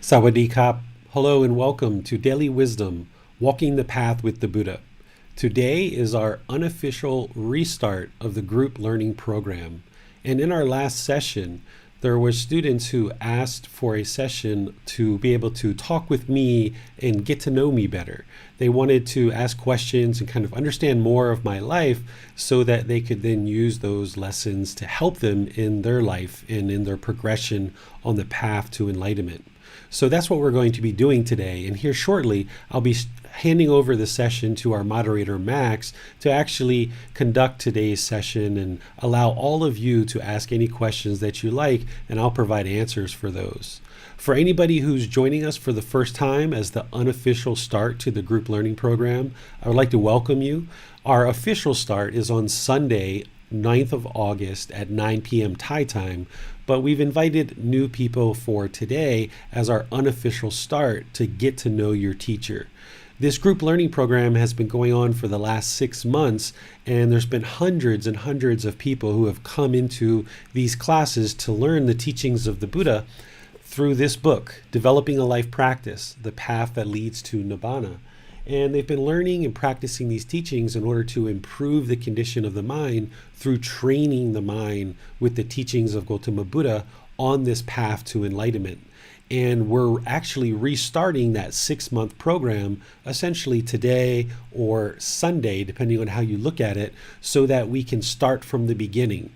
Sawadee Kap. Hello and welcome to Daily Wisdom, Walking the Path with the Buddha. Today is our unofficial restart of the group learning program. And in our last session, there were students who asked for a session to be able to talk with me and get to know me better. They wanted to ask questions and kind of understand more of my life so that they could then use those lessons to help them in their life and in their progression on the path to enlightenment. So that's what we're going to be doing today. And here shortly, I'll be handing over the session to our moderator, Max, to actually conduct today's session and allow all of you to ask any questions that you like, and I'll provide answers for those. For anybody who's joining us for the first time as the unofficial start to the group learning program, I would like to welcome you. Our official start is on Sunday, 9th of August at 9 p.m. Thai time, but we've invited new people for today as our unofficial start to get to know your teacher. This group learning program has been going on for the last 6 months, and there's been hundreds and hundreds of people who have come into these classes to learn the teachings of the Buddha through this book, Developing a Life Practice, The Path That Leads to Nibbana. And they've been learning and practicing these teachings in order to improve the condition of the mind through training the mind with the teachings of Gotama Buddha on this path to enlightenment. And we're actually restarting that 6-month program essentially today or Sunday, depending on how you look at it, so that we can start from the beginning.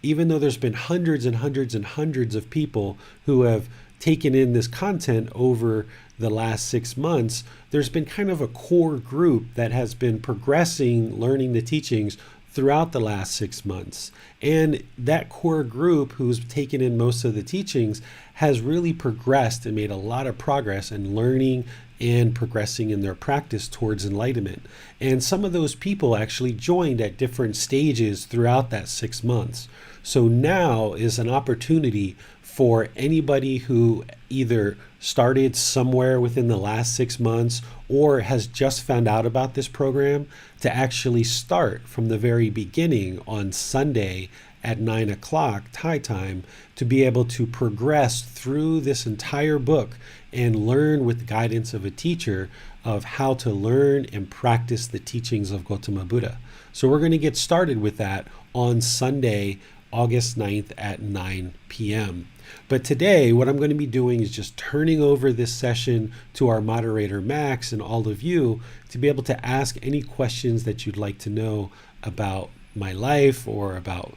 Even though there's been hundreds and hundreds and hundreds of people who have taken in this content over the last 6 months, there's been kind of a core group that has been progressing, learning the teachings throughout the last 6 months. And that core group who's taken in most of the teachings has really progressed and made a lot of progress in learning and progressing in their practice towards enlightenment. And some of those people actually joined at different stages throughout that 6 months. So now is an opportunity for anybody who either started somewhere within the last 6 months or has just found out about this program to actually start from the very beginning on Sunday at 9 o'clock Thai time to be able to progress through this entire book and learn with the guidance of a teacher of how to learn and practice the teachings of Gotama Buddha. So we're going to get started with that on Sunday, August 9th at 9 p.m. But today, what I'm going to be doing is just turning over this session to our moderator, Max, and all of you to be able to ask any questions that you'd like to know about my life or about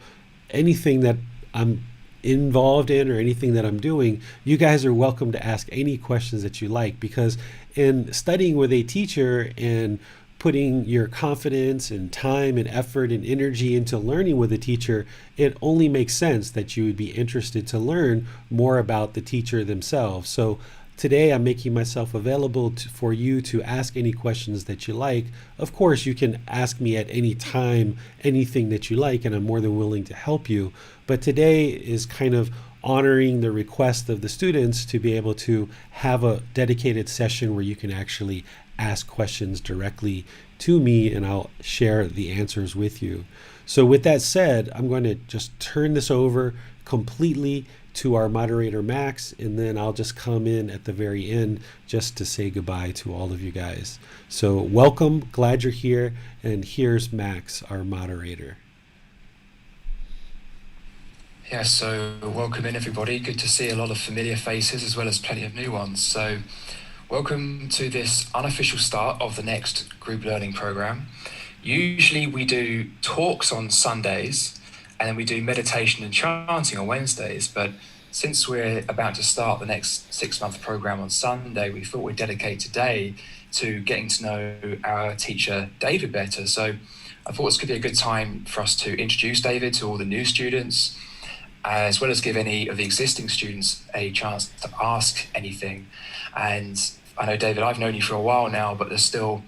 anything that I'm involved in or anything that I'm doing. You guys are welcome to ask any questions that you like, because in studying with a teacher and putting your confidence and time and effort and energy into learning with a teacher, it only makes sense that you would be interested to learn more about the teacher themselves. So today I'm making myself available for you to ask any questions that you like. Of course, you can ask me at any time anything that you like, and I'm more than willing to help you. But today is kind of honoring the request of the students to be able to have a dedicated session where you can actually ask questions directly to me and I'll share the answers with you. So with that said, I'm going to just turn this over completely to our moderator, Max, and then I'll just come in at the very end just to say goodbye to all of you guys. So welcome, glad you're here, and here's Max, our moderator. Yeah, so welcome in everybody. Good to see a lot of familiar faces as well as plenty of new ones. So welcome to this unofficial start of the next group learning program. Usually we do talks on Sundays and then we do meditation and chanting on Wednesdays, but since we're about to start the next 6-month program on Sunday, we thought we'd dedicate today to getting to know our teacher David better. So I thought this could be a good time for us to introduce David to all the new students, as well as give any of the existing students a chance to ask anything. And I know, David, I've known you for a while now, but there's still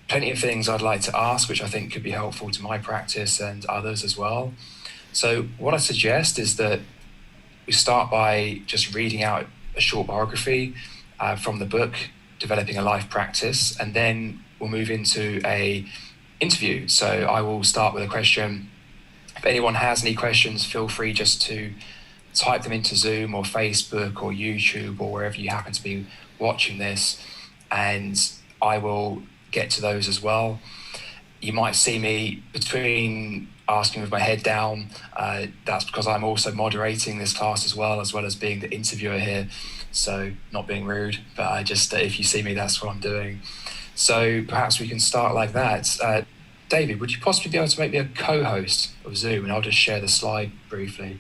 plenty of things I'd like to ask, which I think could be helpful to my practice and others as well. So what I suggest is that we start by just reading out a short biography from the book, Developing a Life Practice, and then we'll move into a interview. So I will start with a question. If anyone has any questions, feel free just to type them into Zoom or Facebook or YouTube or wherever you happen to be watching this, and I will get to those as well. You might see me between asking with my head down. That's because I'm also moderating this class as well as being the interviewer here. So not being rude, but just if you see me, that's what I'm doing. So perhaps we can start like that. David, would you possibly be able to make me a co-host of Zoom, and I'll just share the slide briefly.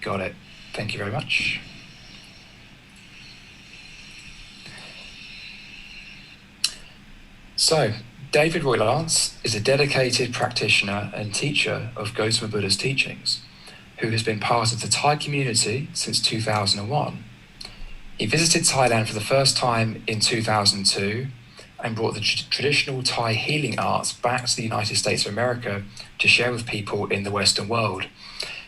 Got it. Thank you very much. So, David Roylance is a dedicated practitioner and teacher of Gotama Buddha's teachings, who has been part of the Thai community since 2001. He visited Thailand for the first time in 2002 and brought the traditional Thai healing arts back to the United States of America to share with people in the Western world.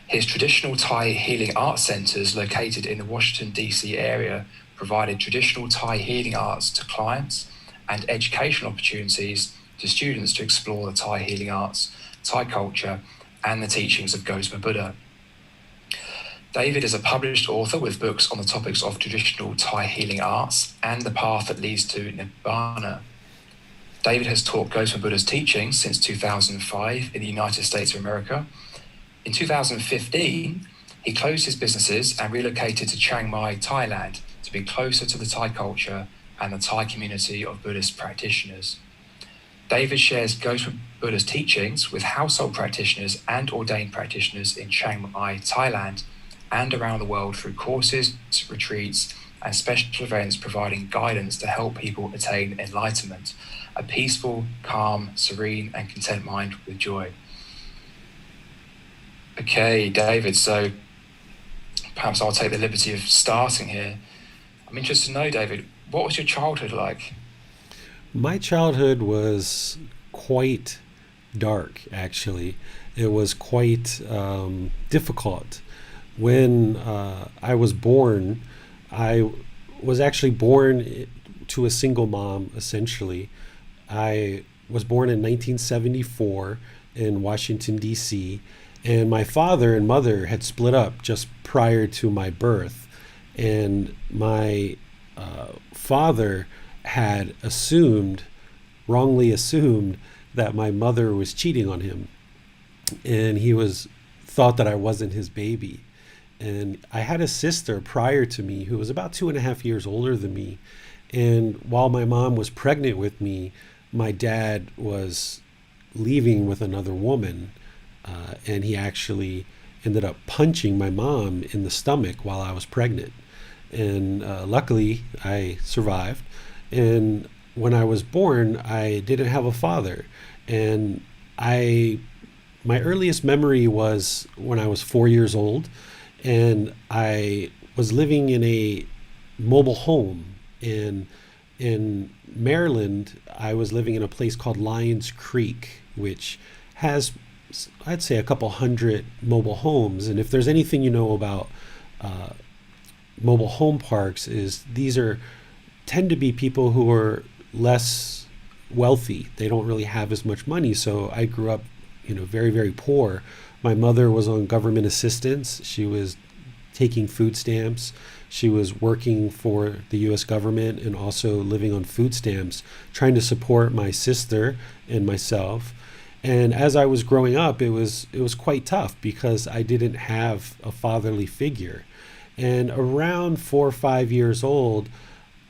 His traditional Thai healing arts centers located in the Washington, D.C. area provided traditional Thai healing arts to clients and educational opportunities to students to explore the Thai healing arts, Thai culture, and the teachings of Gotama Buddha. David is a published author with books on the topics of traditional Thai healing arts and the path that leads to Nibbana. David has taught Gotama Buddha's teachings since 2005 in the United States of America. In 2015, he closed his businesses and relocated to Chiang Mai, Thailand, to be closer to the Thai culture and the Thai community of Buddhist practitioners. David shares Gotama Buddha's teachings with household practitioners and ordained practitioners in Chiang Mai, Thailand, and around the world through courses, retreats, and special events providing guidance to help people attain enlightenment, a peaceful, calm, serene, and content mind with joy. Okay, David, so perhaps I'll take the liberty of starting here. I'm interested to know, David, what was your childhood like? My childhood was quite dark, actually. It was quite difficult. When I was born, I was actually born to a single mom, essentially. I was born in 1974 in Washington, D.C., and my father and mother had split up just prior to my birth. And my father had wrongly assumed that my mother was cheating on him. And he thought that I wasn't his baby. And I had a sister prior to me who was about 2.5 years older than me. And while my mom was pregnant with me, my dad was leaving with another woman. And he actually ended up punching my mom in the stomach while I was pregnant. And luckily, I survived. And when I was born, I didn't have a father. And my earliest memory was when I was 4 years old. And I was living in a mobile home. And in Maryland, I was living in a place called Lions Creek, which has, I'd say, a couple hundred mobile homes. And if there's anything you know about mobile home parks, is these tend to be people who are less wealthy. They don't really have as much money. So I grew up, very, very poor. My mother was on government assistance. She was taking food stamps. She was working for the U.S. government and also living on food stamps, trying to support my sister and myself. And as I was growing up, it was quite tough because I didn't have a fatherly figure. And around 4 or 5 years old,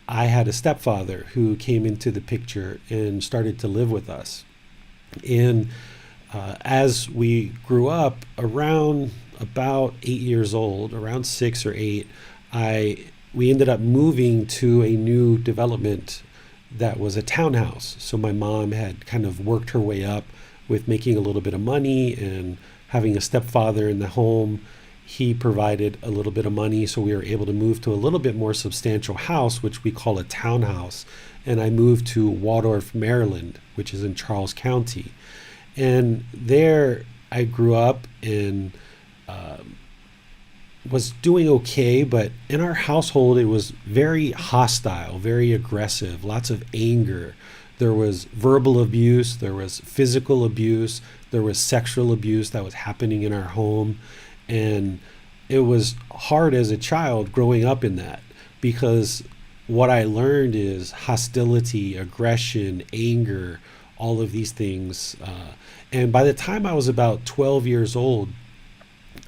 I had a stepfather who came into the picture and started to live with us. And as we grew up, around about 8 years old, around 6 or 8, we ended up moving to a new development that was a townhouse. So my mom had kind of worked her way up with making a little bit of money and having a stepfather in the home. He provided a little bit of money, so we were able to move to a little bit more substantial house, which we call a townhouse. And I moved to Waldorf, Maryland, which is in Charles County. And there I grew up and was doing okay, but in our household it was very hostile, very aggressive, lots of anger. There was verbal abuse, there was physical abuse, there was sexual abuse that was happening in our home. And it was hard as a child growing up in that, because what I learned is hostility, aggression, anger, all of these things. And by the time I was about 12 years old,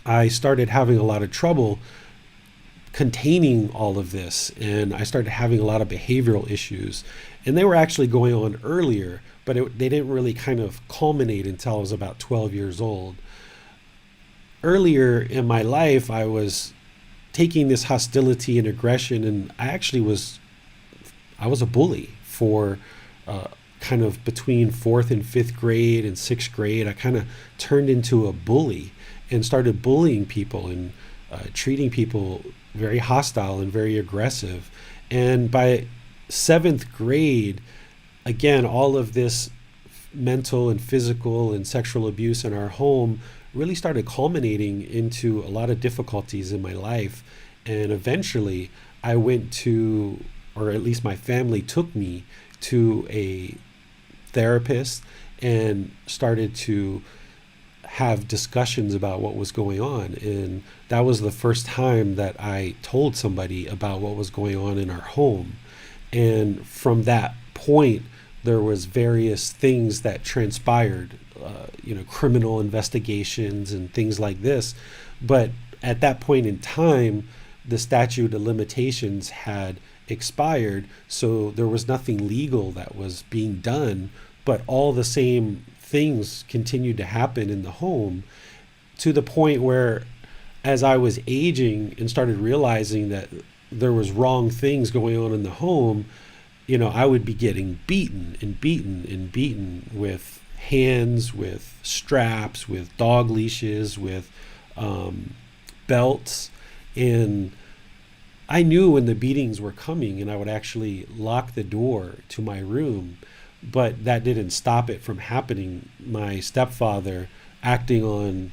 I started having a lot of trouble containing all of this, and I started having a lot of behavioral issues. And they were actually going on earlier, but they didn't really kind of culminate until I was about 12 years old. Earlier in my life, I was taking this hostility and aggression, and I was a bully for kind of between fourth and fifth grade and sixth grade. I kind of turned into a bully and started bullying people and treating people very hostile and very aggressive. And by seventh grade, again, all of this mental and physical and sexual abuse in our home really started culminating into a lot of difficulties in my life. And eventually I went to, or at least my family took me to a therapist and started to have discussions about what was going on. And that was the first time that I told somebody about what was going on in our home. And from that point, there was various things that transpired, criminal investigations and things like this. But at that point in time, the statute of limitations had expired, so there was nothing legal that was being done, but all the same things continued to happen in the home, to the point where, as I was aging and started realizing that there was wrong things going on in the home, I would be getting beaten and beaten and beaten with hands, with straps, with dog leashes, with belts. And I knew when the beatings were coming, and I would actually lock the door to my room, but that didn't stop it from happening. My stepfather, acting on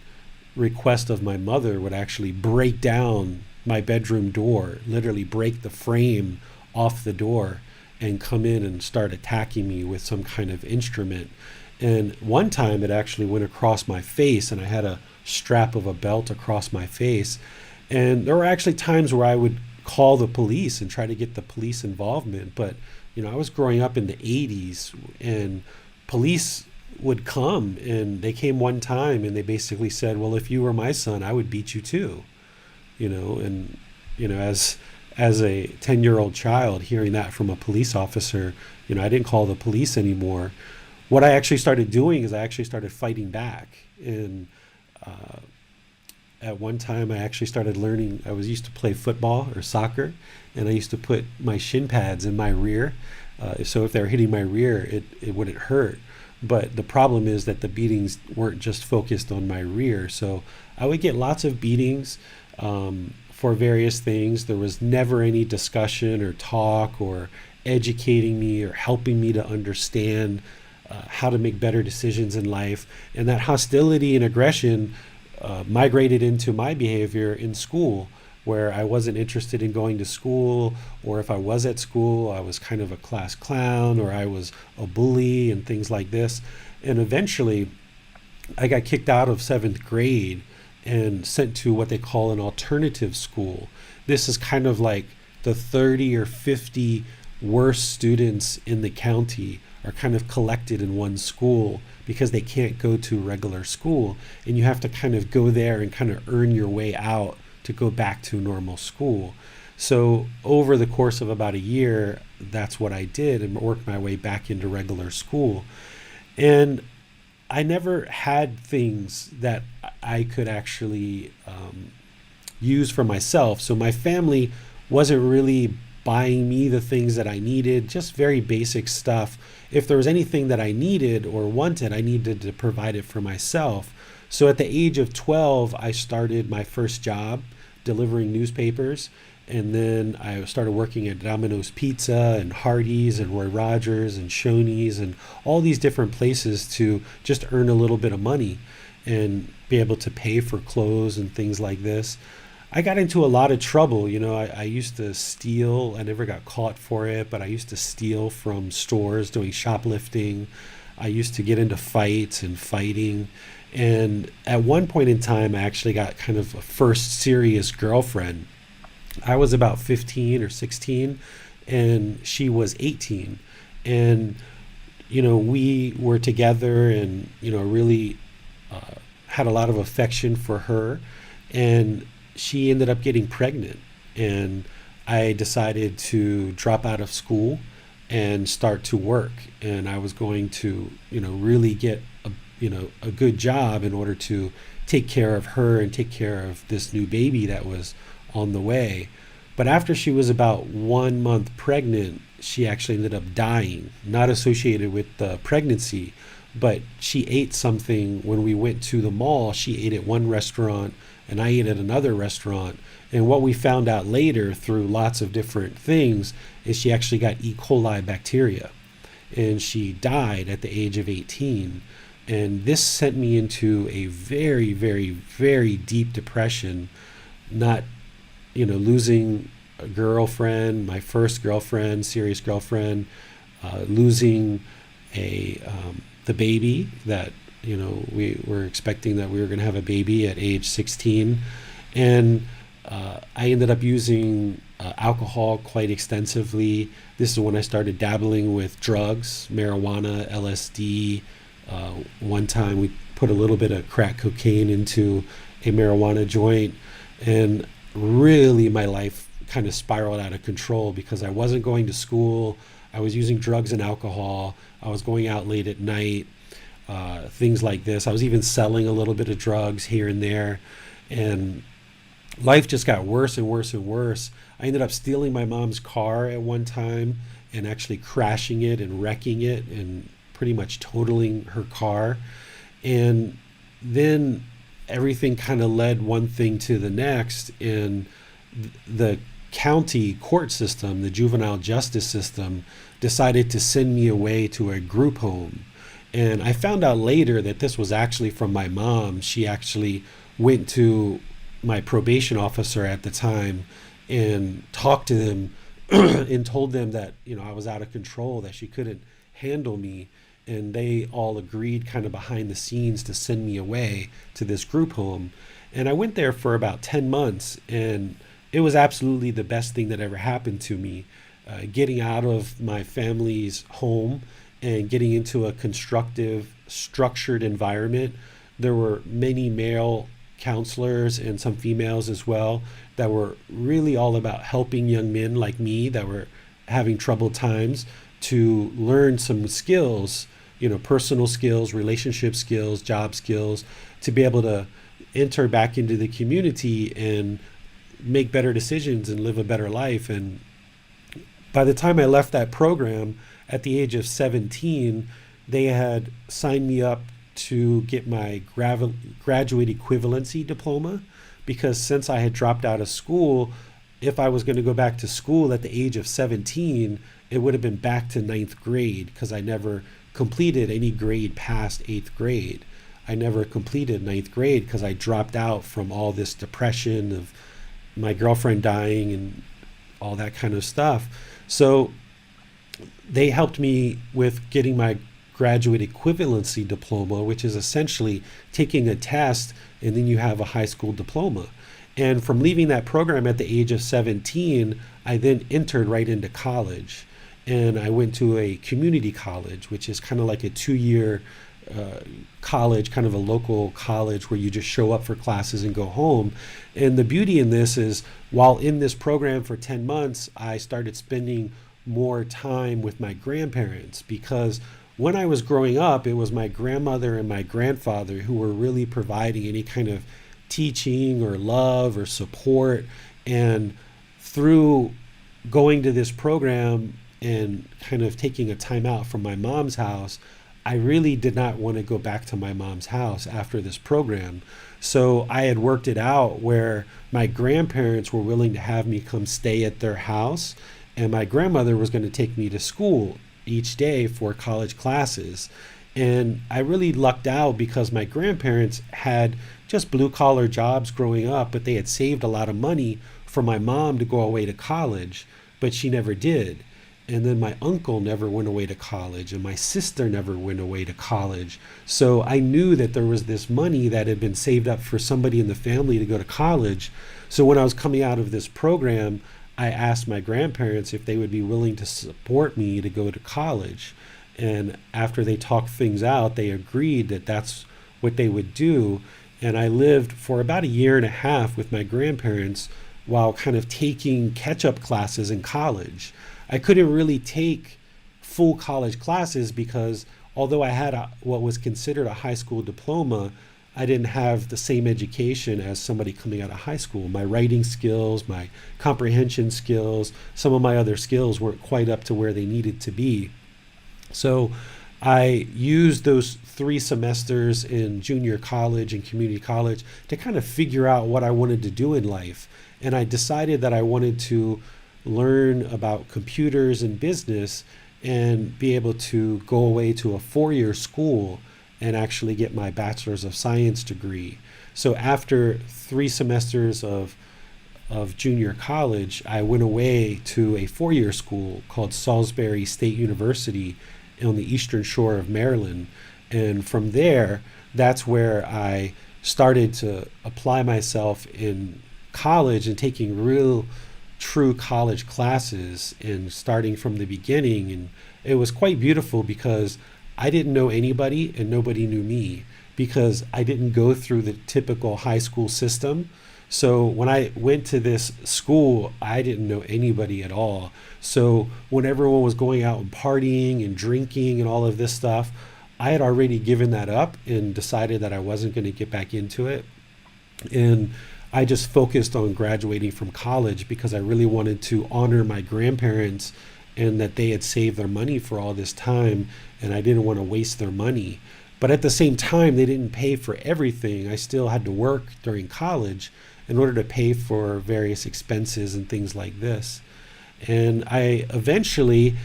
request of my mother, would actually break down my bedroom door, literally break the frame off the door and come in and start attacking me with some kind of instrument. And one time it actually went across my face, and I had a strap of a belt across my face. And there were actually times where I would call the police and try to get the police involvement. But, I was growing up in the 80s, and police would come, and they came one time and they basically said, well, if you were my son, I would beat you too. And, as a 10-year-old child, hearing that from a police officer, I didn't call the police anymore. What I actually started doing is I actually started fighting back. And at one time I actually started learning, I was used to play football or soccer, and I used to put my shin pads in my rear. So if they were hitting my rear, it wouldn't hurt. But the problem is that the beatings weren't just focused on my rear. So I would get lots of beatings for various things. There was never any discussion or talk or educating me or helping me to understand how to make better decisions in life. And that hostility and aggression migrated into my behavior in school, where I wasn't interested in going to school, or if I was at school, I was kind of a class clown, or I was a bully and things like this. And eventually I got kicked out of seventh grade and sent to what they call an alternative school. This is kind of like the 30 or 50 worst students in the county are kind of collected in one school because they can't go to regular school, and you have to kind of go there and kind of earn your way out to go back to normal school. So over the course of about a year, that's what I did, and worked my way back into regular school. And I never had things that I could actually use for myself. So my family wasn't really buying me the things that I needed, just very basic stuff. If there was anything that I needed or wanted, I needed to provide it for myself. So at the age of 12, I started my first job delivering newspapers. And then I started working at Domino's Pizza and Hardee's and Roy Rogers and Shoney's and all these different places to just earn a little bit of money and be able to pay for clothes and things like this. I got into a lot of trouble. I used to steal. I never got caught for it, but I used to steal from stores doing shoplifting. I used to get into fights and fighting. And at one point in time, I actually got kind of a first serious girlfriend. I was about 15 or 16, and she was 18. And, we were together and, really had a lot of affection for her. And she ended up getting pregnant. And I decided to drop out of school and start to work. And I was going to, really get a good job in order to take care of her and take care of this new baby that was on the way. But after she was about 1 month pregnant, she actually ended up dying, not associated with the pregnancy, but she ate something when we went to the mall. She ate at one restaurant and I ate at another restaurant. And what we found out later through lots of different things is she actually got E. coli bacteria and she died at the age of 18. And this sent me into a very, very, very deep depression, not, losing a girlfriend, my first girlfriend, serious girlfriend, losing the baby that, we were expecting that we were going to have a baby at age 16. And I ended up using alcohol quite extensively. This is when I started dabbling with drugs, marijuana, LSD. One time we put a little bit of crack cocaine into a marijuana joint, and really my life kind of spiraled out of control because I wasn't going to school. I was using drugs and alcohol. I was going out late at night, things like this. I was even selling a little bit of drugs here and there, and life just got worse and worse and worse. I ended up stealing my mom's car at one time and actually crashing it and wrecking it and pretty much totaling her car. And then everything kind of led one thing to the next, and the county court system, the juvenile justice system, decided to send me away to a group home. And I found out later that this was actually from my mom. She actually went to my probation officer at the time and talked to them and told them that, I was out of control, that she couldn't handle me. And they all agreed kind of behind the scenes to send me away to this group home. And I went there for about 10 months, and it was absolutely the best thing that ever happened to me. Getting out of my family's home and getting into a constructive, structured environment. There were many male counselors and some females as well that were really all about helping young men like me that were having troubled times to learn some skills, personal skills, relationship skills, job skills, to be able to enter back into the community and make better decisions and live a better life. And by the time I left that program at the age of 17, they had signed me up to get my graduate equivalency diploma, because since I had dropped out of school, if I was going to go back to school at the age of 17, it would have been back to ninth grade, because I never completed any grade past eighth grade. I never completed ninth grade because I dropped out from all this depression of my girlfriend dying and all that kind of stuff. So they helped me with getting my graduate equivalency diploma, which is essentially taking a test and then you have a high school diploma. And from leaving that program at the age of 17, I then entered right into college. And I went to a community college, which is kind of like a 2-year college, kind of a local college where you just show up for classes and go home. And the beauty in this is, while in this program for 10 months, I started spending more time with my grandparents, because when I was growing up, it was my grandmother and my grandfather who were really providing any kind of teaching or love or support. And through going to this program and kind of taking a time out from my mom's house, I really did not want to go back to my mom's house after this program. So I had worked it out where my grandparents were willing to have me come stay at their house, and my grandmother was going to take me to school each day for college classes. And I really lucked out because my grandparents had just blue collar jobs growing up, but they had saved a lot of money for my mom to go away to college, but she never did. And then my uncle never went away to college, and my sister never went away to college. So I knew that there was this money that had been saved up for somebody in the family to go to college. So when I was coming out of this program, I asked my grandparents if they would be willing to support me to go to college. And after they talked things out, they agreed that that's what they would do. And I lived for about a year and a half with my grandparents while kind of taking catch up classes in college. I couldn't really take full college classes because although I had what was considered a high school diploma, I didn't have the same education as somebody coming out of high school. My writing skills, my comprehension skills, some of my other skills weren't quite up to where they needed to be. So I used those 3 semesters in junior college and community college to kind of figure out what I wanted to do in life. And I decided that I wanted to learn about computers and business and be able to go away to a 4-year school and actually get my bachelor's of science degree. So after 3 semesters of junior college, I went away to a 4-year school called Salisbury State University on the eastern shore of Maryland. And from there, that's where I started to apply myself in college and taking real true college classes and starting from the beginning. And it was quite beautiful because I didn't know anybody and nobody knew me because I didn't go through the typical high school system. So when I went to this school, I didn't know anybody at all. So when everyone was going out and partying and drinking and all of this stuff, I had already given that up and decided that I wasn't going to get back into it. And I just focused on graduating from college because I really wanted to honor my grandparents and that they had saved their money for all this time, and I didn't want to waste their money. But at the same time, they didn't pay for everything. I still had to work during college in order to pay for various expenses and things like this. And I eventually,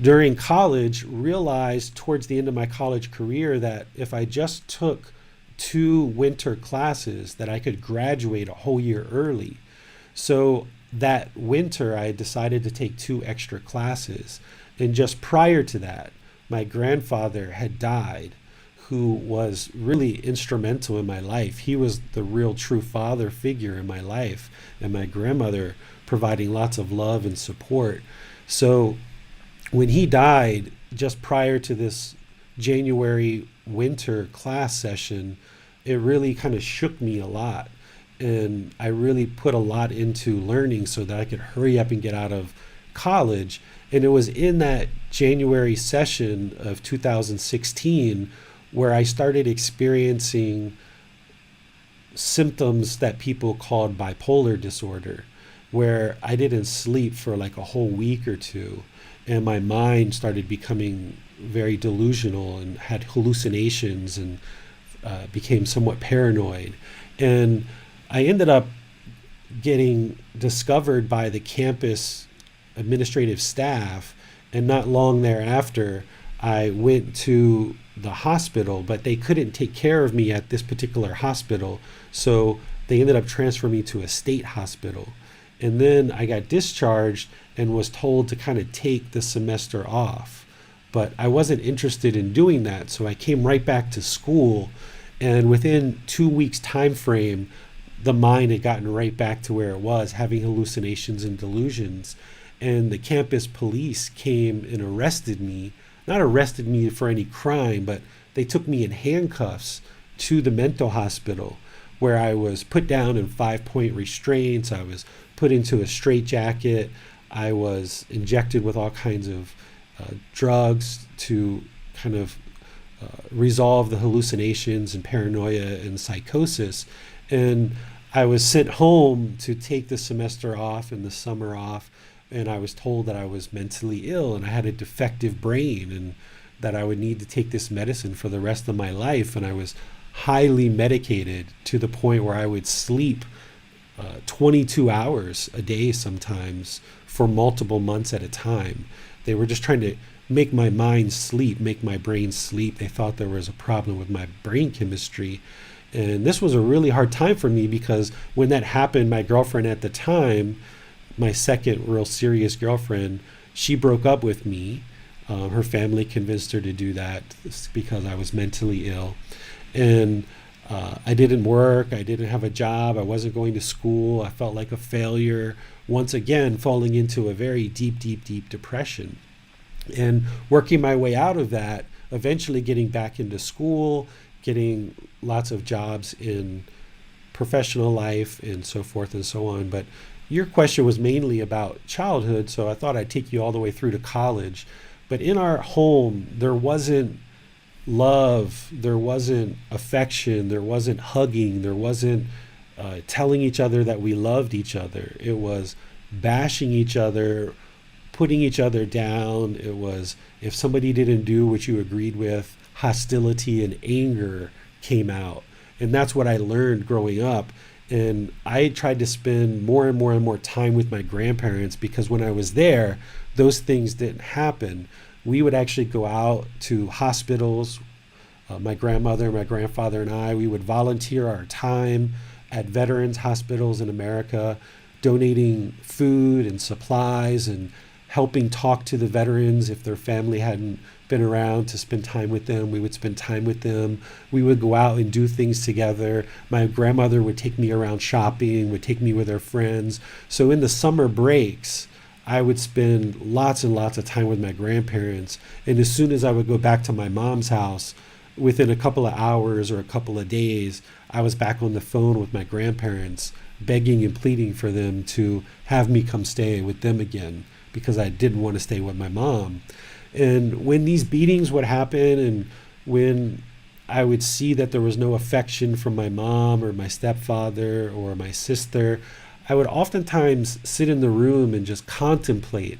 during college, realized towards the end of my college career that if I just took 2 winter classes, that I could graduate a whole year early. So that winter, I decided to take 2 extra classes. And just prior to that, my grandfather had died, who was really instrumental in my life. He was the real true father figure in my life, and my grandmother providing lots of love and support. So when he died, just prior to this January winter class session, it really kind of shook me a lot. And I really put a lot into learning so that I could hurry up and get out of college. And it was in that January session of 2016 where I started experiencing symptoms that people called bipolar disorder, where I didn't sleep for like a whole week or two, and my mind started becoming very delusional and had hallucinations and became somewhat paranoid. And I ended up getting discovered by the campus administrative staff, and not long thereafter, I went to the hospital, but they couldn't take care of me at this particular hospital, so they ended up transferring me to a state hospital. And then I got discharged and was told to kind of take the semester off. But I wasn't interested in doing that, so I came right back to school. And within 2 weeks time frame, the mind had gotten right back to where it was, having hallucinations and delusions. And the campus police came and arrested me. Not arrested me for any crime, but they took me in handcuffs to the mental hospital, where I was put down in 5-point restraints. I was put into a straitjacket. I was injected with all kinds of drugs to kind of resolve the hallucinations and paranoia and psychosis. And I was sent home to take the semester off and the summer off. And I was told that I was mentally ill and I had a defective brain and that I would need to take this medicine for the rest of my life. And I was highly medicated to the point where I would sleep 22 hours a day sometimes for multiple months at a time. They were just trying to make my mind sleep, make my brain sleep. They thought there was a problem with my brain chemistry. And this was a really hard time for me because when that happened, my girlfriend at the time, my second real serious girlfriend, she broke up with me. Her family convinced her to do that because I was mentally ill. And I didn't work. I didn't have a job. I wasn't going to school. I felt like a failure. Once again, falling into a very deep, deep, deep depression. And working my way out of that, eventually getting back into school, getting lots of jobs in professional life and so forth and so on. But your question was mainly about childhood, so I thought I'd take you all the way through to college. But in our home, there wasn't love, there wasn't affection, there wasn't hugging, there wasn't telling each other that we loved each other. It was bashing each other, putting each other down. It was, if somebody didn't do what you agreed with, hostility and anger came out. And that's what I learned growing up. And I tried to spend more and more and more time with my grandparents because when I was there, those things didn't happen. We would actually go out to hospitals. My grandmother, my grandfather, and I, we would volunteer our time at veterans hospitals in America, donating food and supplies and helping talk to the veterans. If their family hadn't been around to spend time with them, we would spend time with them. We would go out and do things together. My grandmother would take me around shopping, would take me with her friends. So in the summer breaks, I would spend lots and lots of time with my grandparents. And as soon as I would go back to my mom's house, within a couple of hours or a couple of days, I was back on the phone with my grandparents, begging and pleading for them to have me come stay with them again because I didn't want to stay with my mom. And when these beatings would happen and when I would see that there was no affection from my mom or my stepfather or my sister, I would oftentimes sit in the room and just contemplate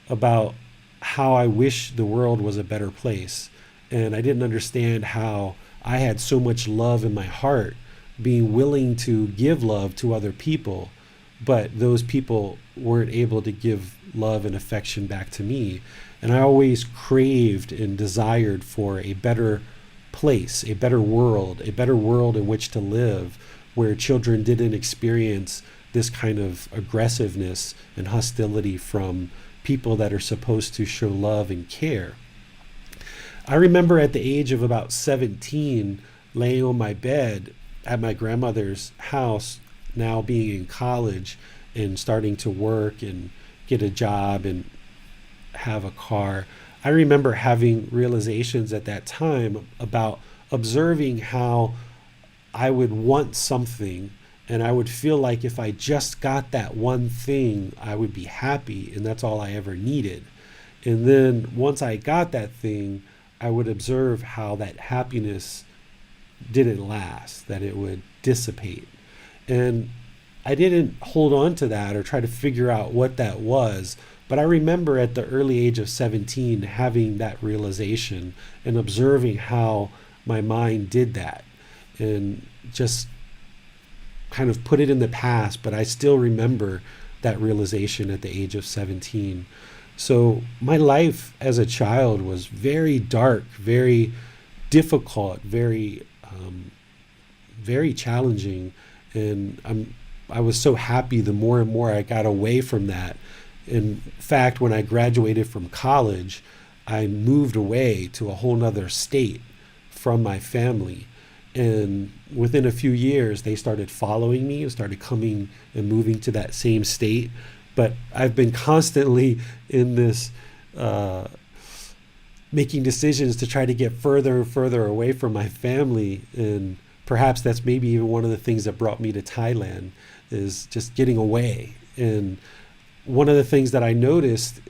about how I wish the world was a better place. And I didn't understand how I had so much love in my heart, being willing to give love to other people, but those people weren't able to give love and affection back to me. And I always craved and desired for a better place, a better world in which to live, where children didn't experience this kind of aggressiveness and hostility from people that are supposed to show love and care. I remember at the age of about 17, laying on my bed at my grandmother's house, now being in college and starting to work and get a job and have a car. I remember having realizations at that time about observing how I would want something and I would feel like if I just got that one thing, I would be happy, and that's all I ever needed. And then once I got that thing, I would observe how that happiness didn't last, that it would dissipate. And I didn't hold on to that or try to figure out what that was, but I remember at the early age of 17 having that realization and observing how my mind did that and just kind of put it in the past, but I still remember that realization at the age of 17. So my life as a child was very dark, very difficult, very challenging, and I was so happy the more and more I got away from that. In fact, when I graduated from college, I moved away to a whole nother state from my family. And within a few years, they started following me and started coming and moving to that same state. But I've been constantly in this making decisions to try to get further and further away from my family. And perhaps that's maybe even one of the things that brought me to Thailand, is just getting away. And one of the things that I noticed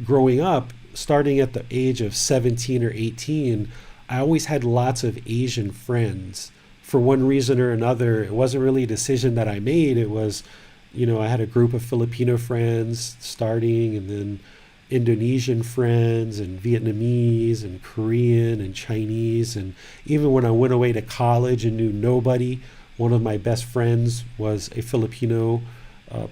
growing up, starting at the age of 17 or 18, I always had lots of Asian friends. For one reason or another, it wasn't really a decision that I made. It was, I had a group of Filipino friends starting, and then Indonesian friends, and Vietnamese, and Korean, and Chinese. And even when I went away to college and knew nobody, one of my best friends was a Filipino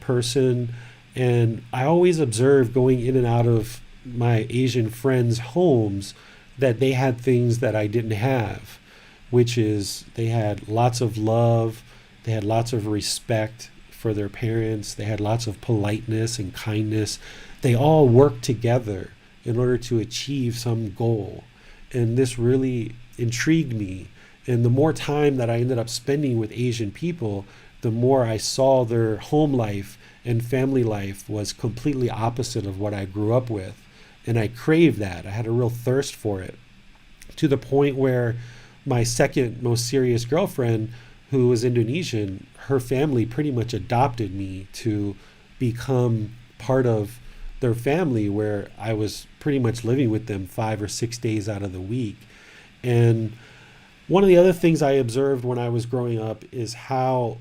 person. And I always observed going in and out of my Asian friends' homes that they had things that I didn't have, which is they had lots of love, they had lots of respect for their parents, they had lots of politeness and kindness. They all worked together in order to achieve some goal. And this really intrigued me. And the more time that I ended up spending with Asian people, the more I saw their home life and family life was completely opposite of what I grew up with. And I craved that. I had a real thirst for it, to the point where my second most serious girlfriend, who was Indonesian, her family pretty much adopted me to become part of their family, where I was pretty much living with them 5 or 6 days out of the week. And one of the other things I observed when I was growing up is how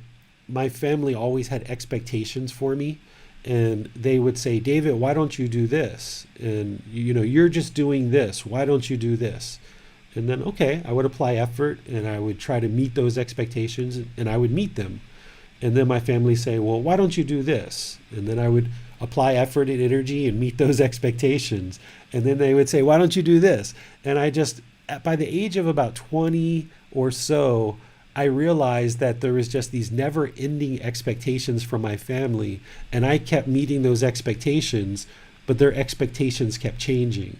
my family always had expectations for me. And they would say, David, why don't you do this? And, you're just doing this. Why don't you do this? And then, okay, I would apply effort and I would try to meet those expectations, and I would meet them. And then my family say, well, why don't you do this? And then I would apply effort and energy and meet those expectations. And then they would say, why don't you do this? And I just, by the age of about 20 or so, I realized that there was just these never ending expectations from my family. And I kept meeting those expectations, but their expectations kept changing.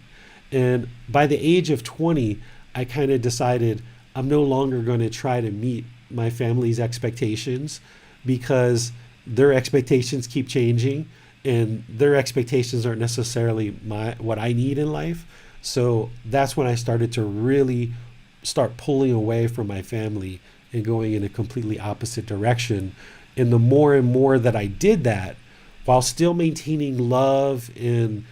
And by the age of 20, I kind of decided I'm no longer going to try to meet my family's expectations, because their expectations keep changing and their expectations aren't necessarily what I need in life. So that's when I started to really start pulling away from my family and going in a completely opposite direction. And the more and more that I did that, while still maintaining love and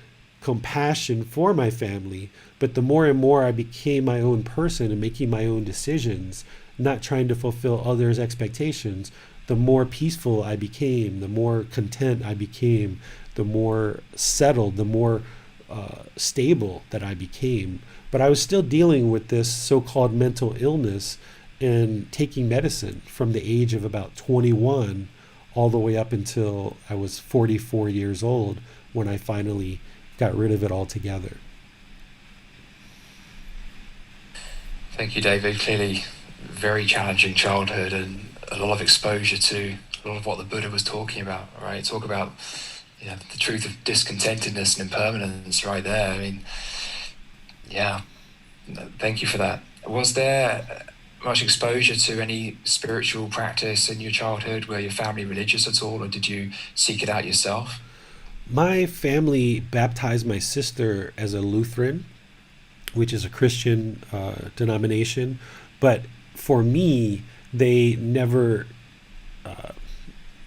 compassion for my family, but the more and more I became my own person and making my own decisions, not trying to fulfill others' expectations, the more peaceful I became, the more content I became, the more settled, the more stable that I became. But I was still dealing with this so-called mental illness and taking medicine from the age of about 21 all the way up until I was 44 years old, when I finally got rid of it altogether. Thank you, David. Clearly, very challenging childhood and a lot of exposure to a lot of what the Buddha was talking about, right? Talk about the truth of discontentedness and impermanence right there. I mean, yeah, thank you for that. Was there much exposure to any spiritual practice in your childhood? Were your family religious at all, or did you seek it out yourself? My family baptized my sister as a Lutheran, which is a Christian denomination. But for me, they never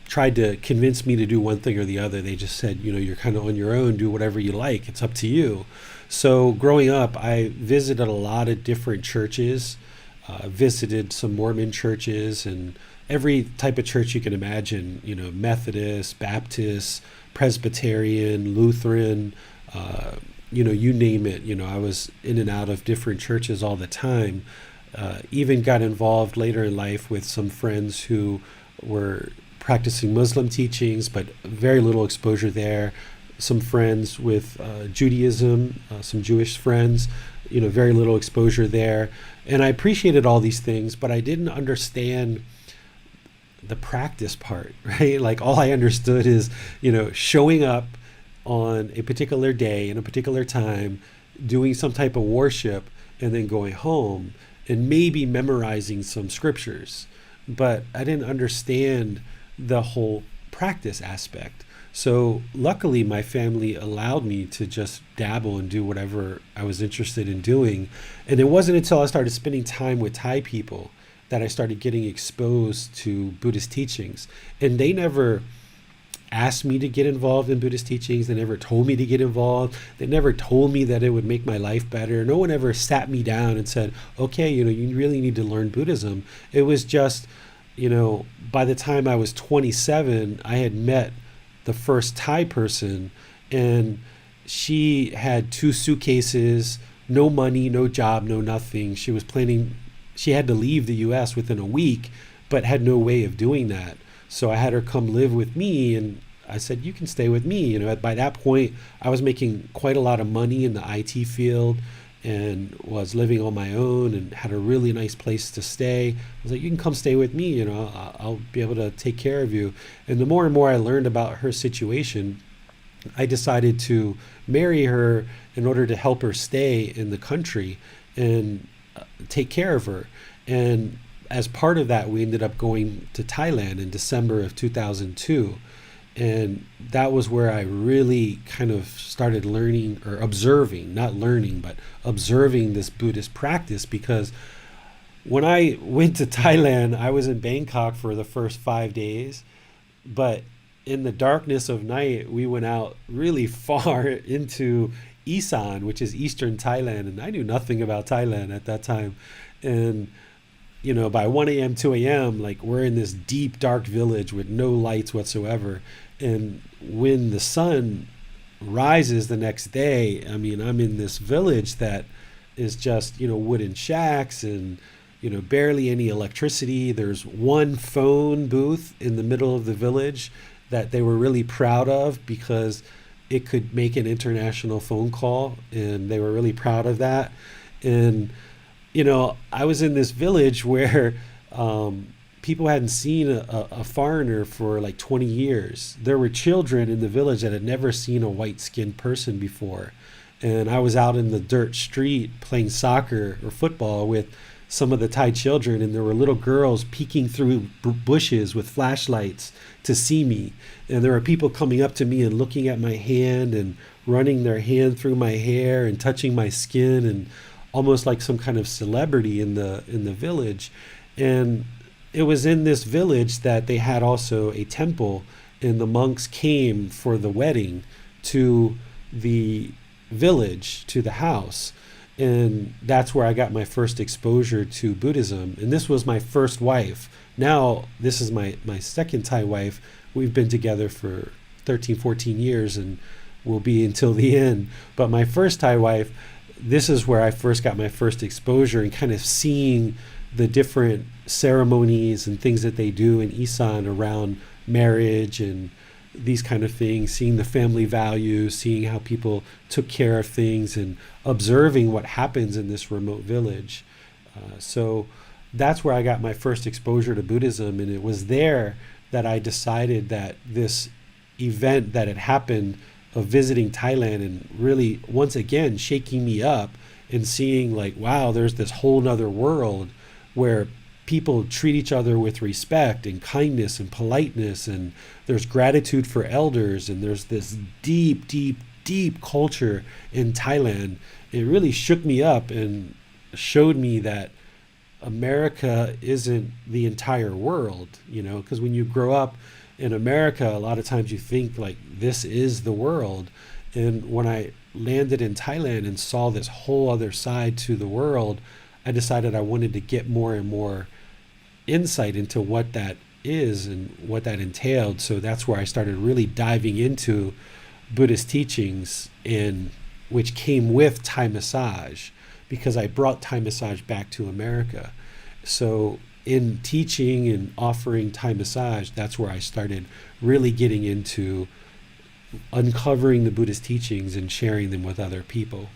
tried to convince me to do one thing or the other. They just said, you're kind of on your own, do whatever you like, it's up to you. So growing up, I visited a lot of different churches, visited some Mormon churches and every type of church you can imagine, Methodist, Baptist, Presbyterian, Lutheran, you name it. I was in and out of different churches all the time. Even got involved later in life with some friends who were practicing Muslim teachings, but very little exposure there. Some friends with Judaism, some Jewish friends, very little exposure there. And I appreciated all these things, but I didn't understand the practice part, right? Like all I understood is, showing up on a particular day in a particular time, doing some type of worship, and then going home and maybe memorizing some scriptures. But I didn't understand the whole practice aspect. So luckily my family allowed me to just dabble and do whatever I was interested in doing. And it wasn't until I started spending time with Thai people that I started getting exposed to Buddhist teachings. And they never asked me to get involved in Buddhist teachings. They never told me to get involved. They never told me that it would make my life better. No one ever sat me down and said, okay, you really need to learn Buddhism. It was just, by the time I was 27, I had met the first Thai person, and she had 2 suitcases, no money, no job, no nothing. She had to leave the US within a week, but had no way of doing that. So I had her come live with me, and I said, you can stay with me. By that point, I was making quite a lot of money in the IT field and was living on my own and had a really nice place to stay. I was like, you can come stay with me. I'll be able to take care of you. And the more and more I learned about her situation, I decided to marry her in order to help her stay in the country and take care of her. And as part of that, we ended up going to Thailand in December of 2002. And that was where I really kind of started learning or observing, not learning, but observing this Buddhist practice. Because when I went to Thailand, I was in Bangkok for the first 5 days, but in the darkness of night, we went out really far into Isan, which is eastern Thailand, and I knew nothing about Thailand at that time. And by 1 a.m., 2 a.m., like we're in this deep, dark village with no lights whatsoever. And when the sun rises the next day, I mean, I'm in this village that is just, wooden shacks and, barely any electricity. There's one phone booth in the middle of the village that they were really proud of because it could make an international phone call, and they were really proud of that. And I was in this village where people hadn't seen a foreigner for like 20 years. There were children in the village that had never seen a white-skinned person before. And I was out in the dirt street playing soccer or football with some of the Thai children, and there were little girls peeking through bushes with flashlights to see me. And there were people coming up to me and looking at my hand and running their hand through my hair and touching my skin, and almost like some kind of celebrity in the village. And it was in this village that they had also a temple, and the monks came for the wedding to the village, to the house. And that's where I got my first exposure to Buddhism. And this was my first wife. Now, this is my second Thai wife. We've been together for 13, 14 years and will be until the end. But my first Thai wife, this is where I first got my first exposure and kind of seeing the different ceremonies and things that they do in Isan around marriage and these kind of things, seeing the family values, seeing how people took care of things, and observing what happens in this remote village. So that's where I got my first exposure to Buddhism, and it was there that I decided that this event that had happened of visiting Thailand and really once again shaking me up and seeing like, wow, there's this whole nother world where people treat each other with respect and kindness and politeness, and there's gratitude for elders, and there's this deep, deep, deep culture in Thailand. It really shook me up and showed me that America isn't the entire world, because when you grow up in America, a lot of times you think like this is the world. And when I landed in Thailand and saw this whole other side to the world, I decided I wanted to get more and more insight into what that is and what that entailed. So that's where I started really diving into Buddhist teachings, and which came with Thai massage, because I brought Thai massage back to America. So in teaching and offering Thai massage, that's where I started really getting into uncovering the Buddhist teachings and sharing them with other people.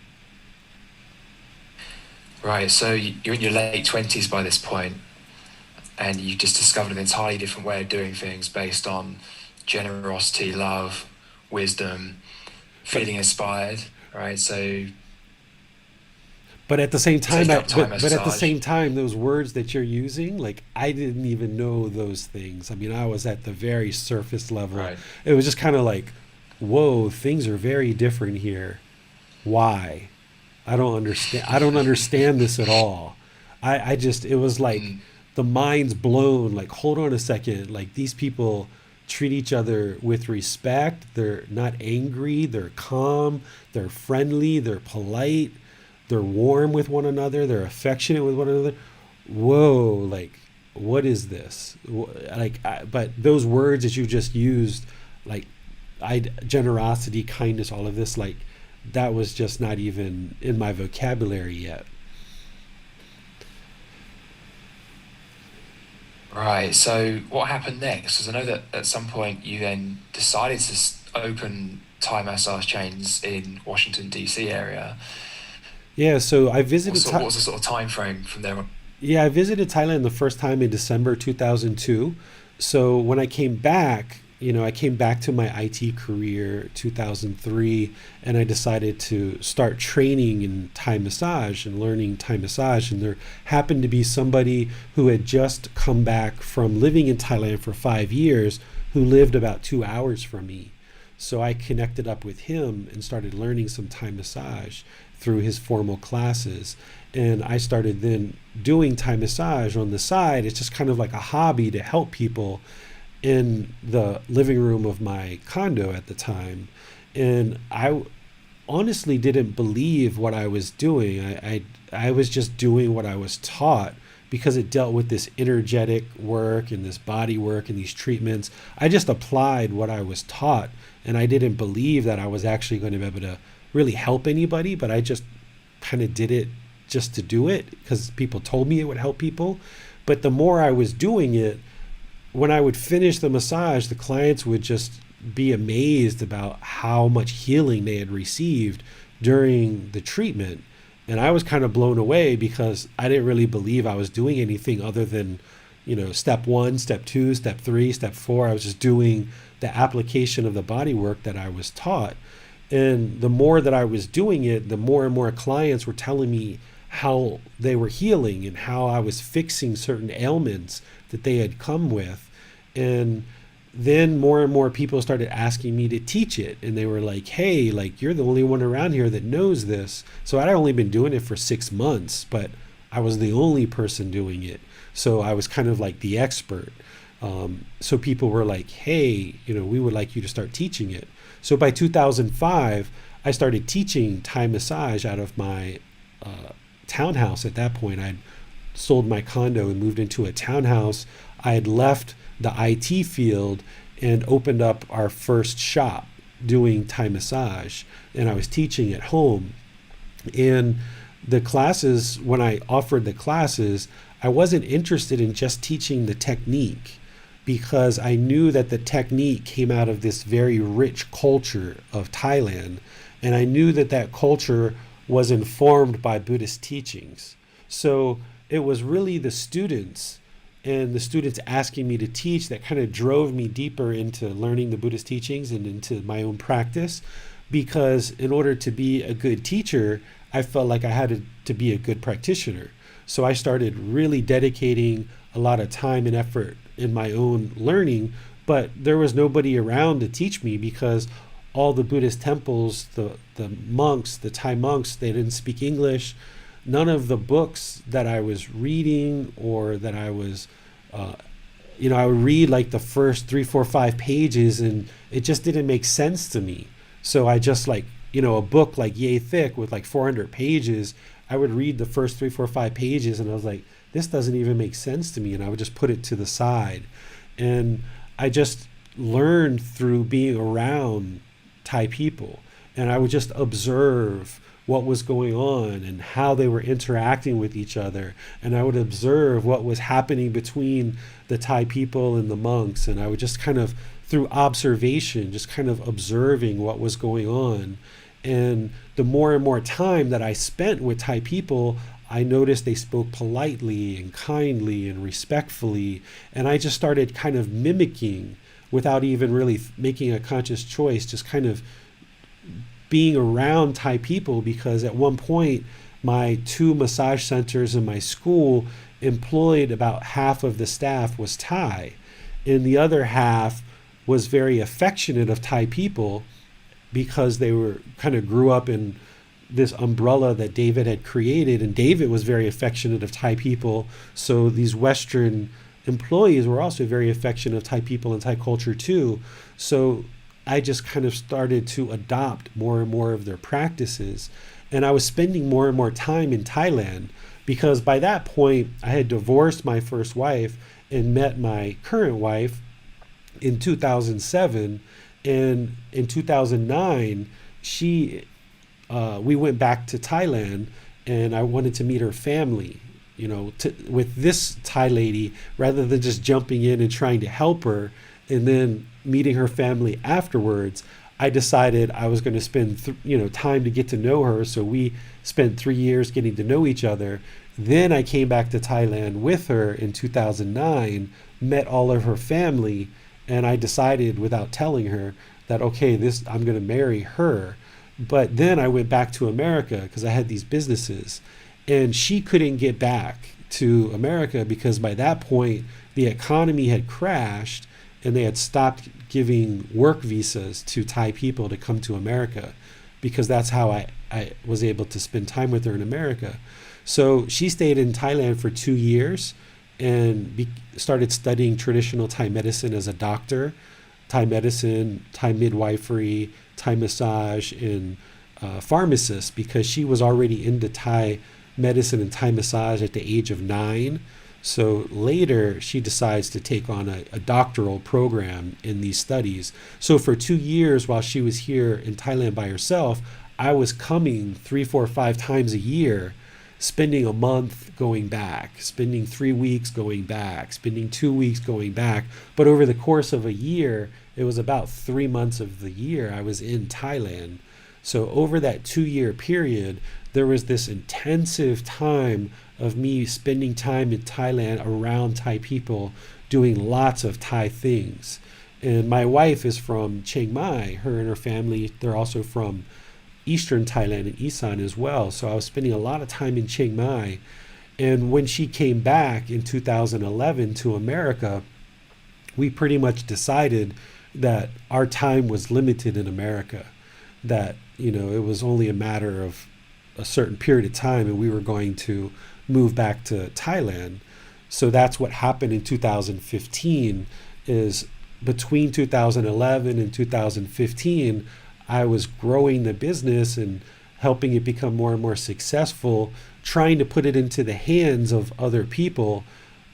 Right, so you're in your late 20s by this point, and you just discovered an entirely different way of doing things based on generosity, love, wisdom, feeling inspired, right? So but at the same time, take up Thai but at the massage. same time, those words that you're using, like I didn't even know those things. I mean, I was at the very surface level. Right. It was just kind of like, whoa, things are very different here. Why? I don't understand. I don't understand this at all. I just, it was like Mm. the mind's blown. Like, hold on a second. Like, these people treat each other with respect. They're not angry. They're calm. They're friendly. They're polite. They're warm with one another. They're affectionate with one another. Whoa, like, what is this? But those words that you just used, like, generosity, kindness, all of this, like, that was just not even in my vocabulary yet. Right. So what happened next? Because I know that at some point you then decided to open Thai massage chains in Washington D.C. area. Yeah, so I visited What was the sort of time frame from there on? Yeah, I visited Thailand the first time in December 2002. So when I came back, I came back to my IT career 2003, and I decided to start training in Thai massage and learning Thai massage. And there happened to be somebody who had just come back from living in Thailand for 5 years who lived about 2 hours from me. So I connected up with him and started learning some Thai massage through his formal classes. And I started then doing Thai massage on the side. It's just kind of like a hobby to help people in the living room of my condo at the time. And I honestly didn't believe what I was doing. I was just doing what I was taught because it dealt with this energetic work and this body work and these treatments. I just applied what I was taught, and I didn't believe that I was actually going to be able to really help anybody, but I just kind of did it just to do it because people told me it would help people. But the more I was doing it, when I would finish the massage, the clients would just be amazed about how much healing they had received during the treatment. And I was kind of blown away because I didn't really believe I was doing anything other than, step one, step two, step three, step four. I was just doing the application of the body work that I was taught. And the more that I was doing it, the more and more clients were telling me how they were healing and how I was fixing certain ailments that they had come with. And then more and more people started asking me to teach it. And they were like, hey, like, you're the only one around here that knows this. So I'd only been doing it for 6 months, but I was the only person doing it. So I was kind of like the expert. So people were like, hey, we would like you to start teaching it. So by 2005, I started teaching Thai massage out of my townhouse. At that point, I'd sold my condo and moved into a townhouse. I had left the IT field and opened up our first shop doing Thai massage, and I was teaching at home. And the classes, when I offered the classes, I wasn't interested in just teaching the technique because I knew that the technique came out of this very rich culture of Thailand, and I knew that that culture was informed by Buddhist teachings. So it was really the students and the students asking me to teach that kind of drove me deeper into learning the Buddhist teachings and into my own practice, because in order to be a good teacher, I felt like I had to be a good practitioner. So I started really dedicating a lot of time and effort in my own learning, but there was nobody around to teach me because all the Buddhist temples, the monks, the Thai monks, they didn't speak English. None of the books that I was reading or that I was, I would read like the first 3, 4, 5 pages and it just didn't make sense to me. So I just a book like yay thick with like 400 pages, I would read the first 3, 4, 5 pages and I was like, this doesn't even make sense to me. And I would just put it to the side. And I just learned through being around Thai people. And I would just observe what was going on and how they were interacting with each other. And I would observe what was happening between the Thai people and the monks. And I would just kind of, through observation, just kind of observing what was going on. And the more and more time that I spent with Thai people, I noticed they spoke politely and kindly and respectfully. And I just started kind of mimicking without even really making a conscious choice, just kind of being around Thai people, because at one point my 2 massage centers in my school employed about half of the staff was Thai, and the other half was very affectionate of Thai people because they were kind of grew up in this umbrella that David had created, and David was very affectionate of Thai people. So these Western employees were also very affectionate of Thai people and Thai culture too. So I just kind of started to adopt more and more of their practices. And I was spending more and more time in Thailand because by that point I had divorced my first wife and met my current wife in 2007. And in 2009, we went back to Thailand and I wanted to meet her family. with this Thai lady, rather than just jumping in and trying to help her and then meeting her family afterwards, I decided I was going to spend time to get to know her. So we spent 3 years getting to know each other. Then I came back to Thailand with her in 2009, met all of her family, and I decided without telling her that, okay, I'm going to marry her. But then I went back to America because I had these businesses, and she couldn't get back to America because by that point the economy had crashed and they had stopped giving work visas to Thai people to come to America, because that's how I was able to spend time with her in America. So she stayed in Thailand for 2 years and started studying traditional Thai medicine as a doctor, Thai medicine, Thai midwifery, Thai massage, and pharmacist, because she was already into Thai medicine and Thai massage at the age of 9. So later she decides to take on a doctoral program in these studies. So for 2 years while she was here in Thailand by herself, I was coming 3, 4, 5 times a year, spending a month going back, spending 3 weeks going back, spending 2 weeks going back. But over the course of a year, it was about 3 months of the year I was in Thailand. So over that 2-year period, there was this intensive time of me spending time in Thailand around Thai people, doing lots of Thai things. And my wife is from Chiang Mai. Her and her family, they're also from Eastern Thailand and Isan as well. So I was spending a lot of time in Chiang Mai. And when she came back in 2011 to America, we pretty much decided that our time was limited in America, that, it was only a matter of a certain period of time and we were going to move back to Thailand. So that's what happened in 2015. Is between 2011 and 2015, I was growing the business and helping it become more and more successful, trying to put it into the hands of other people.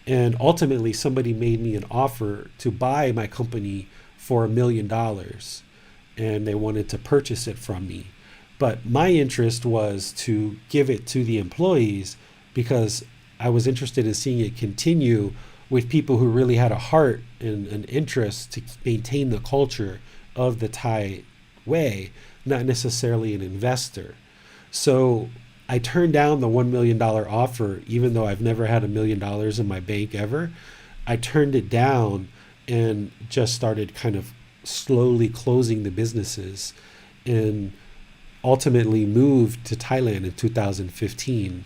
And ultimately somebody made me an offer to buy my company for $1 million, and they wanted to purchase it from me. But my interest was to give it to the employees, because I was interested in seeing it continue with people who really had a heart and an interest to maintain the culture of the Thai way, not necessarily an investor. So I turned down the $1 million offer, even though I've never had $1 million in my bank ever. I turned it down and just started kind of slowly closing the businesses, and ultimately moved to Thailand in 2015.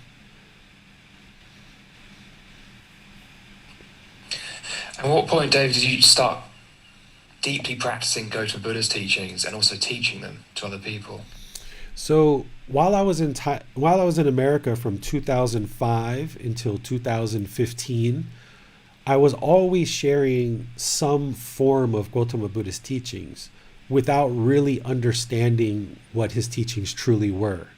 At what point, David, did you start deeply practicing Gotama Buddha's teachings and also teaching them to other people? So while I was in America from 2005 until 2015, I was always sharing some form of Gotama Buddha's teachings without really understanding what his teachings truly were,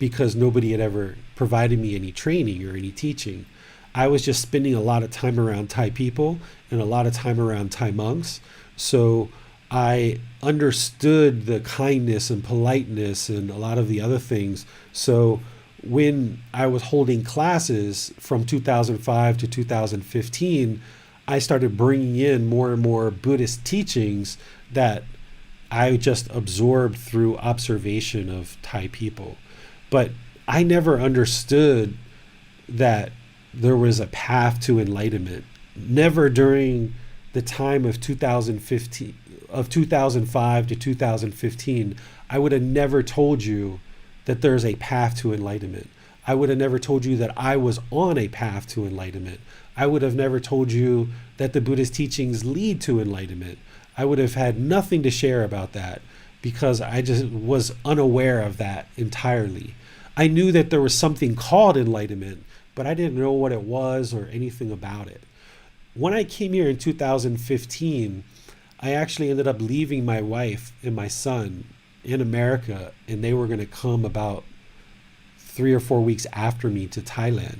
because nobody had ever provided me any training or any teaching. I was just spending a lot of time around Thai people and a lot of time around Thai monks. So I understood the kindness and politeness and a lot of the other things. So when I was holding classes from 2005 to 2015, I started bringing in more and more Buddhist teachings that I just absorbed through observation of Thai people. But I never understood that there was a path to enlightenment. Never during the time of 2005 to 2015, I would have never told you that there's a path to enlightenment. I would have never told you that I was on a path to enlightenment. I would have never told you that the Buddhist teachings lead to enlightenment. I would have had nothing to share about that, because I just was unaware of that entirely. I knew that there was something called enlightenment, but I didn't know what it was or anything about it. When I came here in 2015, I actually ended up leaving my wife and my son in America, and they were going to come about 3 or 4 weeks after me to Thailand.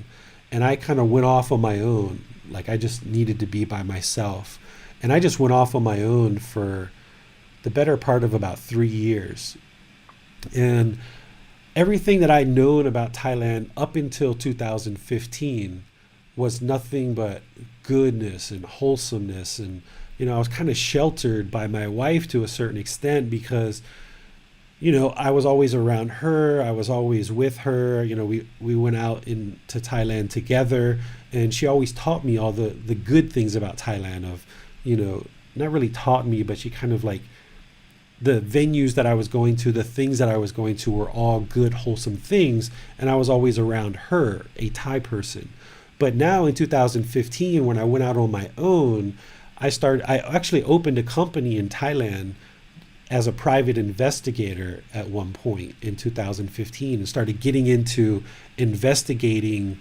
And I kind of went off on my own. Like, I just needed to be by myself. And I just went off on my own for the better part of about 3 years. And everything that I'd known about Thailand up until 2015 was nothing but goodness and wholesomeness. And, I was kind of sheltered by my wife to a certain extent because, I was always around her. I was always with her. We went out into Thailand together, and she always taught me all the good things about Thailand of, not really taught me, but she kind of like the venues that I was going to, the things that I was going to were all good, wholesome things. And I was always around her, a Thai person. But now in 2015, when I went out on my own, I actually opened a company in Thailand as a private investigator at one point in 2015 and started getting into investigating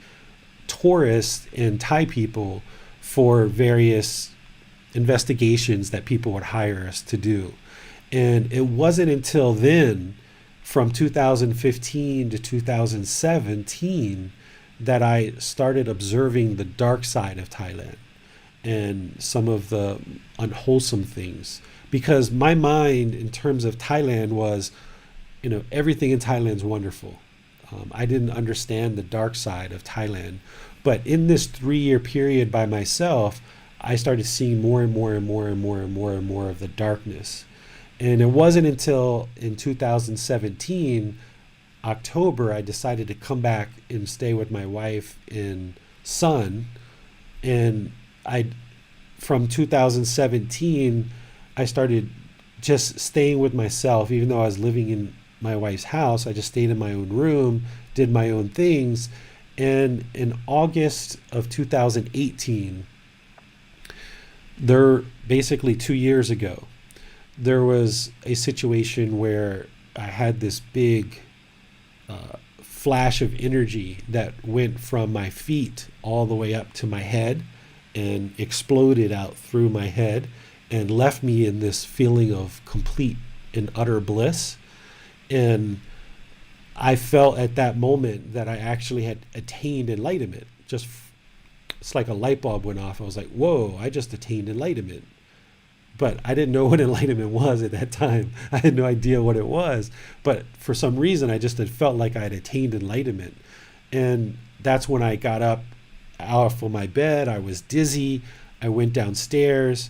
tourists and Thai people for various investigations that people would hire us to do. And it wasn't until then, from 2015 to 2017, that I started observing the dark side of Thailand and some of the unwholesome things. Because my mind, in terms of Thailand, was, everything in Thailand's wonderful. I didn't understand the dark side of Thailand. But in this 3-year period by myself, I started seeing more and more and more and more and more and more of the darkness. And it wasn't until in 2017, October, I decided to come back and stay with my wife and son. And from 2017, I started just staying with myself. Even though I was living in my wife's house, I just stayed in my own room, did my own things. And in August of 2018, basically 2 years ago, there was a situation where I had this big flash of energy that went from my feet all the way up to my head and exploded out through my head and left me in this feeling of complete and utter bliss. And I felt at that moment that I actually had attained enlightenment. It's like a light bulb went off. I was like, whoa, I just attained enlightenment. But I didn't know what enlightenment was at that time. I had no idea what it was. But for some reason, I just had felt like I had attained enlightenment. And that's when I got up off of my bed. I was dizzy. I went downstairs.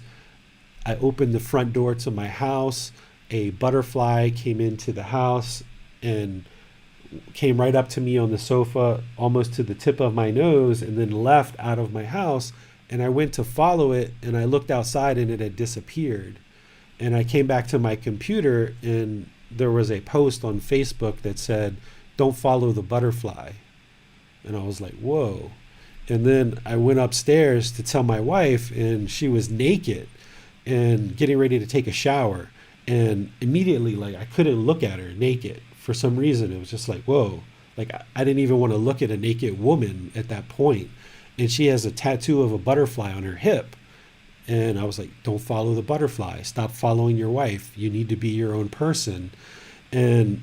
I opened the front door to my house. A butterfly came into the house and came right up to me on the sofa, almost to the tip of my nose, and then left out of my house. And I went to follow it, and I looked outside, and it had disappeared. And I came back to my computer, and there was a post on Facebook that said, "Don't follow the butterfly." And I was like, whoa. And then I went upstairs to tell my wife, and she was naked and getting ready to take a shower. And immediately, like, I couldn't look at her naked. For some reason, it was just like, whoa. Like, I didn't even want to look at a naked woman at that point. And she has a tattoo of a butterfly on her hip. And I was like, don't follow the butterfly. Stop following your wife. You need to be your own person. And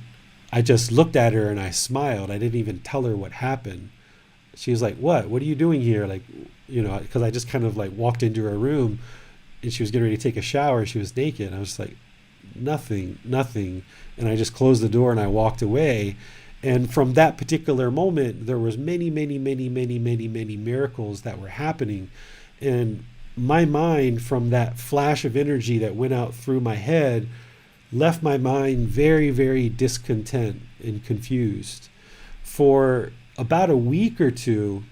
I just looked at her and I smiled. I didn't even tell her what happened. She was like, what are you doing here? Like, because I just kind of like walked into her room and she was getting ready to take a shower. She was naked. I was like, nothing. And I just closed the door and I walked away. And from that particular moment, there was many miracles that were happening. And my mind, from that flash of energy that went out through my head, left my mind very, very discontent and confused. For about a week or two,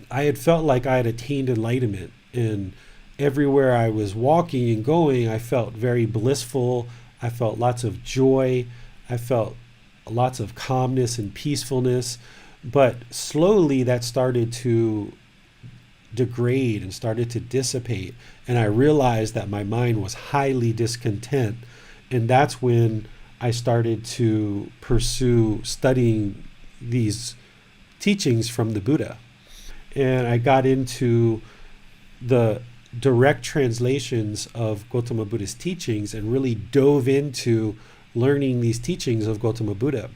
I had felt like I had attained enlightenment. And everywhere I was walking and going, I felt very blissful. I felt lots of joy. I felt lots of calmness and peacefulness. But slowly that started to degrade and started to dissipate. And I realized that my mind was highly discontent. And that's when I started to pursue studying these teachings from the Buddha. And I got into the direct translations of Gotama Buddha's teachings and really dove into learning these teachings of Gotama Buddha.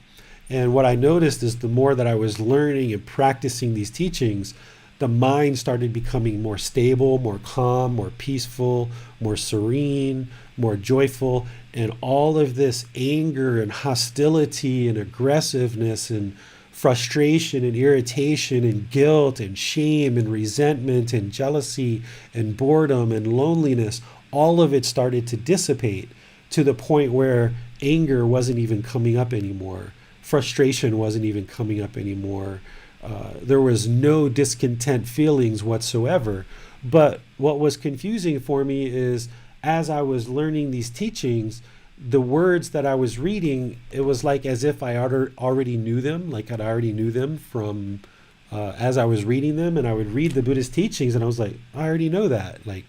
And what I noticed is the more that I was learning and practicing these teachings, the mind started becoming more stable, more calm, more peaceful, more serene, more joyful, and all of this anger and hostility and aggressiveness and frustration and irritation and guilt and shame and resentment and jealousy and boredom and loneliness, all of it started to dissipate to the point where anger wasn't even coming up anymore. Frustration wasn't even coming up anymore. There was no discontent feelings whatsoever. But what was confusing for me is as I was learning these teachings, the words that I was reading, it was like as if I already knew them, like I already knew them from as I was reading them. And I would read the Buddhist teachings and I was like, I already know that. Like,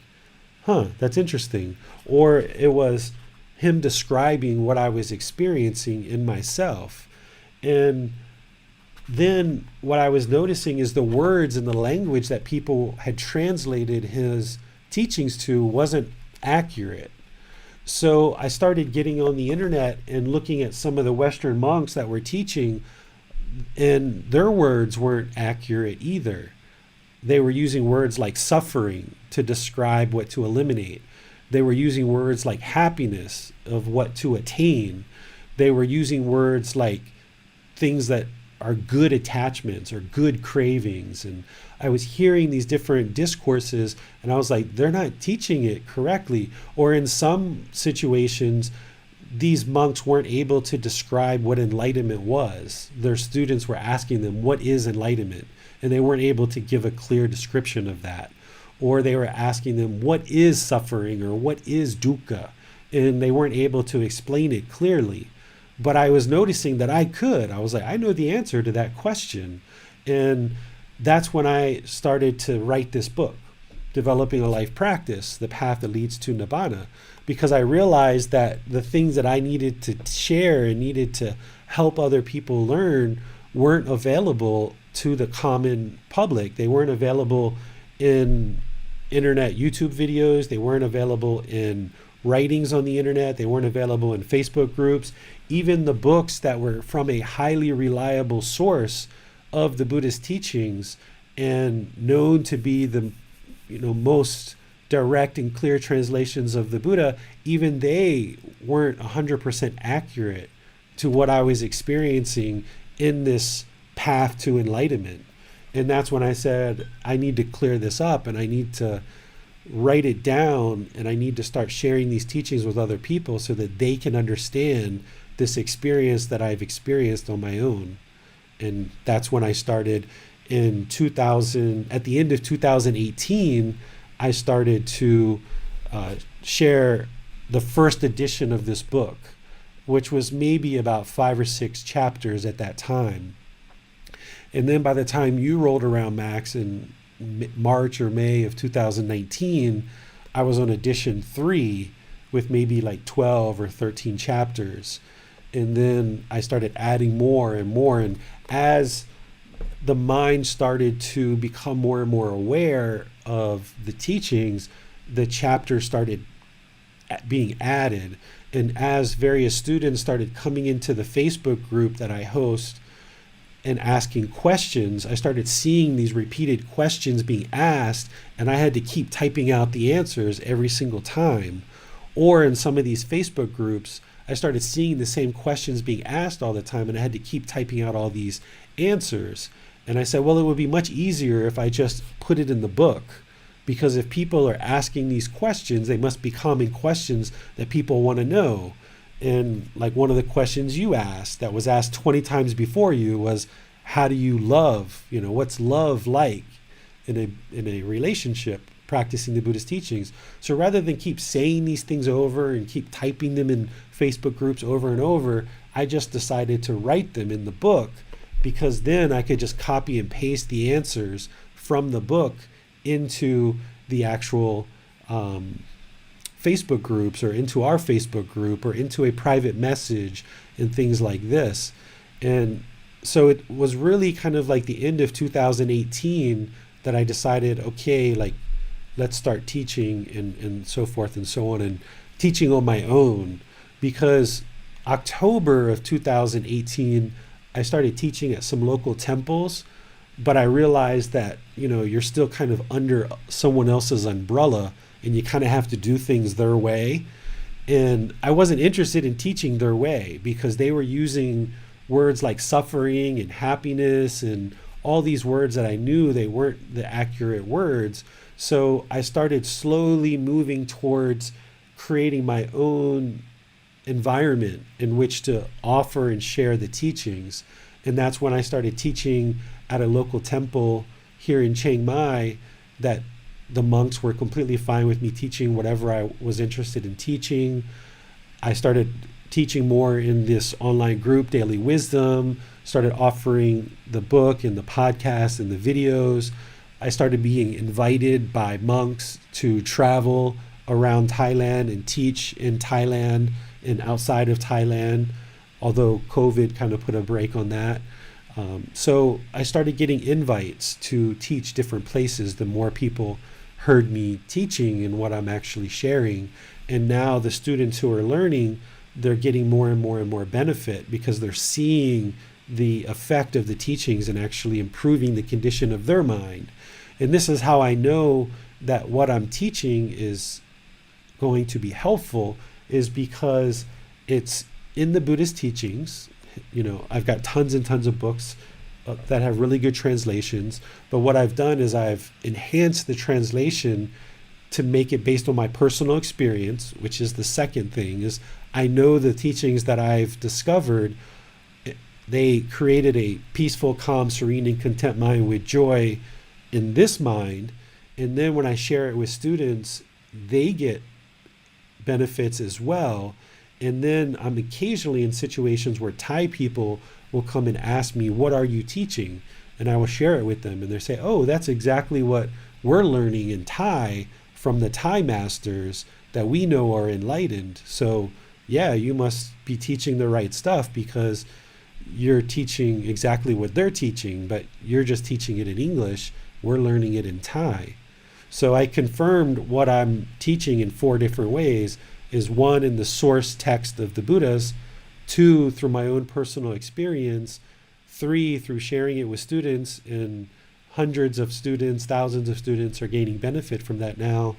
that's interesting. Or it was him describing what I was experiencing in myself. And then what I was noticing is the words and the language that people had translated his teachings to wasn't accurate. So I started getting on the internet and looking at some of the Western monks that were teaching, and their words weren't accurate either. They were using words like suffering to describe what to eliminate. They were using words like happiness of what to attain. They were using words like things that are good attachments or good cravings. And I was hearing these different discourses and I was like, they're not teaching it correctly. Or in some situations, these monks weren't able to describe what enlightenment was. Their students were asking them, what is enlightenment? And they weren't able to give a clear description of that. Or they were asking them, what is suffering or what is dukkha? And they weren't able to explain it clearly. But I was noticing that I could. I was like, I know the answer to that question. And that's when I started to write this book, Developing a Life Practice, The Path That Leads to Nibbana, because I realized that the things that I needed to share and needed to help other people learn weren't available to the common public. They weren't available in internet YouTube videos. They weren't available in writings on the internet. They weren't available in Facebook groups. Even the books that were from a highly reliable source of the Buddhist teachings and known to be the most direct and clear translations of the Buddha, even they weren't 100% accurate to what I was experiencing in this path to enlightenment. And that's when I said, I need to clear this up and I need to write it down and I need to start sharing these teachings with other people so that they can understand this experience that I've experienced on my own. And that's when I started in 2000, at the end of 2018, I started to share the first edition of this book, which was maybe about 5 or 6 chapters at that time. And then by the time you rolled around, Max, in March or May of 2019, I was on edition 3 with maybe like 12 or 13 chapters. And then I started adding more and more. And as the mind started to become more and more aware of the teachings, the chapters started being added. And as various students started coming into the Facebook group that I host and asking questions, I started seeing these repeated questions being asked, and I had to keep typing out the answers every single time. Or in some of these Facebook groups, I started seeing the same questions being asked all the time, and I had to keep typing out all these answers. And I said, well, it would be much easier if I just put it in the book, because if people are asking these questions, they must be common questions that people want to know. And like one of the questions you asked that was asked 20 times before you was, how do you love? What's love like in a relationship practicing the Buddhist teachings? So rather than keep saying these things over and keep typing them in Facebook groups over and over, I just decided to write them in the book, because then I could just copy and paste the answers from the book into the actual Facebook groups or into our Facebook group or into a private message and things like this. And so it was really kind of like the end of 2018 that I decided, okay, like let's start teaching and so forth and so on, and teaching on my own. Because October of 2018, I started teaching at some local temples but I realized that, you're still kind of under someone else's umbrella, and you kind of have to do things their way. And I wasn't interested in teaching their way because they were using words like suffering and happiness and all these words that I knew they weren't the accurate words. So I started slowly moving towards creating my own environment in which to offer and share the teachings. And that's when I started teaching at a local temple here in Chiang Mai, that the monks were completely fine with me teaching whatever I was interested in teaching. I started teaching more in this online group, Daily Wisdom, started offering the book and the podcast and the videos. I started being invited by monks to travel around Thailand and teach in Thailand and outside of Thailand, although COVID kind of put a break on that. So I started getting invites to teach different places the more people heard me teaching and what I'm actually sharing. And now the students who are learning, they're getting more and more and more benefit because they're seeing the effect of the teachings and actually improving the condition of their mind. And this is how I know that what I'm teaching is going to be helpful, is because it's in the Buddhist teachings. I've got tons and tons of books that have really good translations, but what I've done is I've enhanced the translation to make it based on my personal experience, which is the second thing. Is I know the teachings that I've discovered, they created a peaceful, calm, serene, and content mind with joy in this mind. And then when I share it with students, they get benefits as well. And then I'm occasionally in situations where Thai people will come and ask me, what are you teaching? And I will share it with them. And they say, oh, that's exactly what we're learning in Thai from the Thai masters that we know are enlightened. So yeah, you must be teaching the right stuff because you're teaching exactly what they're teaching, but you're just teaching it in English. We're learning it in Thai. So I confirmed what I'm teaching in 4 different ways. Is 1, in the source text of the Buddhas, 2, through my own personal experience, 3, through sharing it with students, and hundreds of students, thousands of students are gaining benefit from that now.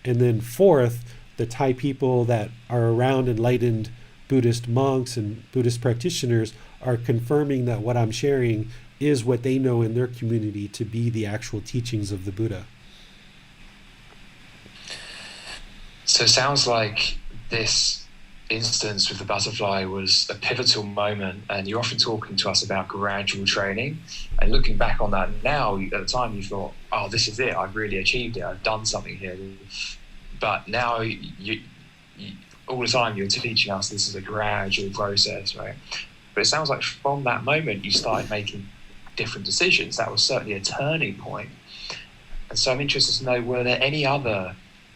And then 4th, the Thai people that are around enlightened Buddhist monks and Buddhist practitioners are confirming that what I'm sharing is what they know in their community to be the actual teachings of the Buddha. So it sounds like this instance with the butterfly was a pivotal moment, and you're often talking to us about gradual training. And looking back on that now, at the time you thought, oh, this is it, I've really achieved it, I've done something here. But now you all the time you're teaching us this is a gradual process, right? But it sounds like from that moment you started making different decisions. That was certainly a turning point. And so I'm interested to know, were there any other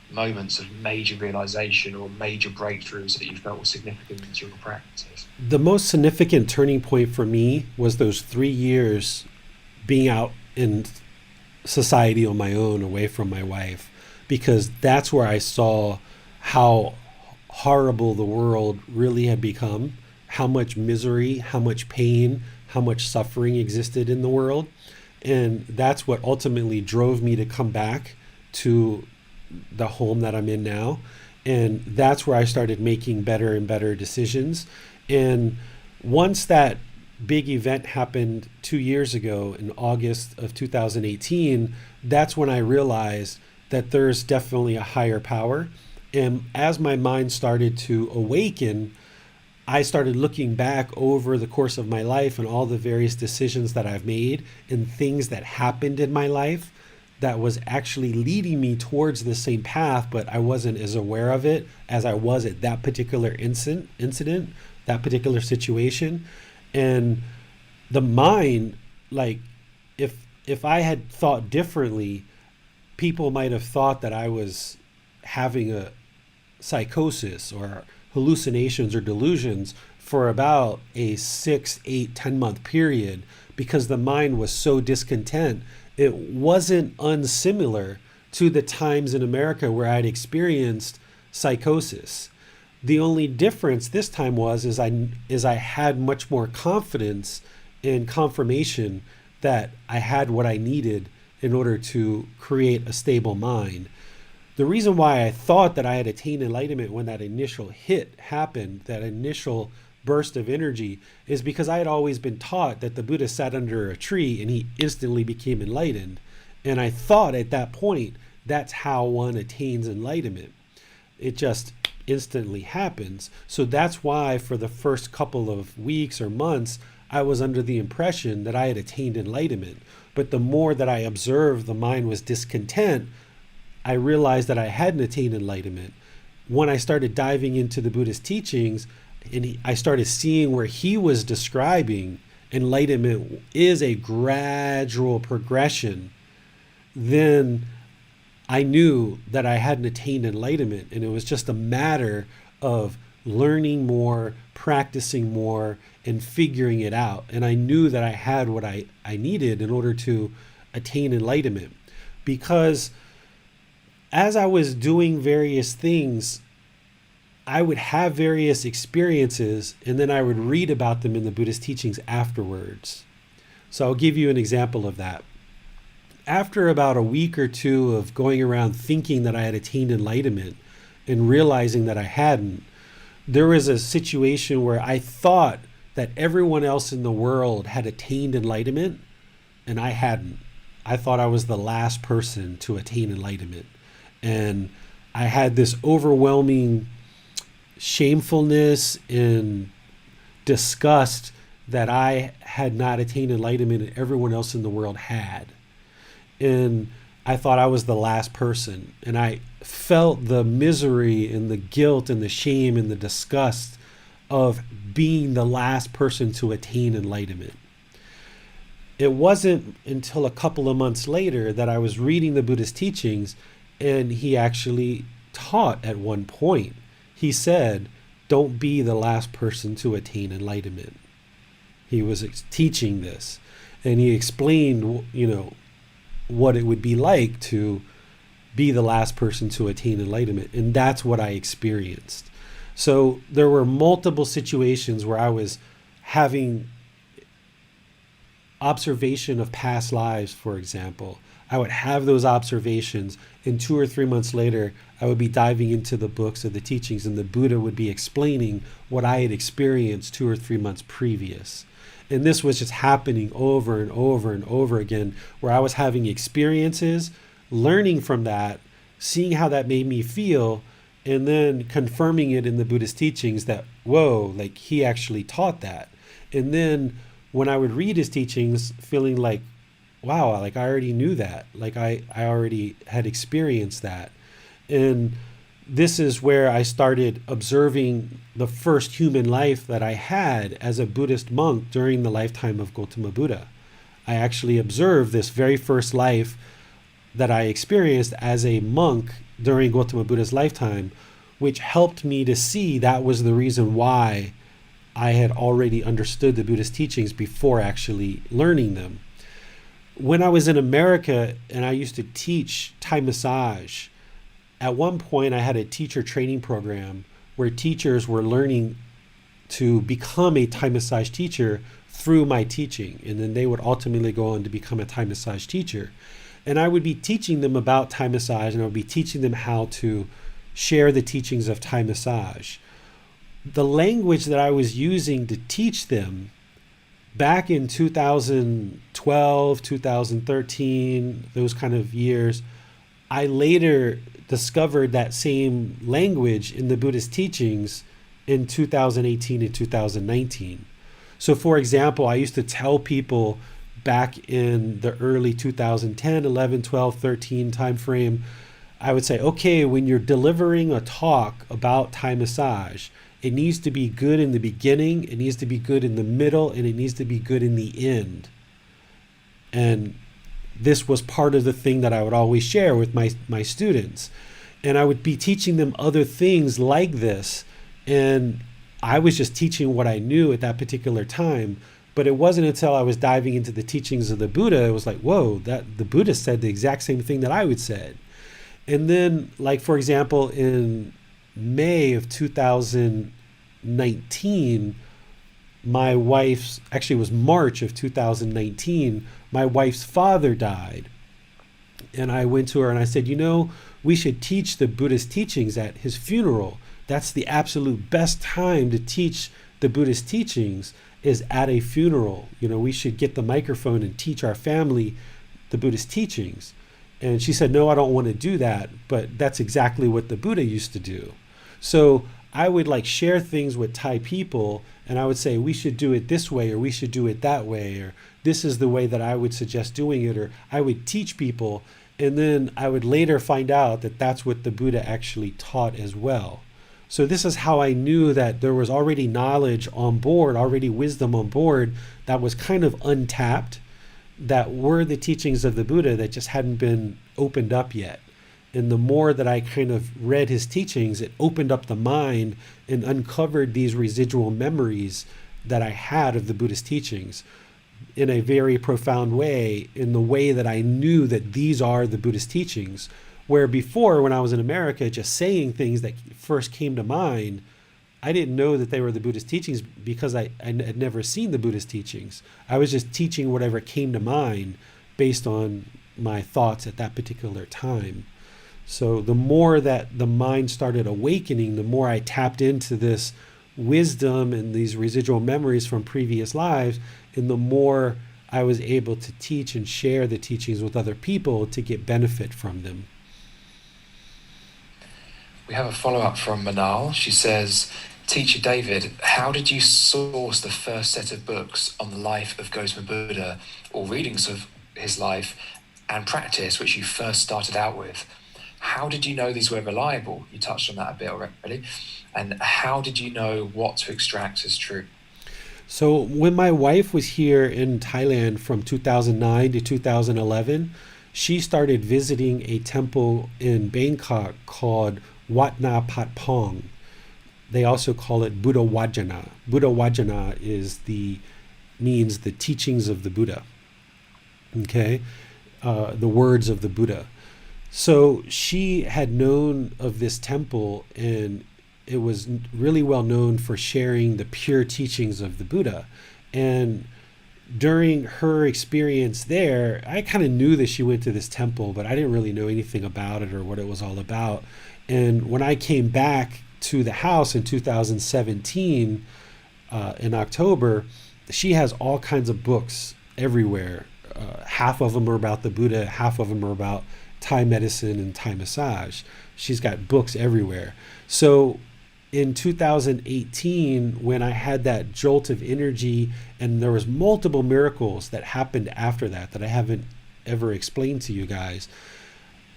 moments of major realization or major breakthroughs that you felt were significant to your practice? The most significant turning point for me was those 3 years being out in society on my own, away from my wife, because that's where I saw how horrible the world really had become, how much misery, how much pain, how much suffering existed in the world. And that's what ultimately drove me to come back to the home that I'm in now. And that's where I started making better and better decisions. And once that big event happened 2 years ago in August of 2018, that's when I realized that there's definitely a higher power. And as my mind started to awaken, I started looking back over the course of my life and all the various decisions that I've made and things that happened in my life that was actually leading me towards the same path, but I wasn't as aware of it as I was at that particular incident, that particular situation. And the mind, like, if I had thought differently, people might have thought that I was having a psychosis or hallucinations or delusions for about a 6, 8, 10-month period, because the mind was so discontent. It wasn't unsimilar to the times in America where I'd experienced psychosis. The only difference this time was I had much more confidence and confirmation that I had what I needed in order to create a stable mind. The reason why I thought that I had attained enlightenment when that initial hit happened, that initial burst of energy, is because I had always been taught that the Buddha sat under a tree and he instantly became enlightened. And I thought at that point, that's how one attains enlightenment. It just instantly happens. So that's why for the first couple of weeks or months, I was under the impression that I had attained enlightenment. But the more that I observed the mind was discontent, I realized that I hadn't attained enlightenment. When I started diving into the Buddhist teachings, and I started seeing where he was describing enlightenment is a gradual progression, then I knew that I hadn't attained enlightenment, and it was just a matter of learning more, practicing more, and figuring it out. And I knew that I had what I needed in order to attain enlightenment. Because as I was doing various things, I would have various experiences, and then I would read about them in the Buddhist teachings afterwards. So I'll give you an example of that. After about a week or two of going around thinking that I had attained enlightenment and realizing that I hadn't, there was a situation where I thought that everyone else in the world had attained enlightenment and I hadn't. I thought I was the last person to attain enlightenment. And I had this overwhelming shamefulness and disgust that I had not attained enlightenment and everyone else in the world had. And I thought I was the last person. And I felt the misery and the guilt and the shame and the disgust of being the last person to attain enlightenment. It wasn't until a couple of months later that I was reading the Buddhist teachings, and he actually taught at one point. He said, don't be the last person to attain enlightenment. He was teaching this, and he explained, what it would be like to be the last person to attain enlightenment. And that's what I experienced. So there were multiple situations where I was having observation of past lives, for example. I would have those observations, and 2 or 3 months later, I would be diving into the books of the teachings, and the Buddha would be explaining what I had experienced 2 or 3 months previous. And this was just happening over and over and over again, where I was having experiences, learning from that, seeing how that made me feel, and then confirming it in the Buddhist teachings that, whoa, like he actually taught that. And then when I would read his teachings, feeling like, wow, like I already knew that. Like I already had experienced that. And this is where I started observing the first human life that I had as a Buddhist monk during the lifetime of Gotama Buddha. I actually observed this very first life that I experienced as a monk during Gotama Buddha's lifetime, which helped me to see that was the reason why I had already understood the Buddhist teachings before actually learning them. When I was in America and I used to teach Thai massage, at one point I had a teacher training program where teachers were learning to become a Thai massage teacher through my teaching, and then they would ultimately go on to become a Thai massage teacher. And I would be teaching them about Thai massage, and I would be teaching them how to share the teachings of Thai massage. The language that I was using to teach them back in 2012, 2013, those kind of years, I later discovered that same language in the Buddhist teachings in 2018 and 2019. So for example, I used to tell people back in the early 2010, 11, 12, 13 timeframe, I would say, okay, when you're delivering a talk about Thai massage, it needs to be good in the beginning, it needs to be good in the middle, and it needs to be good in the end. And this was part of the thing that I would always share with my students. And I would be teaching them other things like this. And I was just teaching what I knew at that particular time. But it wasn't until I was diving into the teachings of the Buddha, it was like, whoa, that the Buddha said the exact same thing that I would said. And then, like, for example, in May of 2019, my wife's, actually it was March of 2019, my wife's father died. And I went to her and I said, we should teach the Buddhist teachings at his funeral. That's the absolute best time to teach the Buddhist teachings, is at a funeral. We should get the microphone and teach our family the Buddhist teachings. And she said, no, I don't want to do that. But that's exactly what the Buddha used to do. So I would share things with Thai people, and I would say, we should do it this way, or we should do it that way, or this is the way that I would suggest doing it, or I would teach people. And then I would later find out that that's what the Buddha actually taught as well. So this is how I knew that there was already knowledge on board, already wisdom on board that was kind of untapped, that were the teachings of the Buddha that just hadn't been opened up yet. And the more that I kind of read his teachings, it opened up the mind and uncovered these residual memories that I had of the Buddhist teachings in a very profound way, in the way that I knew that these are the Buddhist teachings. Where before, when I was in America, just saying things that first came to mind, I didn't know that they were the Buddhist teachings because I had never seen the Buddhist teachings. I was just teaching whatever came to mind based on my thoughts at that particular time. So the more that the mind started awakening, the more I tapped into this wisdom and these residual memories from previous lives, and the more I was able to teach and share the teachings with other people to get benefit from them. We have a follow-up from Manal. She says, Teacher David, how did you source the first set of books on the life of Gotama Buddha, or readings of his life and practice, which you first started out with? How did you know these were reliable? You touched on that a bit already. And how did you know what to extract as true? So when my wife was here in Thailand from 2009 to 2011, she started visiting a temple in Bangkok called Wat Na Pat Pong. They also call it Buddha Wajana. Buddha Wajana means the teachings of the Buddha. Okay, the words of the Buddha. So she had known of this temple, and it was really well known for sharing the pure teachings of the Buddha. And during her experience there, I kind of knew that she went to this temple, but I didn't really know anything about it or what it was all about. And when I came back to the house in 2017, in October, she has all kinds of books everywhere. Half of them are about the Buddha, half of them are about Thai medicine and Thai massage. She's got books everywhere. So in 2018, when I had that jolt of energy, and there was multiple miracles that happened after that I haven't ever explained to you guys,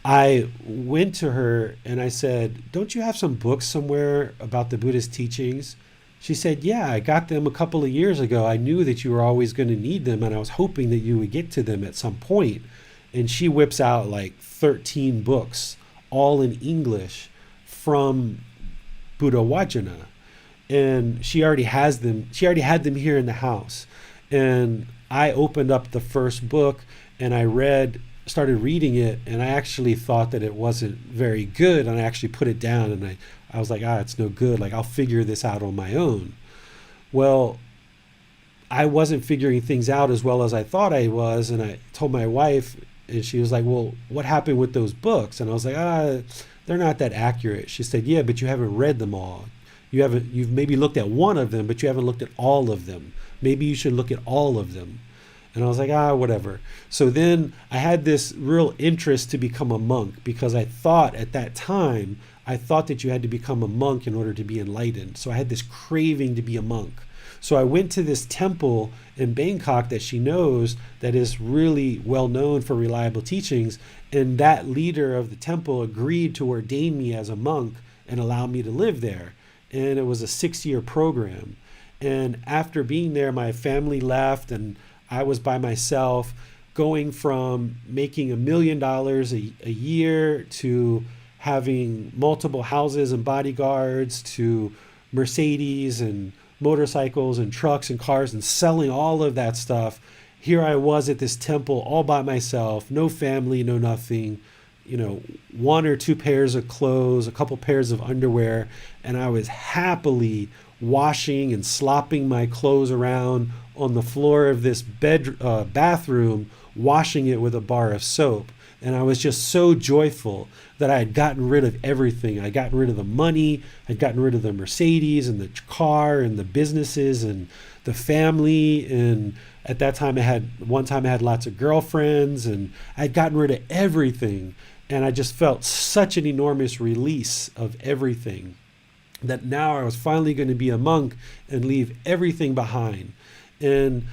I went to her and I said, don't you have some books somewhere about the Buddhist teachings? She said, yeah, I got them a couple of years ago. I knew that you were always going to need them, and I was hoping that you would get to them at some point. And she whips out 13 books, all in English, from Buddha Wajana. And she already has them. She already had them here in the house. And I opened up the first book and I started reading it, and I actually thought that it wasn't very good, and I actually put it down, and I was like, it's no good. I'll figure this out on my own. Well, I wasn't figuring things out as well as I thought I was, and I told my wife, and she was like, well, what happened with those books? And I was like, they're not that accurate. She said, yeah, but you haven't read them all. You've maybe looked at one of them, but you haven't looked at all of them. Maybe you should look at all of them. And I was like, whatever. So then I had this real interest to become a monk, because I thought at that time, that you had to become a monk in order to be enlightened. So I had this craving to be a monk. So I went to this temple in Bangkok that she knows that is really well known for reliable teachings. And that leader of the temple agreed to ordain me as a monk and allow me to live there. And it was a 6-year program. And after being there, my family left and I was by myself, going from making $1 million a year to having multiple houses and bodyguards to Mercedes and motorcycles and trucks and cars and selling all of that stuff. Here I was at this temple all by myself, no family, no nothing, 1 or 2 pairs of clothes, a couple pairs of underwear, and I was happily washing and slopping my clothes around on the floor of this bathroom washing it with a bar of soap. And I was just so joyful that I had gotten rid of everything. I'd gotten rid of the money, I'd gotten rid of the Mercedes and the car and the businesses and the family. And at that time I had lots of girlfriends, and I'd gotten rid of everything. And I just felt such an enormous release of everything, that now I was finally going to be a monk and leave everything behind. And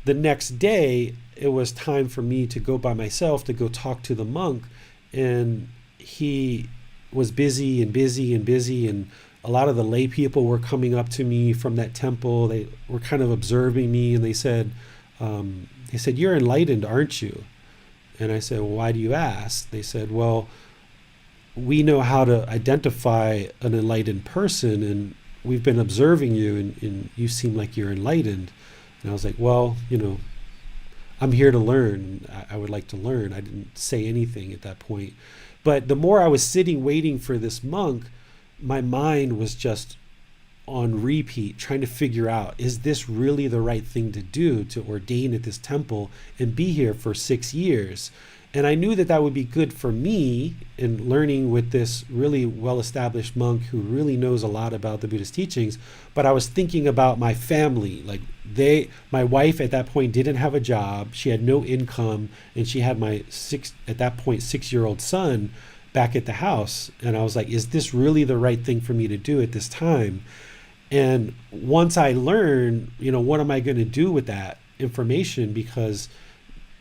the next day, it was time for me to go by myself to go talk to the monk. And he was busy, and a lot of the lay people were coming up to me from that temple. They were kind of observing me, and they said, "You're enlightened, aren't you?" And I said, "Well, why do you ask?" They said, "Well, we know how to identify an enlightened person, and we've been observing you, and you seem like you're enlightened." And I was like, "Well, I'm here to learn. I would like to learn." I didn't say anything at that point. But the more I was sitting waiting for this monk, my mind was just on repeat, trying to figure out, is this really the right thing to do, to ordain at this temple and be here for 6 years? And I knew that that would be good for me in learning with this really well-established monk who really knows a lot about the Buddhist teachings. But I was thinking about my family. My wife at that point didn't have a job. She had no income, and she had my 6-year-old son back at the house. And I was like, is this really the right thing for me to do at this time? And once I learn, what am I going to do with that information? Because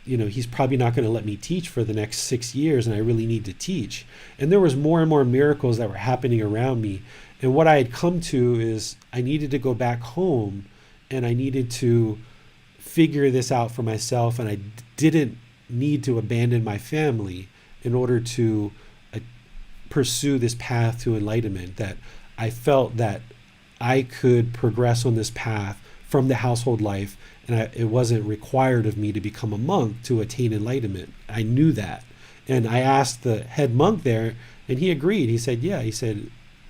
he's probably not going to let me teach for the next 6 years, and I really need to teach. And there was more and more miracles that were happening around me. And what I had come to is I needed to go back home, and I needed to figure this out for myself. And I didn't need to abandon my family in order to pursue this path to enlightenment, that I felt that I could progress on this path from the household life, and it wasn't required of me to become a monk to attain enlightenment. I knew that. And I asked the head monk there, and he agreed. He said, yeah,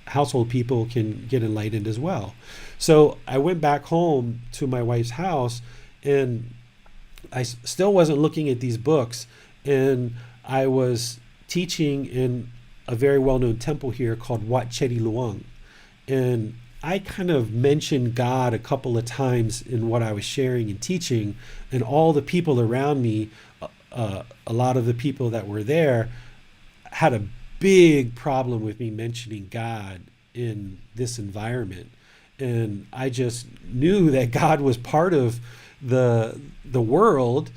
household people can get enlightened as well. So I went back home to my wife's house, and I still wasn't looking at these books, and I was teaching in a very well-known temple here called Wat Chedi Luang. And I kind of mentioned God a couple of times in what I was sharing and teaching, and all the people around me, a lot of the people that were there, had a big problem with me mentioning God in this environment. And I just knew that God was part of the world.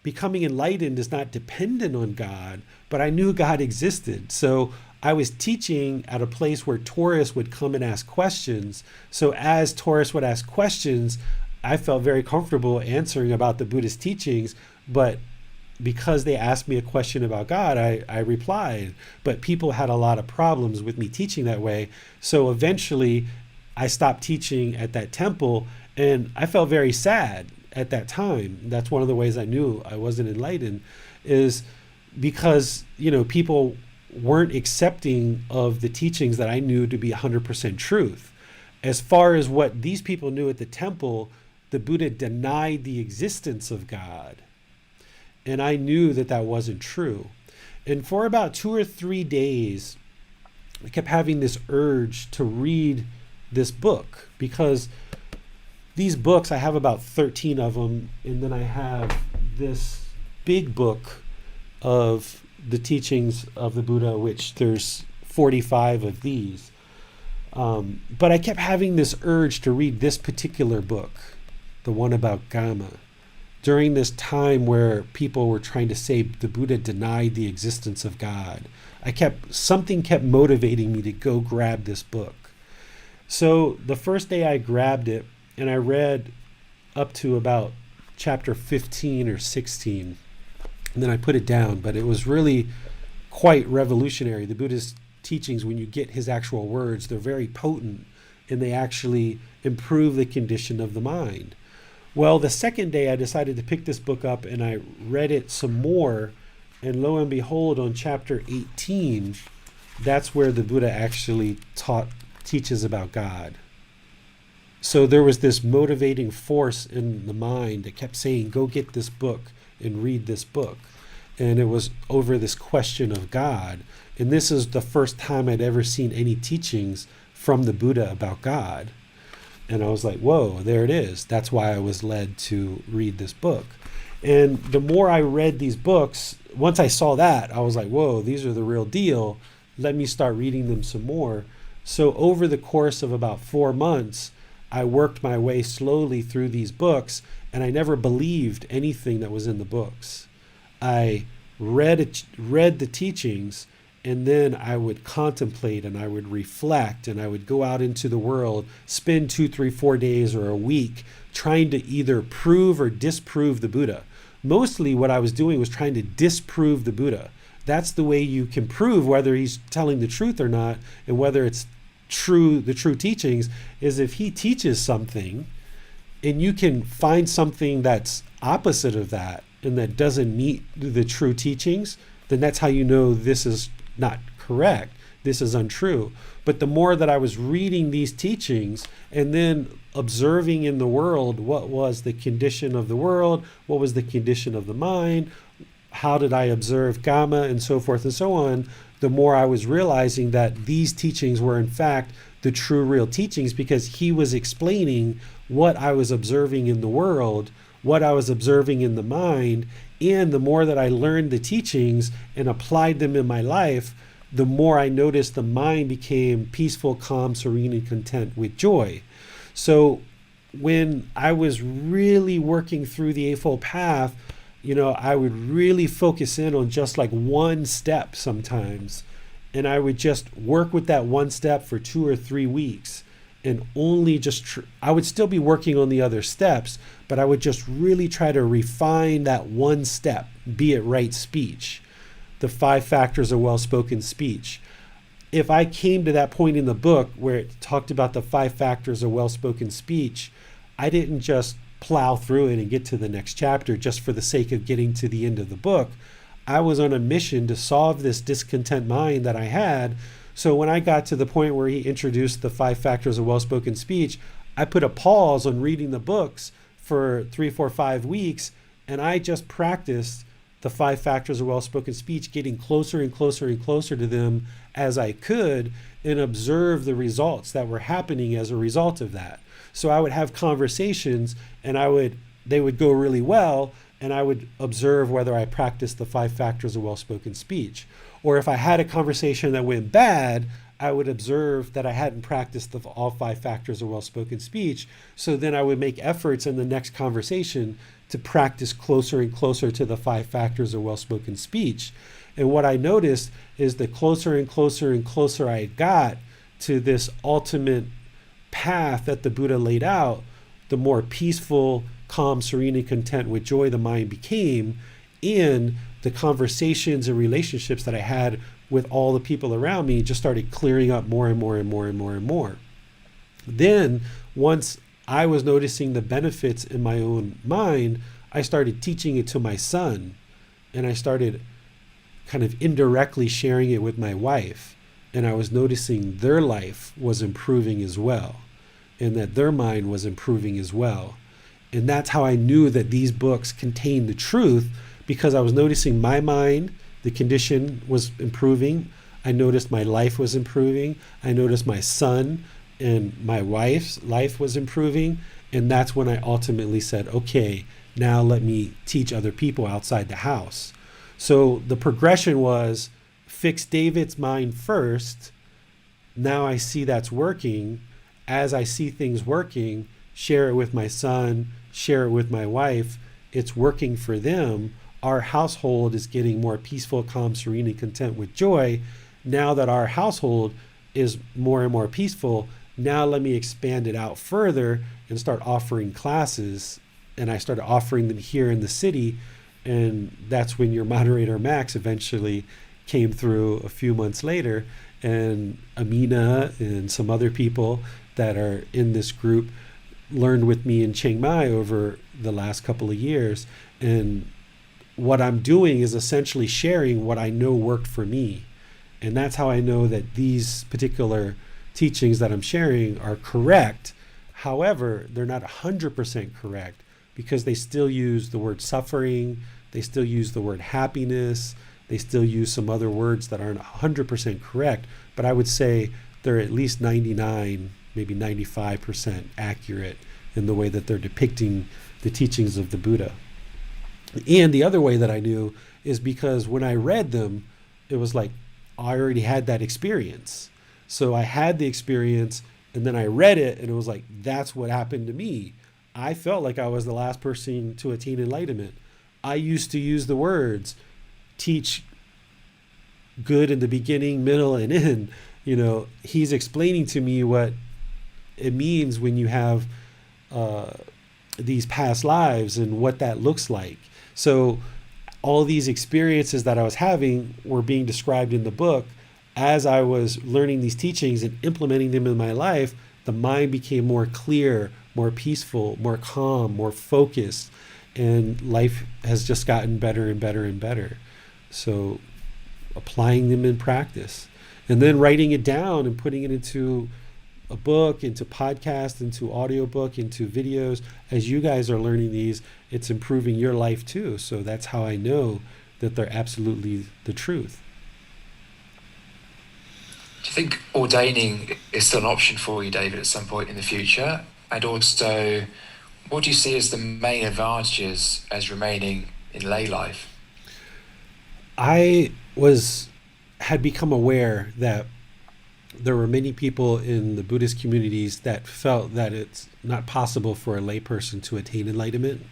Becoming enlightened is not dependent on God, but I knew God existed. So I was teaching at a place where tourists would come and ask questions. So as tourists would ask questions, I felt very comfortable answering about the Buddhist teachings, but because they asked me a question about God, I replied. But people had a lot of problems with me teaching that way. So eventually I stopped teaching at that temple, and I felt very sad at that time. That's one of the ways I knew I wasn't enlightened, is because, people weren't accepting of the teachings that I knew to be 100% truth. As far as what these people knew at the temple, the Buddha denied the existence of God. And I knew that that wasn't true. And for about 2 or 3 days, I kept having this urge to read this book, because these books, I have about 13 of them, and then I have this big book of the teachings of the Buddha, which there's 45 of these. But I kept having this urge to read this particular book, the one about Gama, during this time where people were trying to say the Buddha denied the existence of God. Something kept motivating me to go grab this book. So the first day I grabbed it, and I read up to about chapter 15 or 16, and then I put it down. But it was really quite revolutionary. The Buddhist teachings, when you get his actual words, they're very potent, and they actually improve the condition of the mind. Well, the second day I decided to pick this book up, and I read it some more, and lo and behold, on chapter 18, that's where the Buddha actually teaches about God. So there was this motivating force in the mind that kept saying, go get this book and read this book. And it was over this question of God. And this is the first time I'd ever seen any teachings from the Buddha about God. And I was like, whoa, there it is. That's why I was led to read this book. And the more I read these books, once I saw that, I was like, whoa, these are the real deal. Let me start reading them some more. So over the course of about 4 months, I worked my way slowly through these books, and I never believed anything that was in the books. I read the teachings, and then I would contemplate and I would reflect and I would go out into the world, spend 2, 3, 4 days or a week trying to either prove or disprove the Buddha. Mostly what I was doing was trying to disprove the Buddha. That's the way you can prove whether he's telling the truth or not, and whether it's true, the true teachings, is if he teaches something and you can find something that's opposite of that and that doesn't meet the true teachings, then that's how you know this is not correct, this is untrue. But the more that I was reading these teachings and then observing in the world, what was the condition of the world, what was the condition of the mind, how did I observe Kama, and so forth and so on, the more I was realizing that these teachings were in fact the true real teachings, because he was explaining what I was observing in the world, what I was observing in the mind. And the more that I learned the teachings and applied them in my life, the more I noticed the mind became peaceful, calm, serene, and content with joy. So when I was really working through the Eightfold Path, I would really focus in on just like one step sometimes. And I would just work with that one step for 2 or 3 weeks. And only I would still be working on the other steps, but I would just really try to refine that one step, be it right speech, the 5 factors of well-spoken speech. If I came to that point in the book where it talked about the 5 factors of well-spoken speech, I didn't just plow through it and get to the next chapter just for the sake of getting to the end of the book. I was on a mission to solve this discontent mind that I had. So when I got to the point where he introduced the 5 factors of well-spoken speech, I put a pause on reading the books for 3, 4, 5 weeks, and I just practiced the 5 factors of well-spoken speech, getting closer and closer and closer to them as I could, and observe the results that were happening as a result of that. So I would have conversations, and they would go really well, and I would observe whether I practiced the 5 factors of well-spoken speech. Or if I had a conversation that went bad, I would observe that I hadn't practiced all 5 factors of well-spoken speech. So then I would make efforts in the next conversation to practice closer and closer to the 5 factors of well-spoken speech. And what I noticed is the closer and closer and closer I got to this ultimate path that the Buddha laid out, the more peaceful, calm, serene, and content with joy the mind became, and the conversations and relationships that I had with all the people around me just started clearing up more and more and more and more and more. Then once I was noticing the benefits in my own mind, I started teaching it to my son, and I started kind of indirectly sharing it with my wife. And I was noticing their life was improving as well, and that their mind was improving as well. And that's how I knew that these books contained the truth, because I was noticing my mind, the condition was improving. I noticed my life was improving. I noticed my son and my wife's life was improving. And that's when I ultimately said, okay, now let me teach other people outside the house. So the progression was fix David's mind first. Now I see that's working. As I see things working, share it with my son, share it with my wife. It's working for them. Our household is getting more peaceful, calm, serene, and content with joy. Now that our household is more and more peaceful, now let me expand it out further and start offering classes. And I started offering them here in the city. And that's when your moderator, Max, eventually came through a few months later. And Amina and some other people that are in this group learned with me in Chiang Mai over the last couple of years. And what I'm doing is essentially sharing what I know worked for me. And that's how I know that these particular teachings that I'm sharing are correct. However, they're not 100% correct because they still use the word suffering, they still use the word happiness, they still use some other words that aren't 100% correct, but I would say they're at least 99, maybe 95% accurate in the way that they're depicting the teachings of the Buddha. And the other way that I knew is because when I read them, it was like I already had that experience. So I had the experience and then I read it and it was like, that's what happened to me. I felt like I was the last person to attain enlightenment. I used to use the words teach good in the beginning, middle, and end. He's explaining to me what it means when you have these past lives and what that looks like. So all these experiences that I was having were being described in the book. As I was learning these teachings and implementing them in my life, the mind became more clear, more peaceful, more calm, more focused, and life has just gotten better and better and better. So applying them in practice and then writing it down and putting it into a book, into podcast, into audiobook, into videos. As you guys are learning these, it's improving your life too. So that's how I know that they're absolutely the truth. Do you think ordaining is still an option for you, David, at some point in the future? And also, what do you see as the main advantages as remaining in lay life? I had become aware that there were many people in the Buddhist communities that felt that it's not possible for a layperson to attain enlightenment.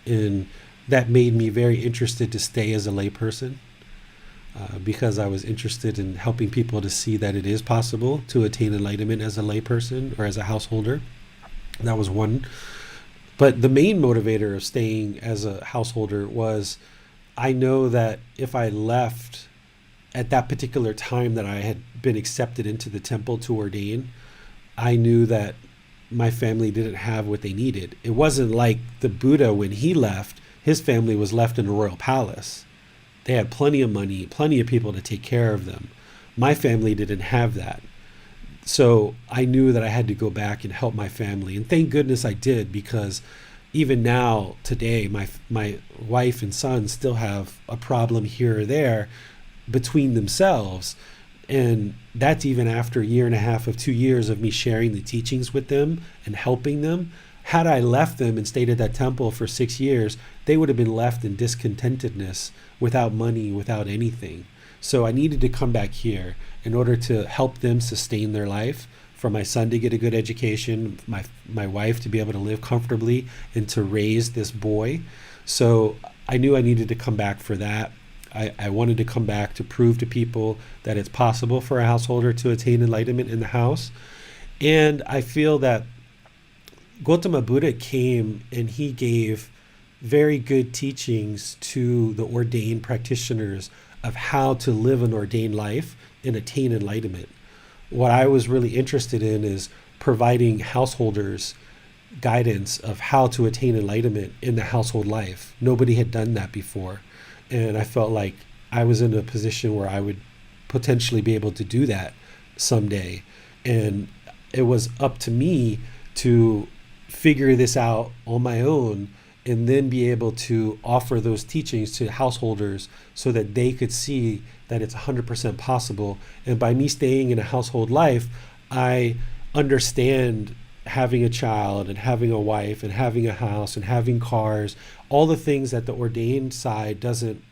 And that made me very interested to stay as a layperson because I was interested in helping people to see that it is possible to attain enlightenment as a layperson or as a householder. That was one. But the main motivator of staying as a householder was I know that if I left at that particular time that I had been accepted into the temple to ordain, I knew that my family didn't have what they needed. It wasn't like the Buddha when he left, his family was left in a royal palace. They had plenty of money, plenty of people to take care of them. My family didn't have that. So I knew that I had to go back and help my family. And thank goodness I did, because even now, today, my wife and son still have a problem here or there between themselves. And that's even after a year and a half of 2 years of me sharing the teachings with them and helping them. Had I left them and stayed at that temple for 6 years, they would have been left in discontentedness, without money, without anything. So I needed to come back here in order to help them sustain their life, for my son to get a good education, my wife to be able to live comfortably, and to raise this boy. So I knew I needed to come back for that. I wanted to come back to prove to people that it's possible for a householder to attain enlightenment in the house. And I feel that Gotama Buddha came and he gave very good teachings to the ordained practitioners of how to live an ordained life and attain enlightenment. What I was really interested in is providing householders guidance of how to attain enlightenment in the household life. Nobody had done that before. And I felt like I was in a position where I would potentially be able to do that someday. And it was up to me to figure this out on my own and then be able to offer those teachings to householders so that they could see that it's 100% possible. And by me staying in a household life, I understand having a child and having a wife and having a house and having cars, all the things that the ordained side doesn't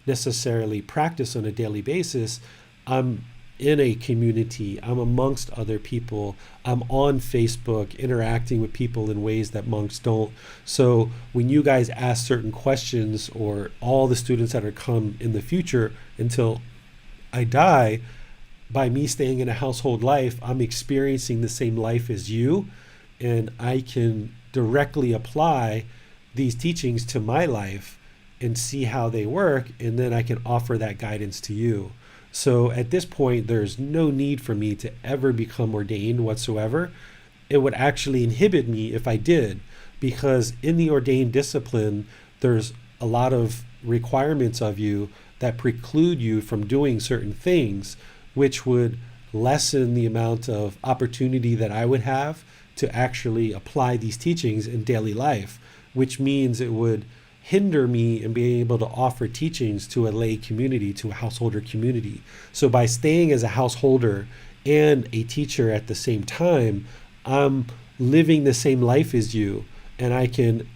necessarily practice on a daily basis. I'm in a community, I'm amongst other people, I'm on Facebook interacting with people in ways that monks don't. So when you guys ask certain questions, or all the students that are come in the future until I die, by me staying in a household life, I'm experiencing the same life as you, and I can directly apply these teachings to my life and see how they work, and then I can offer that guidance to you. So at this point, there's no need for me to ever become ordained whatsoever. It would actually inhibit me if I did, because in the ordained discipline, there's a lot of requirements of you that preclude you from doing certain things, which would lessen the amount of opportunity that I would have to actually apply these teachings in daily life, which means it would hinder me in being able to offer teachings to a lay community, to a householder community. So by staying as a householder and a teacher at the same time, I'm living the same life as you, and I can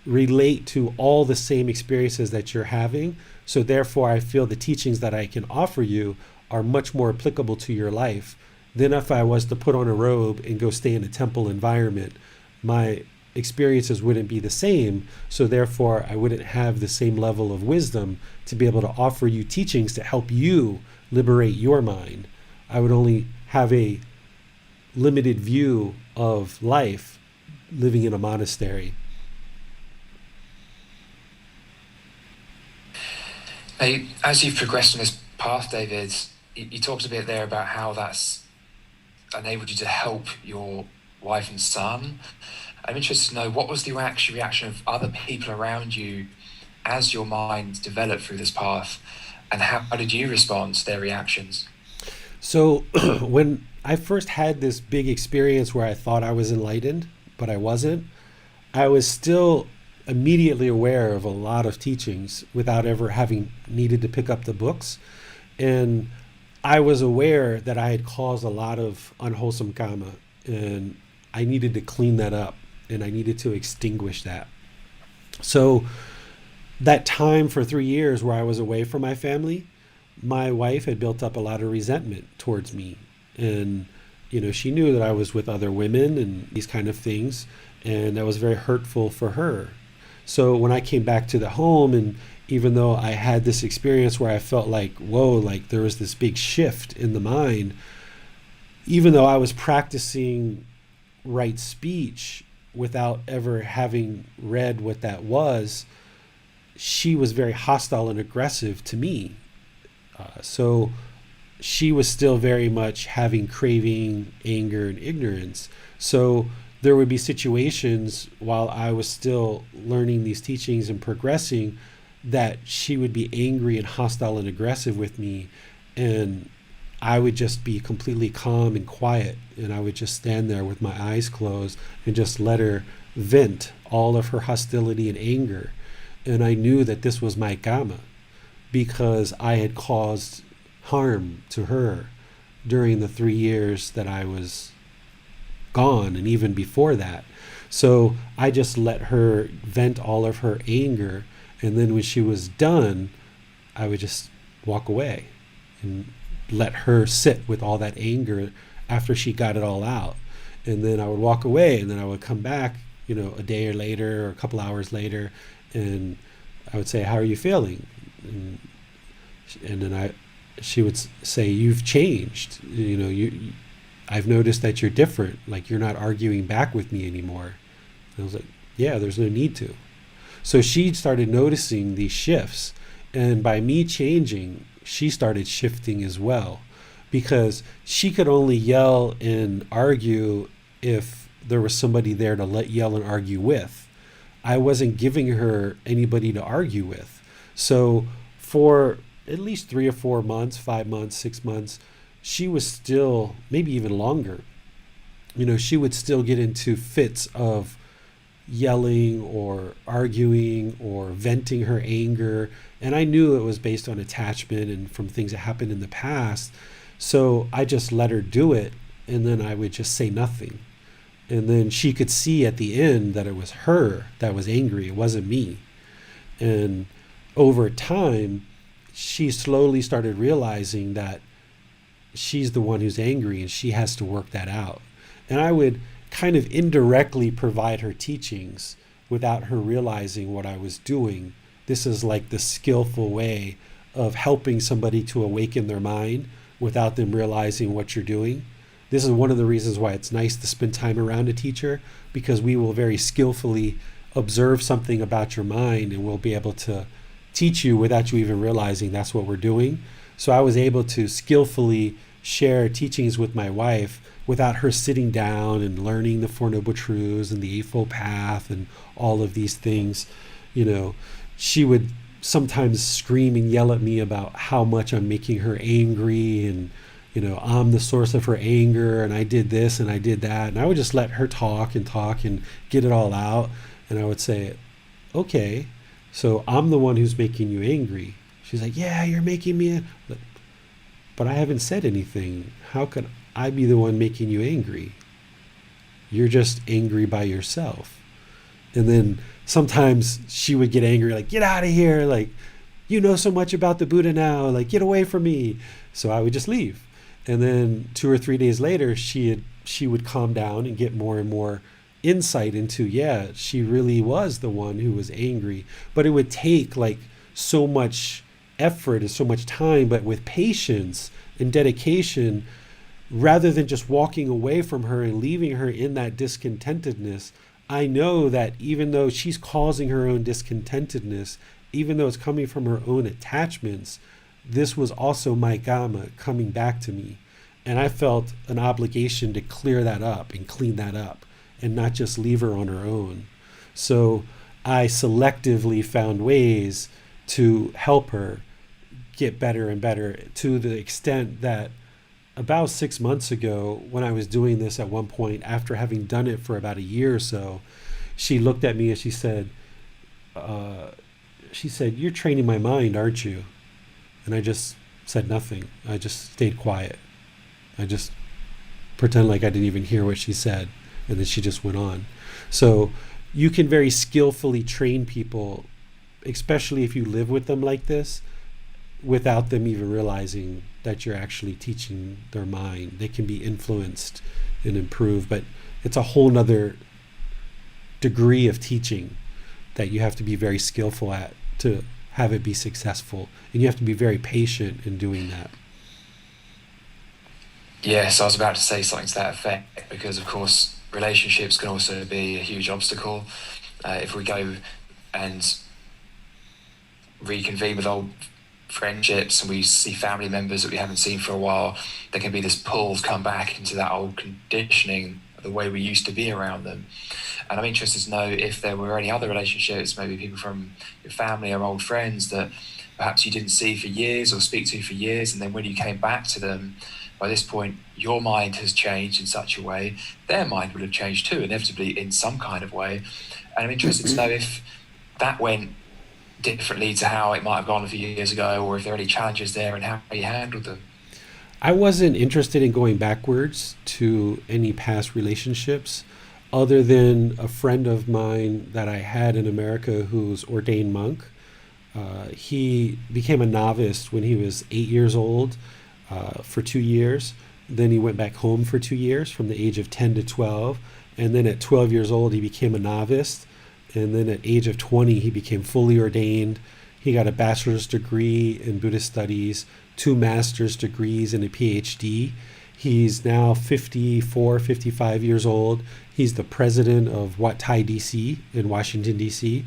relate to all the same experiences that you're having. So therefore, I feel the teachings that I can offer you are much more applicable to your life than if I was to put on a robe and go stay in a temple environment. My experiences wouldn't be the same, so therefore I wouldn't have the same level of wisdom to be able to offer you teachings to help you liberate your mind. I would only have a limited view of life living in a monastery. Now, as you've progressed on this path, David, you talked a bit there about how that's enabled you to help your wife and son. I'm interested to know, what was the reaction of other people around you as your mind developed through this path, and how did you respond to their reactions? So when I first had this big experience where I thought I was enlightened, but I wasn't, I was still immediately aware of a lot of teachings without ever having needed to pick up the books. And I was aware that I had caused a lot of unwholesome karma, and I needed to clean that up, and I needed to extinguish that. So that time for 3 years where I was away from my family, my wife had built up a lot of resentment towards me. And, she knew that I was with other women and these kind of things, and that was very hurtful for her. So when I came back to the home, and even though I had this experience where I felt like, whoa, like there was this big shift in the mind, even though I was practicing right speech without ever having read what that was, she was very hostile and aggressive to me. So she was still very much having craving, anger, and ignorance. So there would be situations while I was still learning these teachings and progressing that she would be angry and hostile and aggressive with me, and I would just be completely calm and quiet, and I would just stand there with my eyes closed and just let her vent all of her hostility and anger. And I knew that this was my karma, because I had caused harm to her during the 3 years that I was gone, and even before that. So I just let her vent all of her anger, and then when she was done, I would just walk away and let her sit with all that anger after she got it all out. And then I would walk away, and then I would come back, a day or later or a couple hours later, and I would say, "How are you feeling?" And then she would say, "You've changed. I've noticed that you're different. Like, you're not arguing back with me anymore." And I was like, "Yeah, there's no need to." So she started noticing these shifts, and by me changing, she started shifting as well, because she could only yell and argue if there was somebody there to yell and argue with. I wasn't giving her anybody to argue with. So for at least 3 or 4 months, 5 months, 6 months, she was still, maybe even longer, she would still get into fits of yelling or arguing or venting her anger. And I knew it was based on attachment and from things that happened in the past. So I just let her do it, and then I would just say nothing. And then she could see at the end that it was her that was angry. It wasn't me. And over time, she slowly started realizing that she's the one who's angry, and she has to work that out. And I would kind of indirectly provide her teachings without her realizing what I was doing. This is like the skillful way of helping somebody to awaken their mind without them realizing what you're doing. This is one of the reasons why it's nice to spend time around a teacher, because we will very skillfully observe something about your mind, and we'll be able to teach you without you even realizing that's what we're doing. So I was able to skillfully share teachings with my wife without her sitting down and learning the Four Noble Truths and the Eightfold Path and all of these things. She would sometimes scream and yell at me about how much I'm making her angry, and I'm the source of her anger, and I did this and I did that. And I would just let her talk and get it all out. And I would say, okay, so I'm the one who's making you angry. She's like, yeah, you're making me. But I haven't said anything. How could I be the one making you angry? You're just angry by yourself. And then sometimes she would get angry, like, get out of here. Like, you know so much about the Buddha now. Like, get away from me. So I would just leave. And then 2 or 3 days later, she would calm down and get more and more insight into, yeah, she really was the one who was angry. But it would take like so much effort and so much time, but with patience and dedication, rather than just walking away from her and leaving her in that discontentedness, I know that even though she's causing her own discontentedness, even though it's coming from her own attachments, this was also my Gama coming back to me. And I felt an obligation to clear that up and clean that up and not just leave her on her own. So I selectively found ways to help her get better and better, to the extent that about 6 months ago, when I was doing this at one point, after having done it for about a year or so, she looked at me and she said, you're training my mind, aren't you? And I just said nothing. I just stayed quiet. I just pretended like I didn't even hear what she said. And then she just went on. So you can very skillfully train people, especially if you live with them like this, without them even realizing that you're actually teaching their mind. They can be influenced and improved, but it's a whole nother degree of teaching that you have to be very skillful at to have it be successful. And you have to be very patient in doing that. Yes, I was about to say something to that effect, because of course relationships can also be a huge obstacle. If we go and reconvene with old friendships and we see family members that we haven't seen for a while, there can be this pull to come back into that old conditioning, the way we used to be around them. And I'm interested to know if there were any other relationships, maybe people from your family or old friends that perhaps you didn't see for years or speak to for years, and then when you came back to them, by this point your mind has changed in such a way, their mind would have changed too, inevitably in some kind of way. And I'm interested to know if that went differently to how it might have gone a few years ago, or if there are any challenges there and how you handled them. I wasn't interested in going backwards to any past relationships, other than a friend of mine that I had in America who's ordained monk. He became a novice when he was 8 years old for 2 years. Then he went back home for 2 years from the age of 10 to 12. And then at 12 years old, he became a novice. And then at age of 20, he became fully ordained. He got a bachelor's degree in Buddhist studies, 2 master's degrees, and a PhD. He's now 54, 55 years old. He's the president of Wat Thai DC in Washington, DC.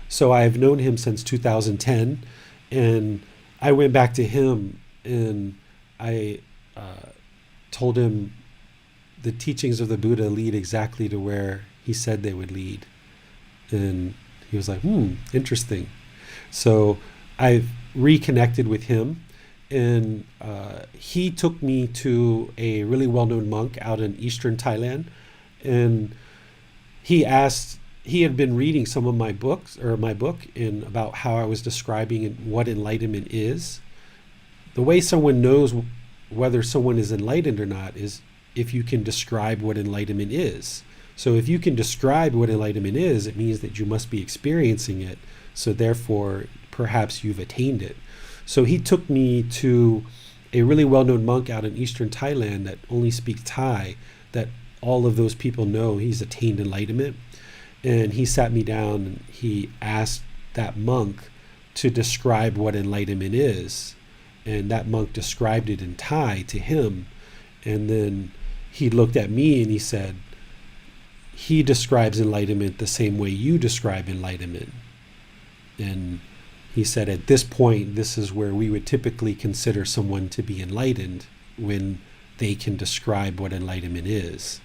So I've known him since 2010. And I went back to him and I told him the teachings of the Buddha lead exactly to where he said they would lead. And he was like, interesting. So I've reconnected with him, and he took me to a really well-known monk out in eastern Thailand. And he had been reading some of my books, or my book, and about how I was describing what enlightenment is. The way someone knows whether someone is enlightened or not is if you can describe what enlightenment is. So if you can describe what enlightenment is, it means that you must be experiencing it. So therefore, perhaps you've attained it. So he took me to a really well-known monk out in eastern Thailand that only speaks Thai, that all of those people know he's attained enlightenment. And he sat me down and he asked that monk to describe what enlightenment is. And that monk described it in Thai to him. And then he looked at me and he said, he describes enlightenment the same way you describe enlightenment. And he said, at this point, this is where we would typically consider someone to be enlightened, when they can describe what enlightenment is.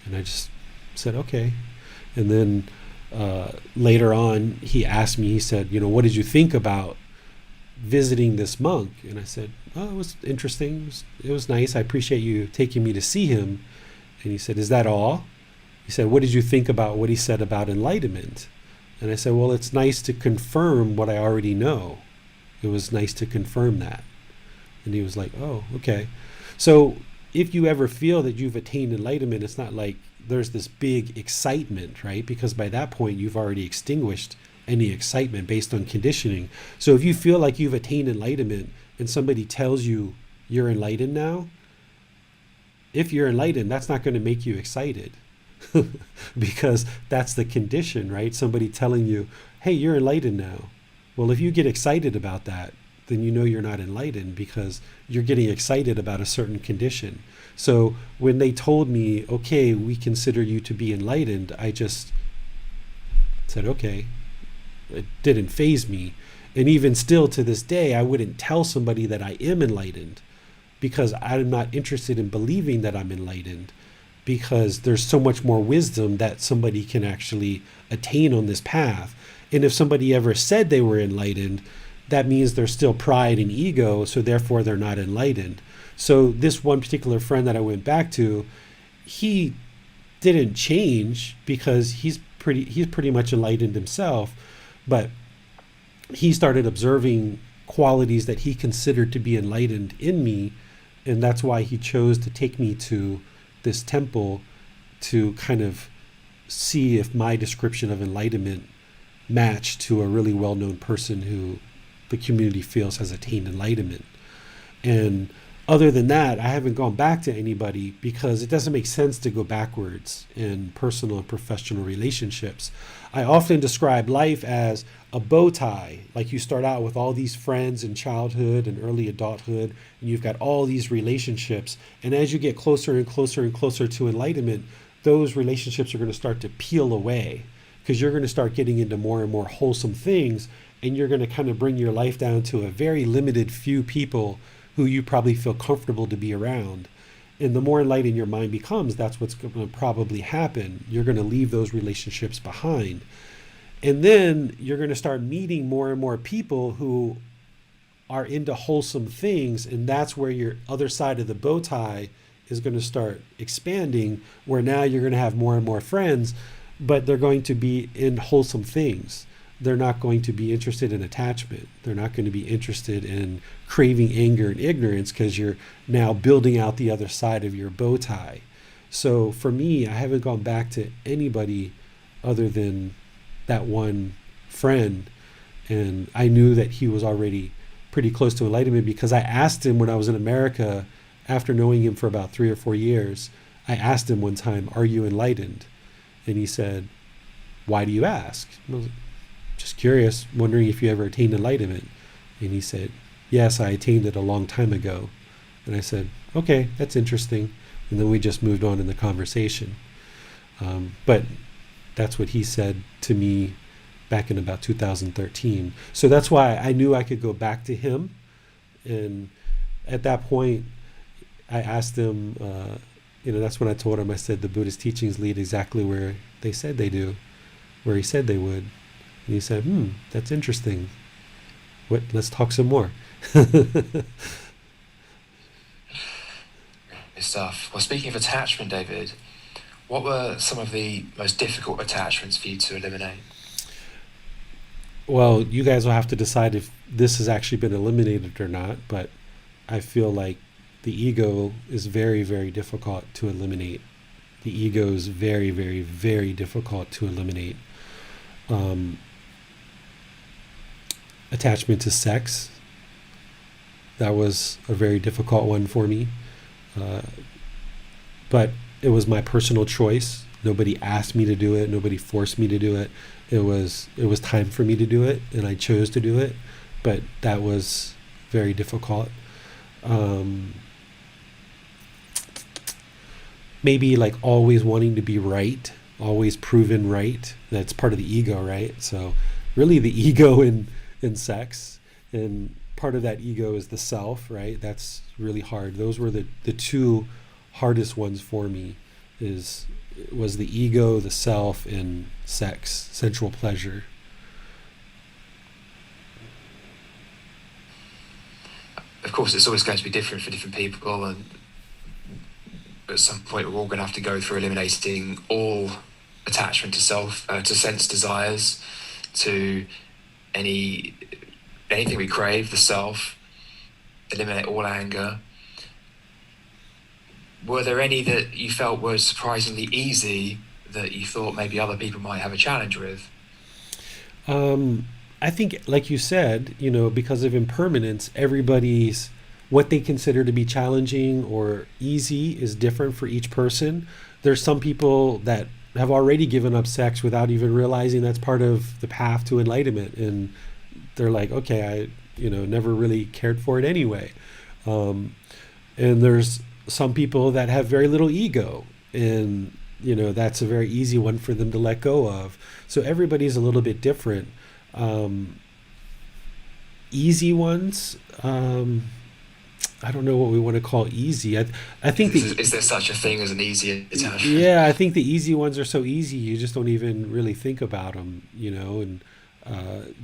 And I just said, okay. And then later on, he asked me, he said, what did you think about visiting this monk. And I said, oh, it was interesting. It was nice. I appreciate you taking me to see him. And he said, is that all? He said, what did you think about what he said about enlightenment? And I said, well, it's nice to confirm what I already know. It was nice to confirm that. And he was like, oh, okay. So if you ever feel that you've attained enlightenment, it's not like there's this big excitement, right? Because by that point, you've already extinguished any excitement based on conditioning. So if you feel like you've attained enlightenment and somebody tells you you're enlightened now, if you're enlightened, that's not going to make you excited because that's the condition, right? Somebody telling you, hey, you're enlightened now. Well, if you get excited about that, then you know you're not enlightened because you're getting excited about a certain condition. So when they told me, okay, we consider you to be enlightened, I just said, okay. It didn't faze me. And even still to this day, I wouldn't tell somebody that I am enlightened because I'm not interested in believing that I'm enlightened, because there's so much more wisdom that somebody can actually attain on this path. And if somebody ever said they were enlightened, that means there's still pride and ego, so therefore they're not enlightened. So this one particular friend that I went back to, he didn't change because he's pretty much enlightened himself, but he started observing qualities that he considered to be enlightened in me, and that's why he chose to take me to this temple to kind of see if my description of enlightenment matched to a really well-known person who the community feels has attained enlightenment. And other than that, I haven't gone back to anybody because it doesn't make sense to go backwards in personal and professional relationships. I often describe life as a bow tie. Like you start out with all these friends in childhood and early adulthood, and you've got all these relationships. And as you get closer and closer and closer to enlightenment, those relationships are going to start to peel away because you're going to start getting into more and more wholesome things, and you're going to kind of bring your life down to a very limited few people who you probably feel comfortable to be around. And the more enlightened your mind becomes, that's what's going to probably happen. You're going to leave those relationships behind. And then you're going to start meeting more and more people who are into wholesome things. And that's where your other side of the bow tie is going to start expanding, where now you're going to have more and more friends, but they're going to be in wholesome things. They're not going to be interested in attachment. They're not going to be interested in craving anger and ignorance, because you're now building out the other side of your bow tie. So for me, I haven't gone back to anybody other than that one friend. And I knew that he was already pretty close to enlightenment because I asked him when I was in America, after knowing him for about 3 or 4 years, I asked him one time, are you enlightened? And he said, why do you ask? And I was like, just curious, wondering if you ever attained enlightenment. And he said, yes, I attained it a long time ago. And I said, okay, that's interesting. And then we just moved on in the conversation. But that's what he said to me back in about 2013. So that's why I knew I could go back to him. And at that point, I asked him, that's when I told him, I said, the Buddhist teachings lead exactly where they said they do, where he said they would. And he said, that's interesting. Let's talk some more. Good stuff. Well, speaking of attachment, David, what were some of the most difficult attachments for you to eliminate? Well, you guys will have to decide if this has actually been eliminated or not, but I feel like the ego is very, very difficult to eliminate. The ego is very, very, very difficult to eliminate. Attachment to sex, that was a very difficult one for me. But it was my personal choice. Nobody asked me to do it. Nobody forced me to do it. It was time for me to do it, and I chose to do it. But that was very difficult. Maybe like always wanting to be right, always proven right. That's part of the ego, right? So really the ego in sex, and part of that ego is the self, right? That's really hard. Those were the two hardest ones for me, was the ego, the self, and sex, sensual pleasure. course, it's always going to be different for different people, and at some point we're all going to have to go through eliminating all attachment to self, to sense desires, to anything we crave, the self, eliminate all anger. Were there any that you felt were surprisingly easy that you thought maybe other people might have a challenge with? I think, like you said, because of impermanence, everybody's what they consider to be challenging or easy is different for each person. There's some people that have already given up sex without even realizing that's part of the path to enlightenment, and they're like, okay, I never really cared for it anyway. Um, and there's some people that have very little ego, and that's a very easy one for them to let go of. So everybody's a little bit different. Um, Easy ones, I don't know what we want to call easy. I think Is there such a thing as an easy attachment? yeah, I think the easy ones are so easy you just don't even really think about them, and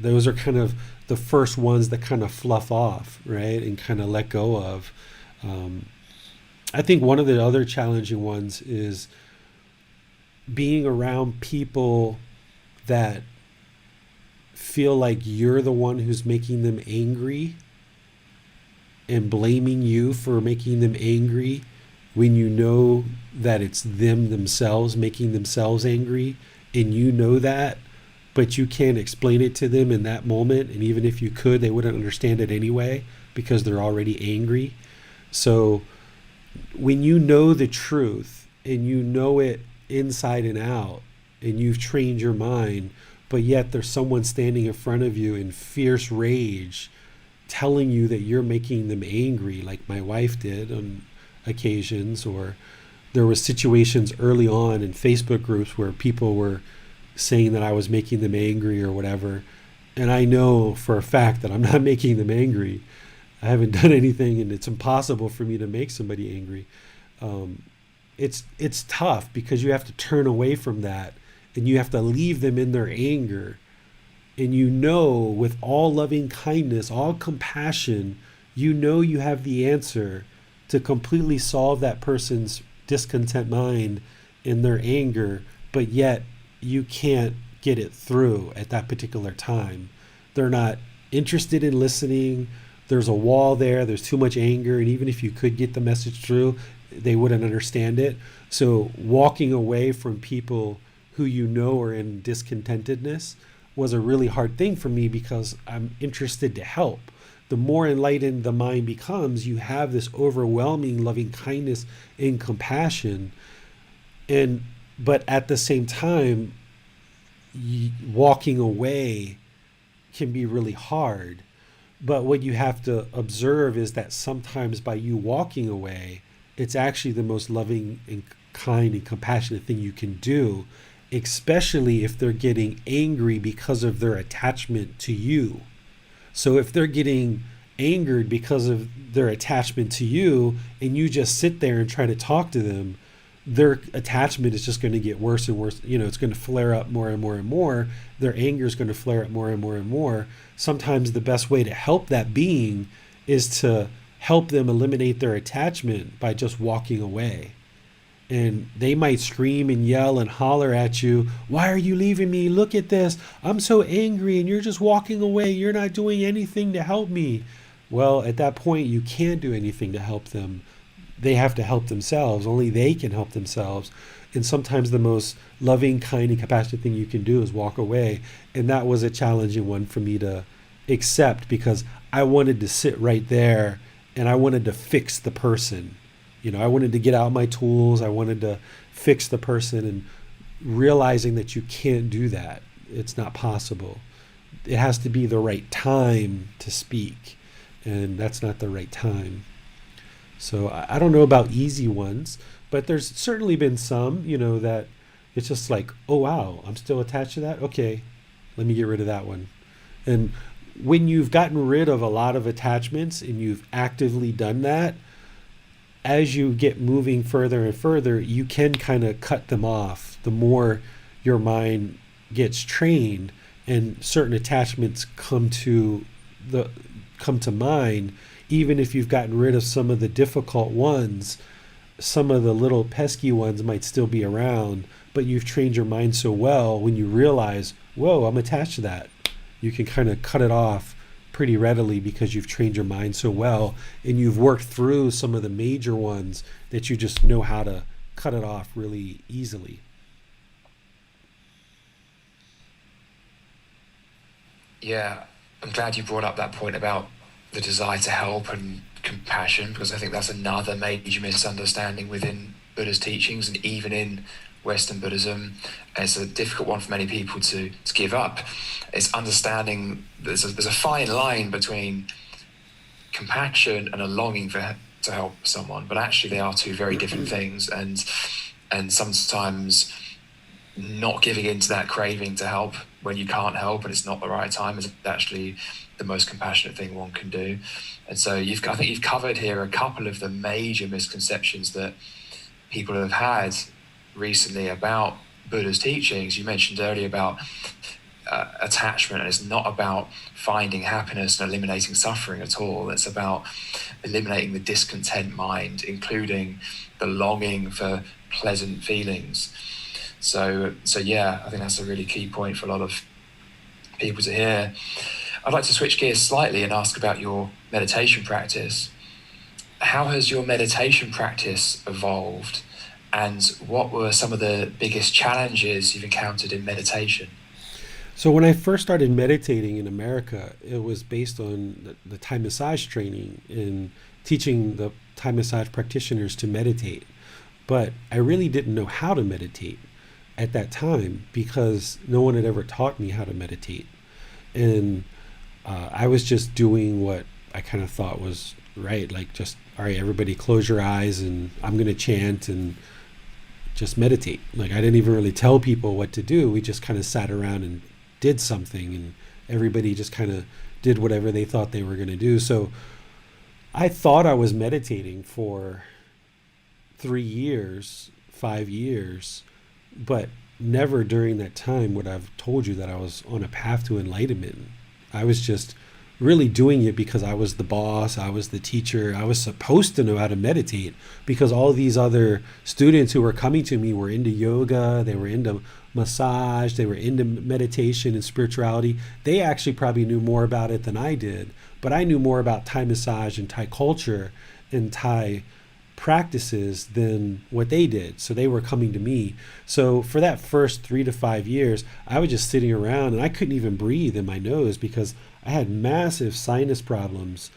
those are kind of the first ones that kind of fluff off, right, and kind of let go of. Um, I think one of the other challenging ones is being around people that feel like you're the one who's making them angry and blaming you for making them angry when you know that it's them themselves making themselves angry, and you know that, but you can't explain it to them in that moment, and even if you could, they wouldn't understand it anyway because they're already angry. So when you know the truth and you know it inside and out, and you've trained your mind, but yet there's someone standing in front of you in fierce rage telling you that you're making them angry, like my wife did on occasions, or there was situations early on in Facebook groups where people were saying that I was making them angry or whatever, and I know for a fact that I'm not making them angry. I haven't done anything, and it's impossible for me to make somebody angry. Um, it's tough because you have to turn away from that, and you have to leave them in their anger. And with all loving kindness, all compassion, you have the answer to completely solve that person's discontent mind in their anger, but yet you can't get it through at that particular time. They're not interested in listening. There's a wall there. There's too much anger. And even if you could get the message through, they wouldn't understand it. So walking away from people who are in discontentedness was a really hard thing for me because I'm interested to help. The more enlightened the mind becomes, you have this overwhelming loving kindness and compassion. But at the same time, walking away can be really hard. But what you have to observe is that sometimes by you walking away, it's actually the most loving and kind and compassionate thing you can do, especially if they're getting angry because of their attachment to you. So if they're getting angered because of their attachment to you and you just sit there and try to talk to them, their attachment is just going to get worse and worse. It's going to flare up more and more and more. Their anger is going to flare up more and more and more. Sometimes the best way to help that being is to help them eliminate their attachment by just walking away. And they might scream and yell and holler at you, "Why are you leaving me? Look at this. I'm so angry and you're just walking away. You're not doing anything to help me." Well, at that point, you can't do anything to help them. They have to help themselves. Only they can help themselves. And sometimes the most loving, kind, and compassionate thing you can do is walk away. And that was a challenging one for me to accept because I wanted to sit right there and I wanted to fix the person. I wanted to get out my tools. I wanted to fix the person, and realizing that you can't do that. It's not possible. It has to be the right time to speak, and that's not the right time. So I don't know about easy ones, but there's certainly been some, that it's just like, oh, wow, I'm still attached to that. Okay, let me get rid of that one. And when you've gotten rid of a lot of attachments and you've actively done that, as you get moving further and further, you can kind of cut them off. The more your mind gets trained and certain attachments come to mind, even if you've gotten rid of some of the difficult ones, some of the little pesky ones might still be around, but you've trained your mind so well when you realize, whoa, I'm attached to that. You can kind of cut it off pretty readily because you've trained your mind so well and you've worked through some of the major ones that you just know how to cut it off really easily. Yeah, I'm glad you brought up that point about the desire to help and compassion, because I think that's another major misunderstanding within Buddha's teachings and even in Western Buddhism. It's a difficult one for many people to give up. It's understanding there's a fine line between compassion and a longing to help someone, but actually they are two very different things. And sometimes not giving in to that craving to help when you can't help and it's not the right time is actually the most compassionate thing one can do. And so I think you've covered here a couple of the major misconceptions that people have had recently about Buddha's teachings. You mentioned earlier about attachment, and it's not about finding happiness and eliminating suffering at all. It's about eliminating the discontent mind, including the longing for pleasant feelings. So yeah, I think that's a really key point for a lot of people to hear. I'd like to switch gears slightly and ask about your meditation practice. How has your meditation practice evolved, and what were some of the biggest challenges you've encountered in meditation? So when I first started meditating in America, it was based on the Thai massage training and teaching the Thai massage practitioners to meditate. But I really didn't know how to meditate at that time because no one had ever taught me how to meditate. And I was just doing what I kind of thought was right. Like just, all right, everybody close your eyes and I'm going to chant and just meditate. Like I didn't even really tell people what to do. We just kind of sat around and did something and everybody just kind of did whatever they thought they were going to do. So I thought I was meditating for 3 years, 5 years, but never during that time would I've told you that I was on a path to enlightenment. I was just really doing it because I was the boss, I was the teacher, I was supposed to know how to meditate because all these other students who were coming to me were into yoga, they were into massage, they were into meditation and spirituality. They actually probably knew more about it than I did, but I knew more about Thai massage and Thai culture and Thai practices than what they did. So they were coming to me. So for that first 3 to 5 years, I was just sitting around and I couldn't even breathe in my nose because I had massive sinus problems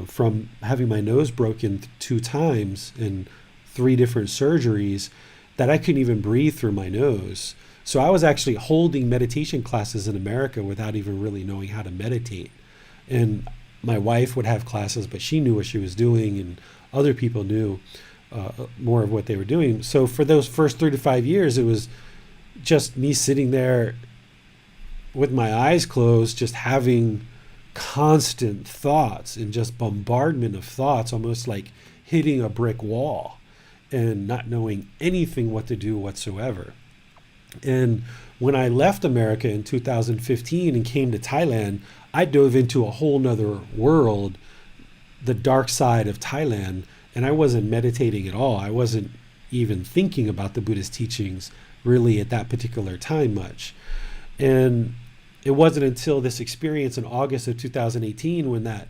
from having my nose broken 2 times and 3 different surgeries that I couldn't even breathe through my nose. So I was actually holding meditation classes in America without even really knowing how to meditate. And my wife would have classes, but she knew what she was doing and other people knew more of what they were doing. So for those first 3 to 5 years, it was just me sitting there with my eyes closed, just having constant thoughts and just bombardment of thoughts, almost like hitting a brick wall and not knowing anything what to do whatsoever. And when I left America in 2015 and came to Thailand, I dove into a whole nother world, the dark side of Thailand, and I wasn't meditating at all. I wasn't even thinking about the Buddhist teachings really at that particular time much. And it wasn't until this experience in August of 2018 when that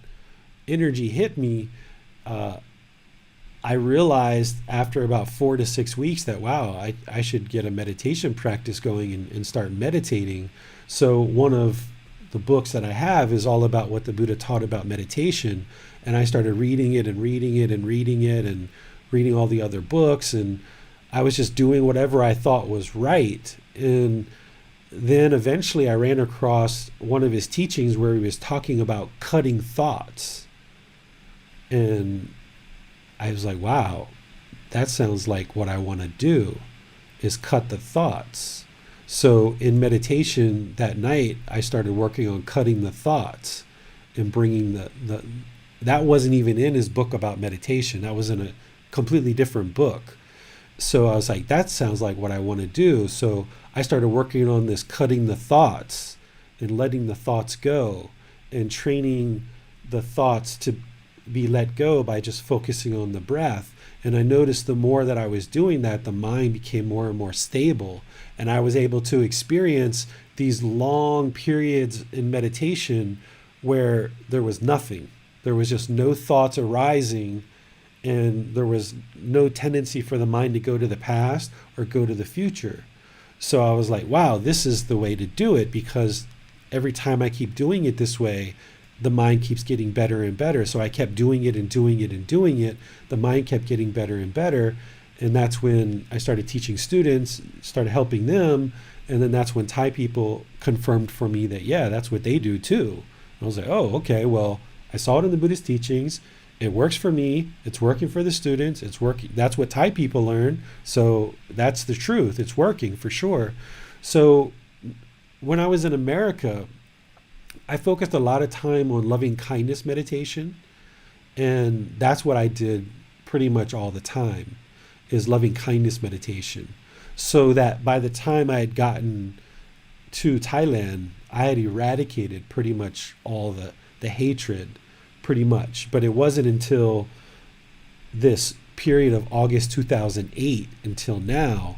energy hit me, I realized after about 4 to 6 weeks that, wow, I should get a meditation practice going and start meditating. So one of the books that I have is all about what the Buddha taught about meditation. And I started reading it and reading it and reading it and reading all the other books. And I was just doing whatever I thought was right. And then eventually I ran across one of his teachings where he was talking about cutting thoughts. And I was like, wow, that sounds like what I want to do, is cut the thoughts. So in meditation that night, I started working on cutting the thoughts and bringing that wasn't even in his book about meditation. That was in a completely different book. So I was like, that sounds like what I want to do. So I started working on this cutting the thoughts and letting the thoughts go and training the thoughts to be let go by just focusing on the breath. And I noticed the more that I was doing that, the mind became more and more stable. And I was able to experience these long periods in meditation where there was nothing. There was just no thoughts arising, and there was no tendency for the mind to go to the past or go to the future. So I was like, wow, this is the way to do it, because every time I keep doing it this way, the mind keeps getting better and better. So I kept doing it and doing it and doing it. The mind kept getting better and better. And that's when I started teaching students, started helping them. And then that's when Thai people confirmed for me that, yeah, that's what they do too. And I was like, oh, okay, well, I saw it in the Buddhist teachings. It works for me. It's working for the students. It's working. That's what Thai people learn. So that's the truth. It's working for sure. So when I was in America, I focused a lot of time on loving kindness meditation. And that's what I did pretty much all the time, is loving kindness meditation. So that by the time I had gotten to Thailand, I had eradicated pretty much all the hatred, pretty much. But it wasn't until this period of August 2008 until now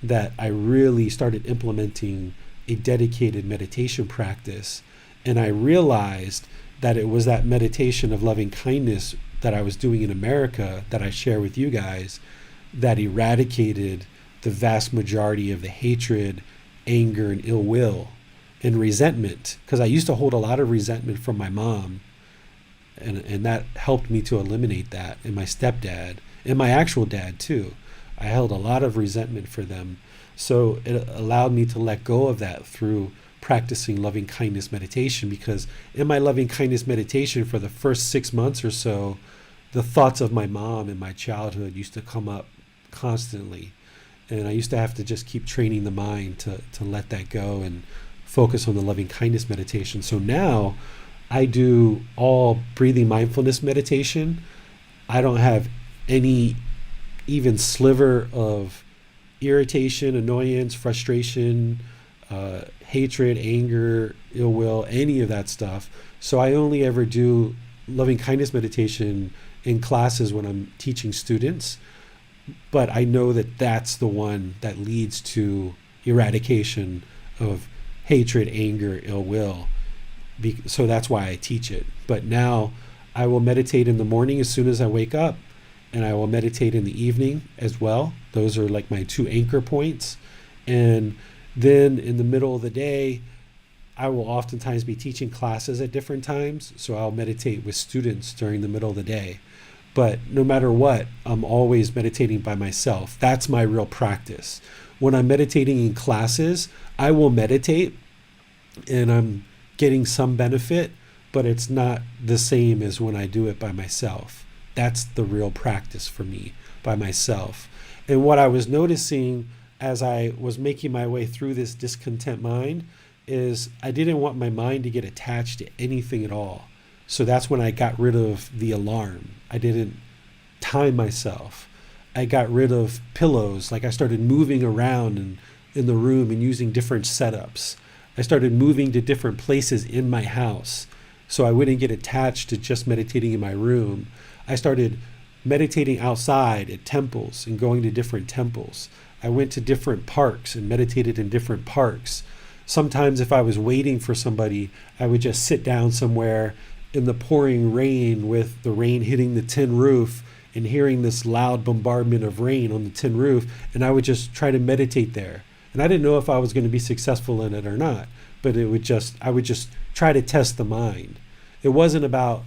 that I really started implementing a dedicated meditation practice. And I realized that it was that meditation of loving kindness that I was doing in America that I share with you guys that eradicated the vast majority of the hatred, anger, and ill will and resentment. Because I used to hold a lot of resentment from my mom, and that helped me to eliminate that, and my stepdad, and my actual dad too. I held a lot of resentment for them. So it allowed me to let go of that through practicing loving kindness meditation, because in my loving kindness meditation for the first 6 months or so, the thoughts of my mom in my childhood used to come up constantly. And I used to have to just keep training the mind to let that go and focus on the loving kindness meditation. So now I do all breathing mindfulness meditation. I don't have any even sliver of irritation, annoyance, frustration, hatred, anger, ill will, any of that stuff. So I only ever do loving kindness meditation in classes when I'm teaching students. But I know that that's the one that leads to eradication of hatred, anger, ill will. So that's why I teach it. But now I will meditate in the morning as soon as I wake up, and I will meditate in the evening as well. Those are like my 2 anchor points. And then in the middle of the day, I will oftentimes be teaching classes at different times. So I'll meditate with students during the middle of the day. But no matter what, I'm always meditating by myself. That's my real practice. When I'm meditating in classes, I will meditate and I'm getting some benefit, but it's not the same as when I do it by myself. That's the real practice for me, by myself. And what I was noticing as I was making my way through this discontent mind is I didn't want my mind to get attached to anything at all. So that's when I got rid of the alarm. I didn't time myself. I got rid of pillows. Like I started moving around in the room and using different setups. I started moving to different places in my house so I wouldn't get attached to just meditating in my room. I started meditating outside at temples and going to different temples. I went to different parks and meditated in different parks. Sometimes if I was waiting for somebody, I would just sit down somewhere in the pouring rain with the rain hitting the tin roof and hearing this loud bombardment of rain on the tin roof, and I would just try to meditate there. And I didn't know if I was going to be successful in it or not, but I would just try to test the mind. It wasn't about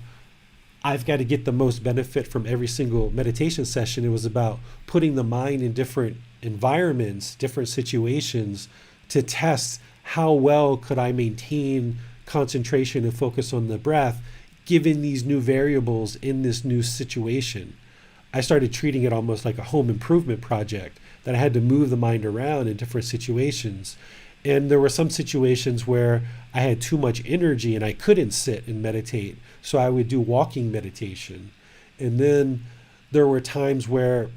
I've got to get the most benefit from every single meditation session. It was about putting the mind in different environments, different situations to test how well could I maintain concentration and focus on the breath given these new variables in this new situation. I started treating it almost like a home improvement project that I had to move the mind around in different situations. And there were some situations where I had too much energy and I couldn't sit and meditate. So I would do walking meditation. And then there were times where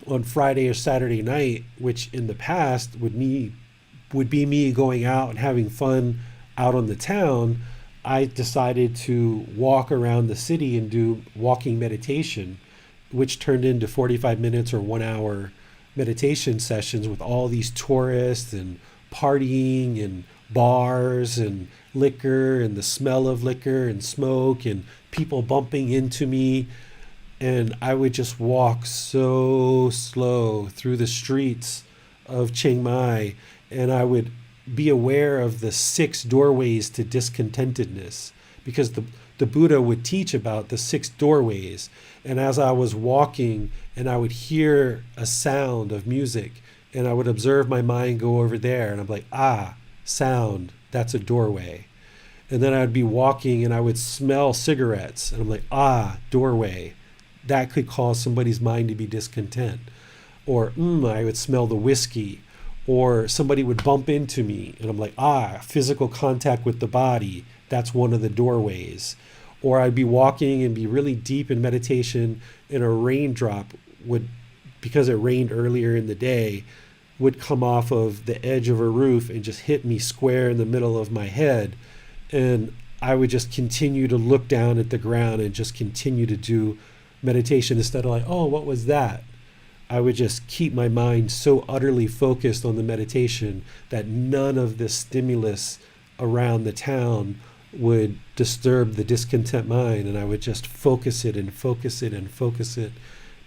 on Friday or Saturday night, which in the past would be me going out and having fun out on the town, I decided to walk around the city and do walking meditation, which turned into 45 minutes or 1 hour meditation sessions with all these tourists and partying and bars and liquor and the smell of liquor and smoke and people bumping into me. And I would just walk so slow through the streets of Chiang Mai, and I would be aware of the 6 doorways to discontentedness, because the Buddha would teach about the 6 doorways. And as I was walking and I would hear a sound of music, and I would observe my mind go over there, and I'm like, ah, sound, that's a doorway. And then I'd be walking and I would smell cigarettes, and I'm like, ah, doorway. That could cause somebody's mind to be discontent. Or I would smell the whiskey. Or somebody would bump into me, and I'm like, ah, physical contact with the body. That's one of the doorways. Or I'd be walking and be really deep in meditation, and a raindrop would, because it rained earlier in the day, would come off of the edge of a roof and just hit me square in the middle of my head. And I would just continue to look down at the ground and just continue to do meditation instead of like, oh, what was that? I would just keep my mind so utterly focused on the meditation that none of the stimulus around the town would disturb the discontent mind. And I would just focus it and focus it and focus it,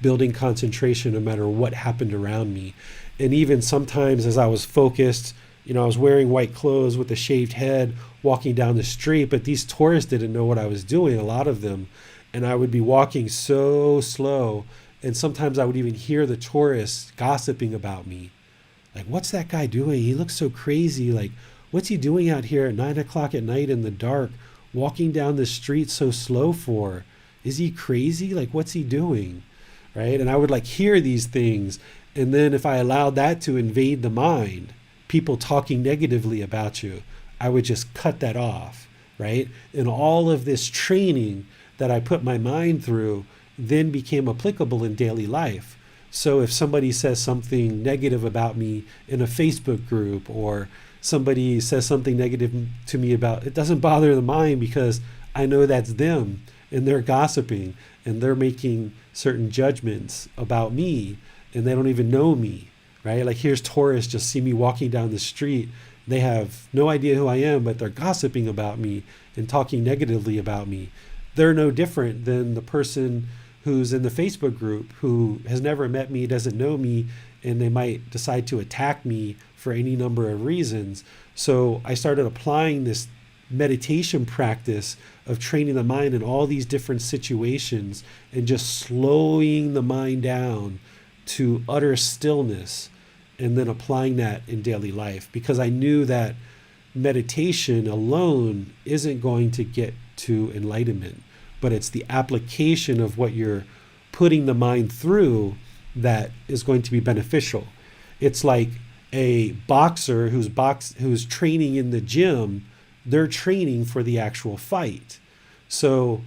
building concentration no matter what happened around me. And even sometimes as I was focused, I was wearing white clothes with a shaved head, walking down the street, but these tourists didn't know what I was doing, a lot of them. And I would be walking so slow. And sometimes I would even hear the tourists gossiping about me. Like, what's that guy doing? He looks so crazy. Like, what's he doing out here at 9 o'clock at night in the dark, walking down the street so slow for? Is he crazy? Like, what's he doing? Right? And I would like hear these things. And then if I allowed that to invade the mind, people talking negatively about you, I would just cut that off. Right? And all of this training that I put my mind through then became applicable in daily life. So if somebody says something negative about me in a Facebook group, or somebody says something negative to me about, it doesn't bother the mind, because I know that's them and they're gossiping and they're making certain judgments about me, and they don't even know me, right? Like, here's tourists just see me walking down the street. They have no idea who I am, but they're gossiping about me and talking negatively about me. They're no different than the person who's in the Facebook group who has never met me, doesn't know me, and they might decide to attack me for any number of reasons. So I started applying this meditation practice of training the mind in all these different situations and just slowing the mind down to utter stillness, and then applying that in daily life, because I knew that meditation alone isn't going to get to enlightenment, but it's the application of what you're putting the mind through that is going to be beneficial. It's like a boxer who's training in the gym. They're training for the actual fight. So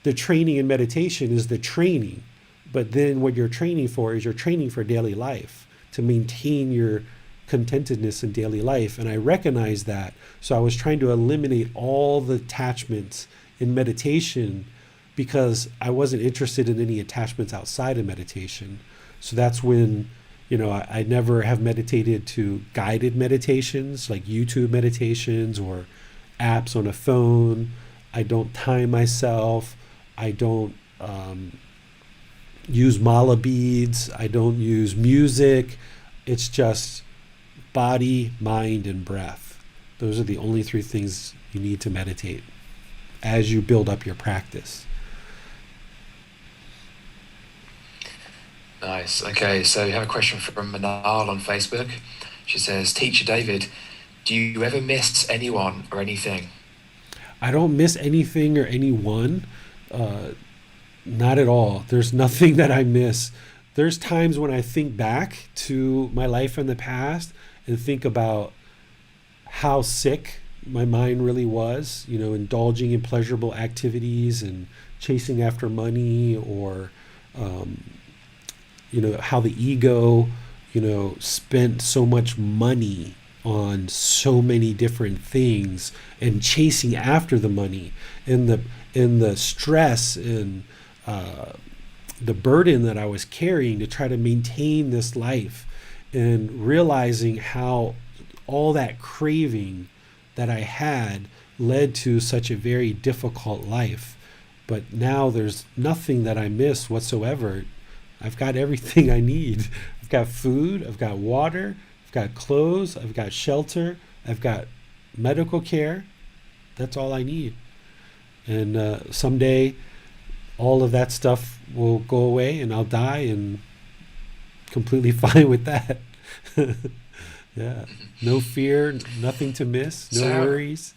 the training in meditation is the training, but then what you're training for is you're training for daily life, to maintain your contentedness in daily life. And I recognized that. So I was trying to eliminate all the attachments in meditation, because I wasn't interested in any attachments outside of meditation. So that's when, I never have meditated to guided meditations like YouTube meditations or apps on a phone. I don't time myself. I don't use mala beads. I don't use music. It's just body, mind, and breath. Those are the only 3 things you need to meditate as you build up your practice. Nice. Okay, so we have a question from Manal on Facebook. She says, Teacher David, do you ever miss anyone or anything? I don't miss anything or anyone. Not at all. There's nothing that I miss. There's times when I think back to my life in the past and think about how sick my mind really was, indulging in pleasurable activities and chasing after money, or, how the ego, spent so much money on so many different things and chasing after the money and the stress and the burden that I was carrying to try to maintain this life, and realizing how all that craving that I had led to such a very difficult life. But now there's nothing that I miss whatsoever. I've got everything I need. I've got food, I've got water, I've got clothes, I've got shelter, I've got medical care. That's all I need. And someday all of that stuff will go away and I'll die, and completely fine with that. Yeah. No fear, nothing to miss, no worries.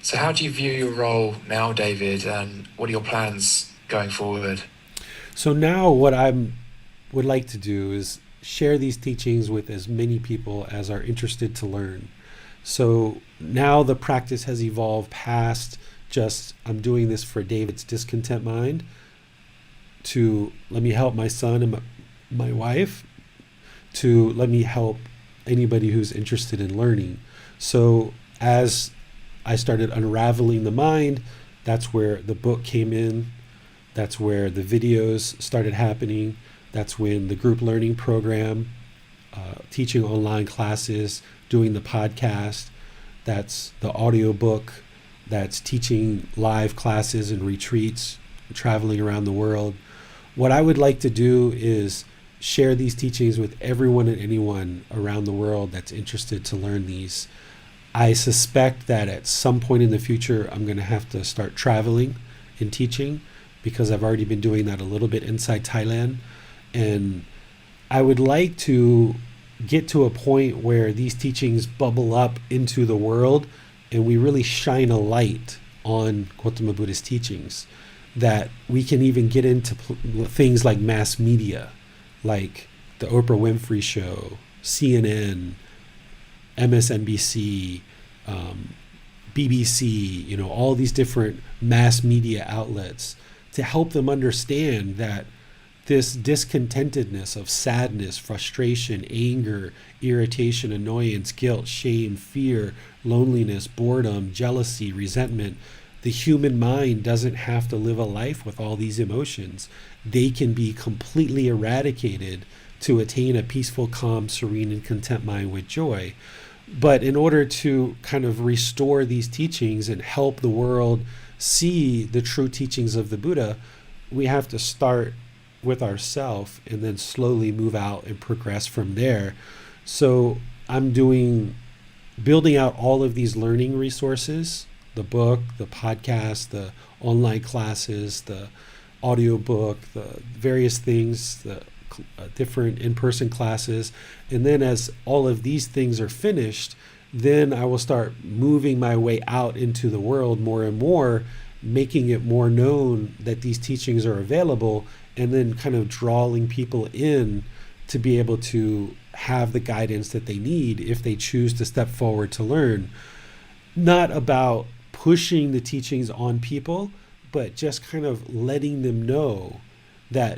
So how do you view your role now, David, and what are your plans going forward? So now what I would like to do is share these teachings with as many people as are interested to learn. So now the practice has evolved past just I'm doing this for David's discontent mind to let me help my son and my wife, to let me help anybody who's interested in learning. So as I started unraveling the mind, that's where the book came in. That's where the videos started happening. That's when the group learning program, teaching online classes, doing the podcast, that's the audio book, that's teaching live classes and retreats, traveling around the world. What I would like to do is share these teachings with everyone and anyone around the world that's interested to learn these. I suspect that at some point in the future, I'm going to have to start traveling and teaching, because I've already been doing that a little bit inside Thailand. And I would like to get to a point where these teachings bubble up into the world and we really shine a light on Gotama Buddha's teachings, that we can even get into things like mass media, like the Oprah Winfrey Show, CNN, MSNBC, BBC, all these different mass media outlets, to help them understand that this discontentedness of sadness, frustration, anger, irritation, annoyance, guilt, shame, fear, loneliness, boredom, jealousy, resentment, the human mind doesn't have to live a life with all these emotions. They can be completely eradicated to attain a peaceful, calm, serene, and content mind with joy. But in order to kind of restore these teachings and help the world see the true teachings of the Buddha, we have to start with ourselves and then slowly move out and progress from there. So I'm building out all of these learning resources, the book, the podcast, the online classes, the audio book, the various things, the different in-person classes. And then as all of these things are finished, then I will start moving my way out into the world more and more, making it more known that these teachings are available, and then kind of drawing people in to be able to have the guidance that they need if they choose to step forward to learn. Not about pushing the teachings on people, but just kind of letting them know that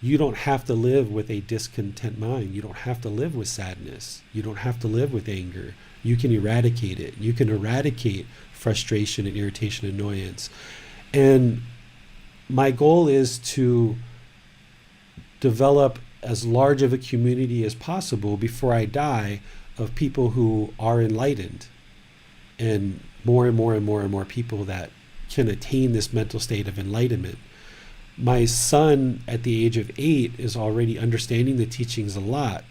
you don't have to live with a discontent mind. You don't have to live with sadness. You don't have to live with anger. You can eradicate it. You can eradicate frustration and irritation and annoyance. And my goal is to develop as large of a community as possible before I die of people who are enlightened, and more and more and more and more people that can attain this mental state of enlightenment. My son at the age of 8 is already understanding the teachings a lot.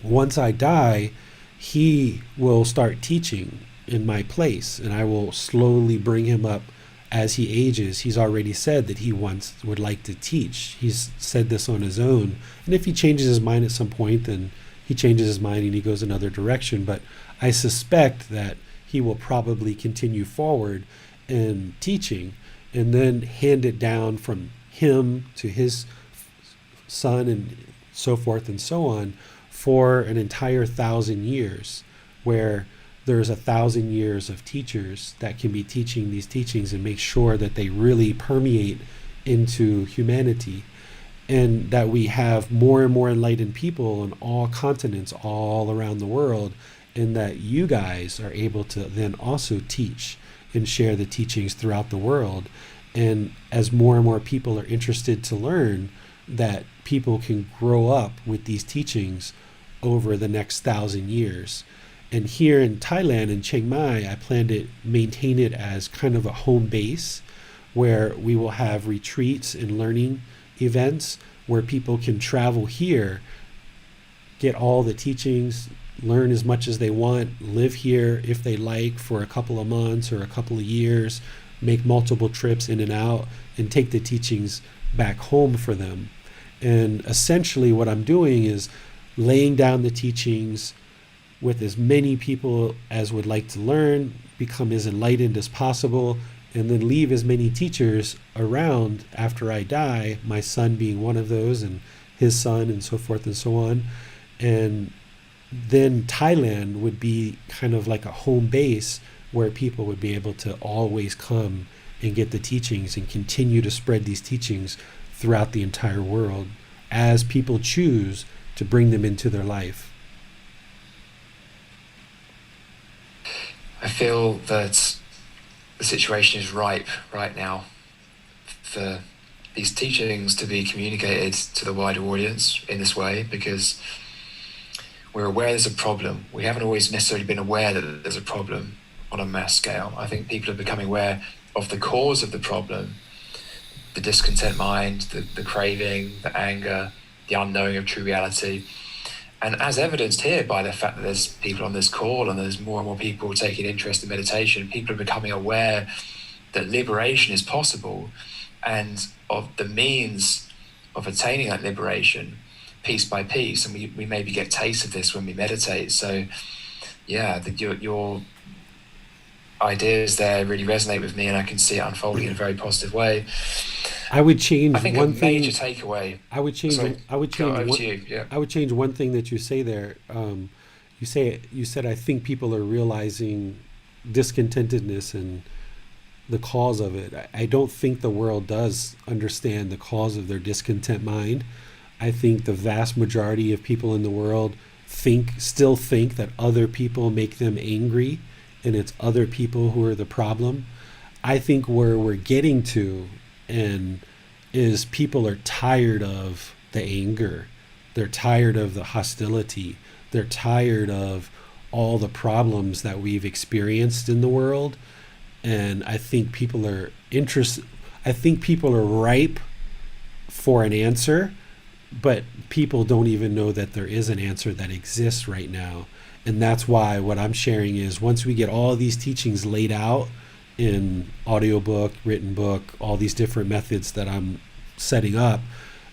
Once I die, he will start teaching in my place, and I will slowly bring him up as he ages. He's already said that he would like to teach. He's said this on his own. And if he changes his mind at some point, then he changes his mind and he goes another direction. But I suspect that he will probably continue forward in teaching and then hand it down from him to his son and so forth and so on for an entire 1,000 years, where there's 1,000 years of teachers that can be teaching these teachings and make sure that they really permeate into humanity. and that we have more and more enlightened people on all continents all around the world, and that you guys are able to then also teach and share the teachings throughout the world. And as more and more people are interested to learn, that people can grow up with these teachings over the next 1,000 years. And here in Thailand, in Chiang Mai, I plan to maintain it as kind of a home base where we will have retreats and learning events where people can travel here, get all the teachings, learn as much as they want, live here if they like for a couple of months or a couple of years, make multiple trips in and out, and take the teachings back home for them. And essentially what I'm doing is laying down the teachings with as many people as would like to learn, become as enlightened as possible, and then leave as many teachers around after I die, my son being one of those, and his son, and so forth and so on. And then Thailand would be kind of like a home base where people would be able to always come and get the teachings and continue to spread these teachings throughout the entire world as people choose to bring them into their life. I feel that the situation is ripe right now for these teachings to be communicated to the wider audience in this way, because we're aware there's a problem. We haven't always necessarily been aware that there's a problem on a mass scale. I think people are becoming aware of the cause of the problem, the discontent mind, the craving, the anger, the unknowing of true reality. And as evidenced here by the fact that there's people on this call and there's more and more people taking interest in meditation, people are becoming aware that liberation is possible and of the means of attaining that liberation piece by piece. And we maybe get taste of this when we meditate. So yeah, your ideas there really resonate with me, and I can see it unfolding in a very positive way. I would change I think one a thing. major takeaway. I would change. Sorry, I would go change. over One, to you. Yeah. I would change one thing that you say there. You said I think people are realizing discontentedness and the cause of it. I don't think the world does understand the cause of their discontent mind. I think the vast majority of people in the world still think that other people make them angry, and it's other people who are the problem. I think where we're getting to and is people are tired of the anger. They're tired of the hostility. They're tired of all the problems that we've experienced in the world. And I think people are interested. I think people are ripe for an answer, but people don't even know that there is an answer that exists right now. And that's why what I'm sharing is once we get all these teachings laid out in audiobook, written book, all these different methods that I'm setting up,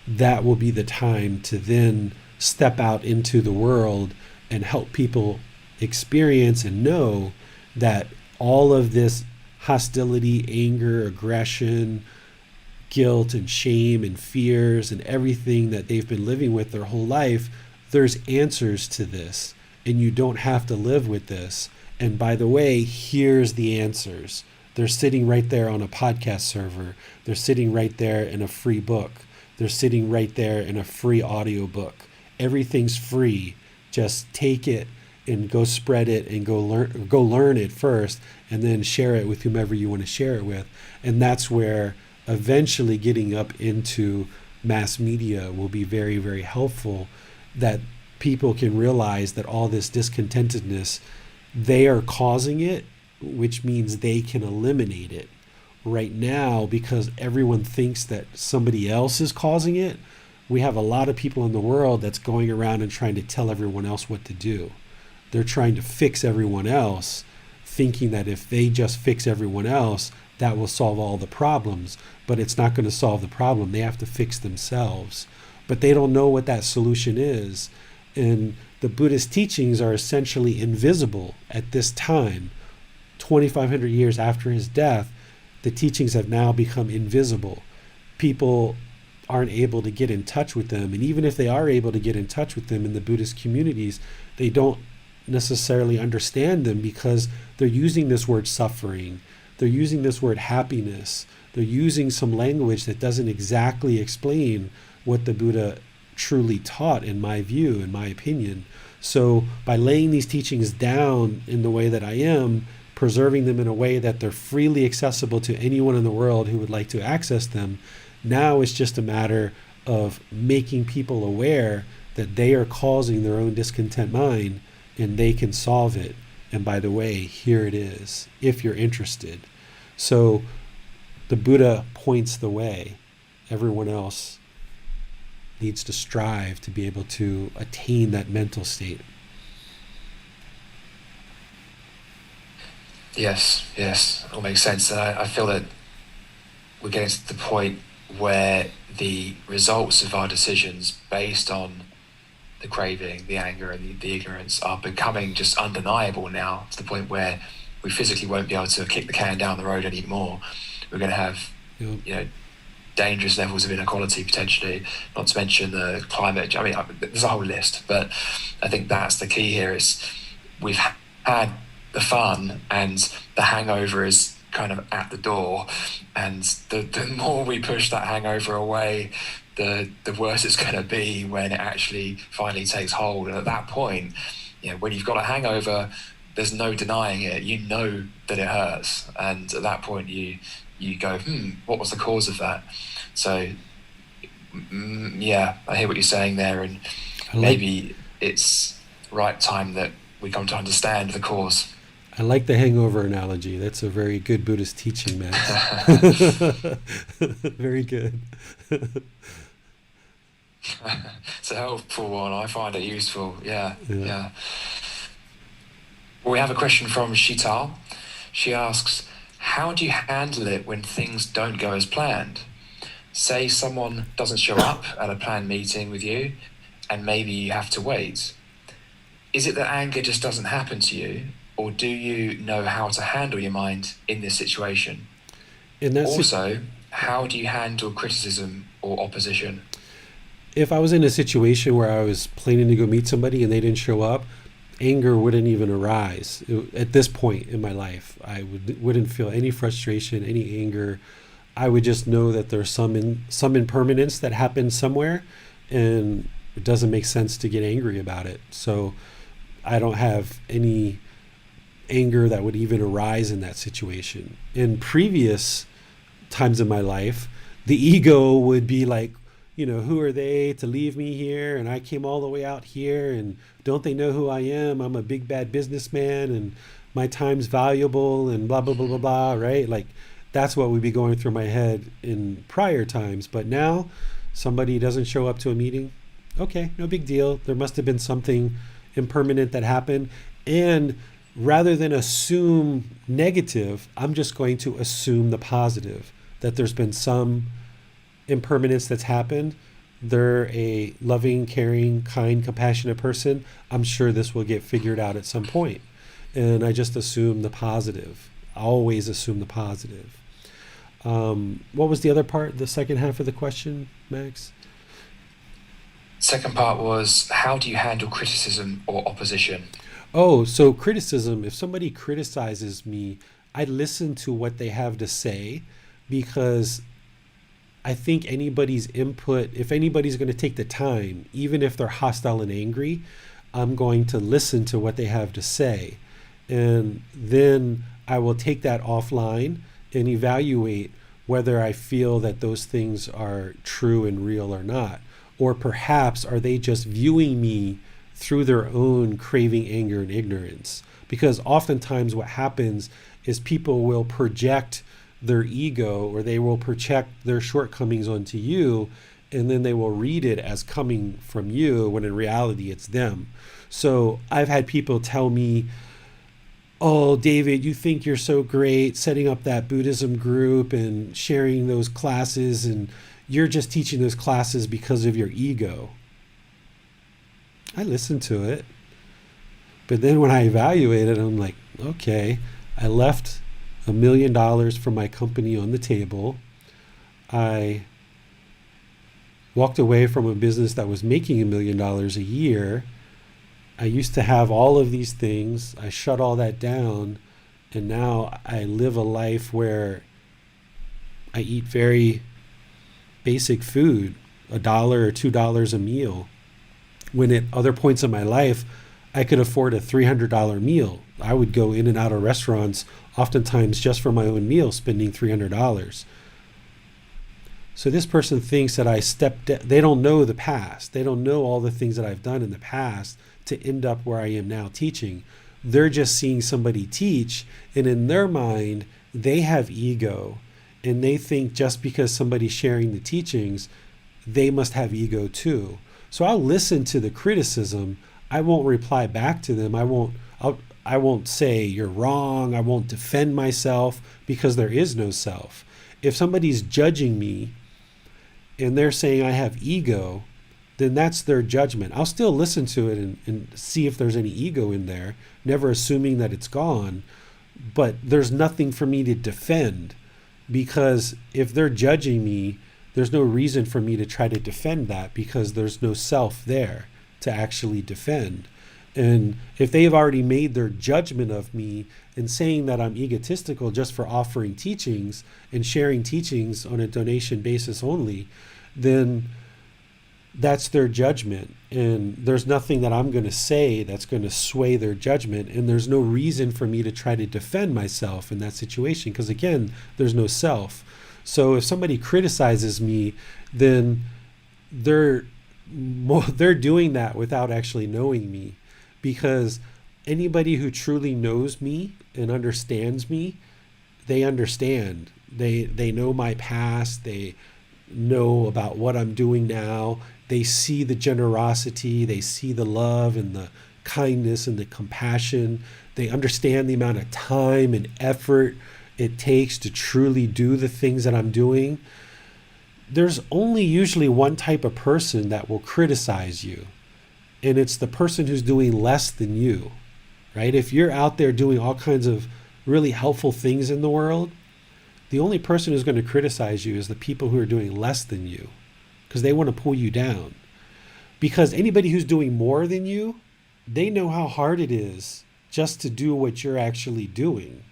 that will be the time to then step out into the world and help people experience and know that all of this hostility, anger, aggression, guilt and shame and fears and everything that they've been living with their whole life, there's answers to this, and you don't have to live with this. And by the way, here's the answers. They're sitting right there on a podcast server. They're sitting right there in a free book. They're sitting right there in a free audiobook. Everything's free. Just take it and go spread it and go learn it first, and then share it with whomever you want to share it with. And that's where eventually getting up into mass media will be very, very helpful, that people can realize that all this discontentedness, they are causing it, which means they can eliminate it. Right now, because everyone thinks that somebody else is causing it, we have a lot of people in the world that's going around and trying to tell everyone else what to do. They're trying to fix everyone else, thinking that if they just fix everyone else, that will solve all the problems. But it's not going to solve the problem. They have to fix themselves. But they don't know what that solution is. And the Buddhist teachings are essentially invisible at this time. 2,500 years after his death, the teachings have now become invisible. People aren't able to get in touch with them. And even if they are able to get in touch with them in the Buddhist communities, they don't necessarily understand them because they're using this word suffering. They're using this word happiness. They're using some language that doesn't exactly explain what the Buddha truly taught, in my view, in my opinion. So by laying these teachings down in the way that I am, preserving them in a way that they're freely accessible to anyone in the world who would like to access them, now it's just a matter of making people aware that they are causing their own discontent mind and they can solve it. And by the way, here it is, if you're interested. So the Buddha points the way. Everyone else needs to strive to be able to attain that mental state. Yes, all makes sense. And I feel that we're getting to the point where the results of our decisions based on the craving, the anger, and the ignorance are becoming just undeniable now, to the point where we physically won't be able to kick the can down the road anymore. We're going to have, dangerous levels of inequality potentially, not to mention the climate. I mean, there's a whole list, but I think that's the key here. Is we've had the fun and the hangover is kind of at the door, and the more we push that hangover away, the worse it's going to be when it actually finally takes hold. And at that point, when you've got a hangover, there's no denying it. You know that it hurts, and at that point you go, what was the cause of that? So I hear what you're saying there, and maybe it's right time that we come to understand the cause. I like the hangover analogy. That's a very good Buddhist teaching, Max. Very good. It's a helpful one. I find it useful. Yeah. Well, we have a question from Shital. She asks, how do you handle it when things don't go as planned? Say someone doesn't show up at a planned meeting with you, and maybe you have to wait. Is it that anger just doesn't happen to you, or do you know how to handle your mind in this situation? Also, how do you handle criticism or opposition? If I was in a situation where I was planning to go meet somebody and they didn't show up, anger wouldn't even arise. At this point in my life, I wouldn't feel any frustration, any anger. I would just know that there's some impermanence that happens somewhere, and it doesn't make sense to get angry about it. So I don't have any anger that would even arise in that situation. In previous times in my life, the ego would be like, who are they to leave me here? And I came all the way out here, and don't they know who I am? I'm a big bad businessman, and my time's valuable, and blah, blah, blah, blah, blah, right? Like, that's what would be going through my head in prior times. But now, somebody doesn't show up to a meeting. Okay, no big deal. There must have been something impermanent that happened. And rather than assume negative, I'm just going to assume the positive, that there's been some impermanence that's happened. They're a loving, caring, kind, compassionate person. I'm sure this will get figured out at some point. And I just assume the positive. I always assume the positive. What was the other part, the second half of the question, Max? Second part was, how do you handle criticism or opposition? Oh, so criticism, if somebody criticizes me, I listen to what they have to say, because I think anybody's input, if anybody's going to take the time, even if they're hostile and angry, I'm going to listen to what they have to say. And then I will take that offline and evaluate whether I feel that those things are true and real or not. Or perhaps are they just viewing me through their own craving, anger, and ignorance? Because oftentimes what happens is people will project their ego, or they will project their shortcomings onto you, and then they will read it as coming from you, when in reality it's them. So I've had people tell me, oh, David, you think you're so great setting up that Buddhism group and sharing those classes, and you're just teaching those classes because of your ego. I listen to it, but then when I evaluate it, I'm like, okay, I left $1 million from my company on the table. I walked away from a business that was making $1 million a year. I used to have all of these things. I shut all that down, and now I live a life where I eat very basic food. $1 or $2 a meal, when at other points in my life I could afford a $300 meal. I would go in and out of restaurants oftentimes just for my own meal, spending $300. So this person thinks that they don't know the past. They don't know all the things that I've done in the past to end up where I am now teaching. They're just seeing somebody teach, and in their mind, they have ego, and they think just because somebody's sharing the teachings, they must have ego too. So I'll listen to the criticism. I won't reply back to them. I won't say you're wrong. I won't defend myself, because there is no self. If somebody's judging me and they're saying I have ego, then that's their judgment. I'll still listen to it and see if there's any ego in there, never assuming that it's gone. But there's nothing for me to defend, because if they're judging me, there's no reason for me to try to defend that, because there's no self there to actually defend. And if they've already made their judgment of me and saying that I'm egotistical just for offering teachings and sharing teachings on a donation basis only, then that's their judgment. And there's nothing that I'm going to say that's going to sway their judgment. And there's no reason for me to try to defend myself in that situation, because again, there's no self. So if somebody criticizes me, then they're doing that without actually knowing me. Because anybody who truly knows me and understands me, they understand. They know my past. They know about what I'm doing now. They see the generosity. They see the love and the kindness and the compassion. They understand the amount of time and effort it takes to truly do the things that I'm doing. There's only usually one type of person that will criticize you. And it's the person who's doing less than you, right? If you're out there doing all kinds of really helpful things in the world, the only person who's going to criticize you is the people who are doing less than you, because they want to pull you down. Because anybody who's doing more than you, they know how hard it is just to do what you're actually doing.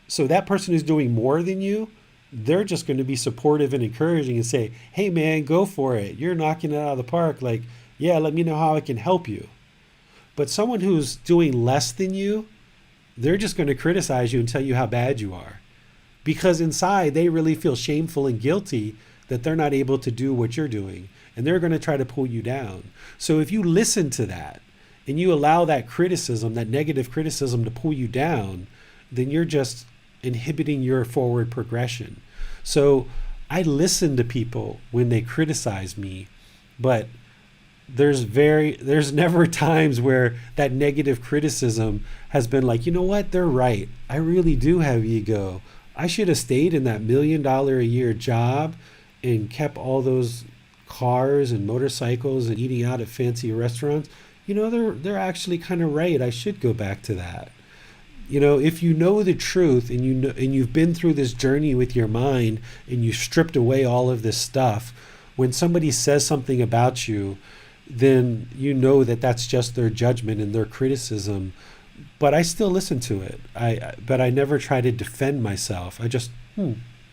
So that person who's doing more than you, they're just going to be supportive and encouraging and say, hey man, go for it. You're knocking it out of the park. Like, yeah, let me know how I can help you. But someone who's doing less than you, they're just going to criticize you and tell you how bad you are. Because inside, they really feel shameful and guilty that they're not able to do what you're doing. And they're going to try to pull you down. So if you listen to that and you allow that criticism, that negative criticism, to pull you down, then you're just inhibiting your forward progression. So I listen to people when they criticize me, but there's never times where that negative criticism has been like, you know what, they're right. I really do have ego. I should have stayed in that $1 million a year job and kept all those cars and motorcycles and eating out at fancy restaurants. You know, they're actually kind of right. I should go back to that. You know, if you know the truth and you've been through this journey with your mind and you've stripped away all of this stuff, when somebody says something about you, then you know that that's just their judgment and their criticism. But I still listen to it. But I never try to defend myself. I just,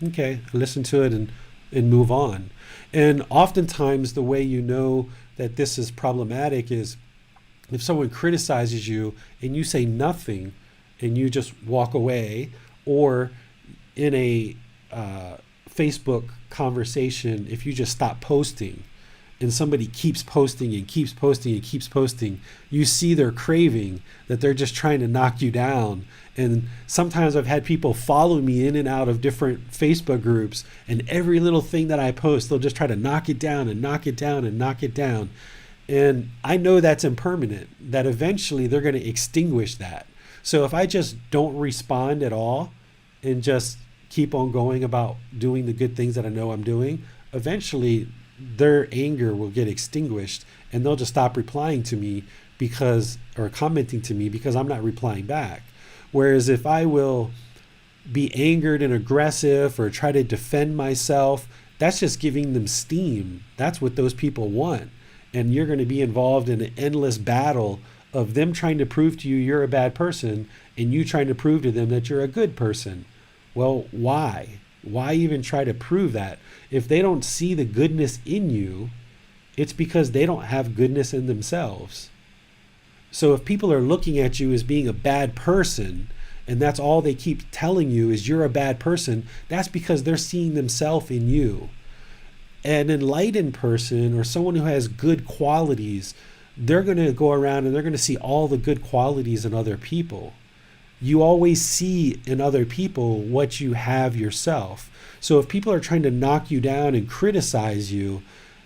okay, I listen to it and move on. And oftentimes the way you know that this is problematic is if someone criticizes you and you say nothing and you just walk away, or in a Facebook conversation, if you just stop posting, and somebody keeps posting and keeps posting and keeps posting, you see their craving, that they're just trying to knock you down. And sometimes I've had people follow me in and out of different Facebook groups, and every little thing that I post, they'll just try to knock it down and knock it down and knock it down. And I know that's impermanent, that eventually they're going to extinguish that. So if I just don't respond at all and just keep on going about doing the good things that I know I'm doing, eventually their anger will get extinguished and they'll just stop replying to me or commenting to me, because I'm not replying back. Whereas if I will be angered and aggressive or try to defend myself, that's just giving them steam. That's what those people want. And you're going to be involved in an endless battle of them trying to prove to you you're a bad person and you trying to prove to them that you're a good person. Well, why? Why even try to prove that? If they don't see the goodness in you, it's because they don't have goodness in themselves. So if people are looking at you as being a bad person, and that's all they keep telling you is you're a bad person, that's because they're seeing themselves in you. An enlightened person or someone who has good qualities, they're going to go around and they're going to see all the good qualities in other people. You always see in other people what you have yourself. So if people are trying to knock you down and criticize you,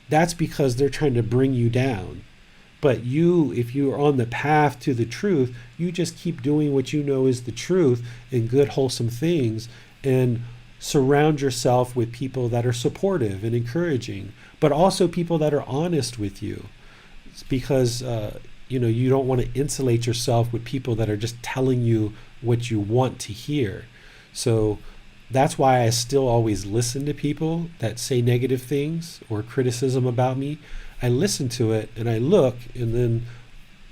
that's because they're trying to bring you down. But you, if you are on the path to the truth, you just keep doing what you know is the truth and good, wholesome things, and surround yourself with people that are supportive and encouraging, but also people that are honest with you. It's because you don't want to insulate yourself with people that are just telling you what you want to hear. So that's why I still always listen to people that say negative things or criticism about me. I listen to it and I look, and then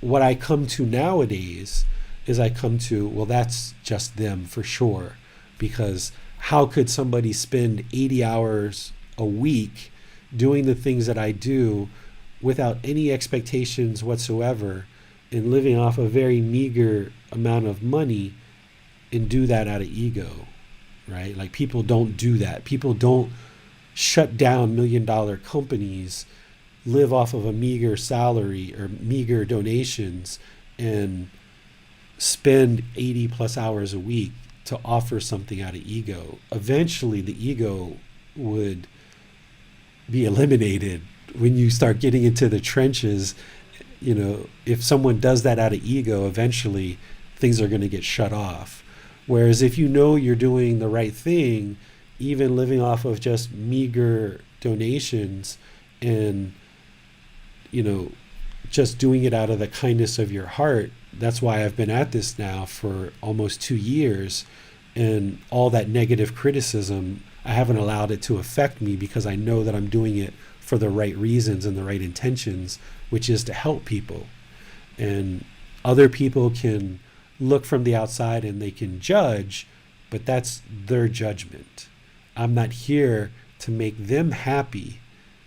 what I come to nowadays is well, that's just them for sure. Because how could somebody spend 80 hours a week doing the things that I do without any expectations whatsoever and living off a very meager amount of money and do that out of ego, right? Like, people don't do that. People don't shut down $1 million companies, live off of a meager salary or meager donations, and spend 80 plus hours a week to offer something out of ego. Eventually the ego would be eliminated when you start getting into the trenches. If someone does that out of ego, eventually things are going to get shut off. Whereas if you know you're doing the right thing, even living off of just meager donations and just doing it out of the kindness of your heart. That's why I've been at this now for almost 2 years, and all that negative criticism, I haven't allowed it to affect me because I know that I'm doing it for the right reasons and the right intentions, which is to help people. And other people can look from the outside and they can judge, but that's their judgment. I'm not here to make them happy.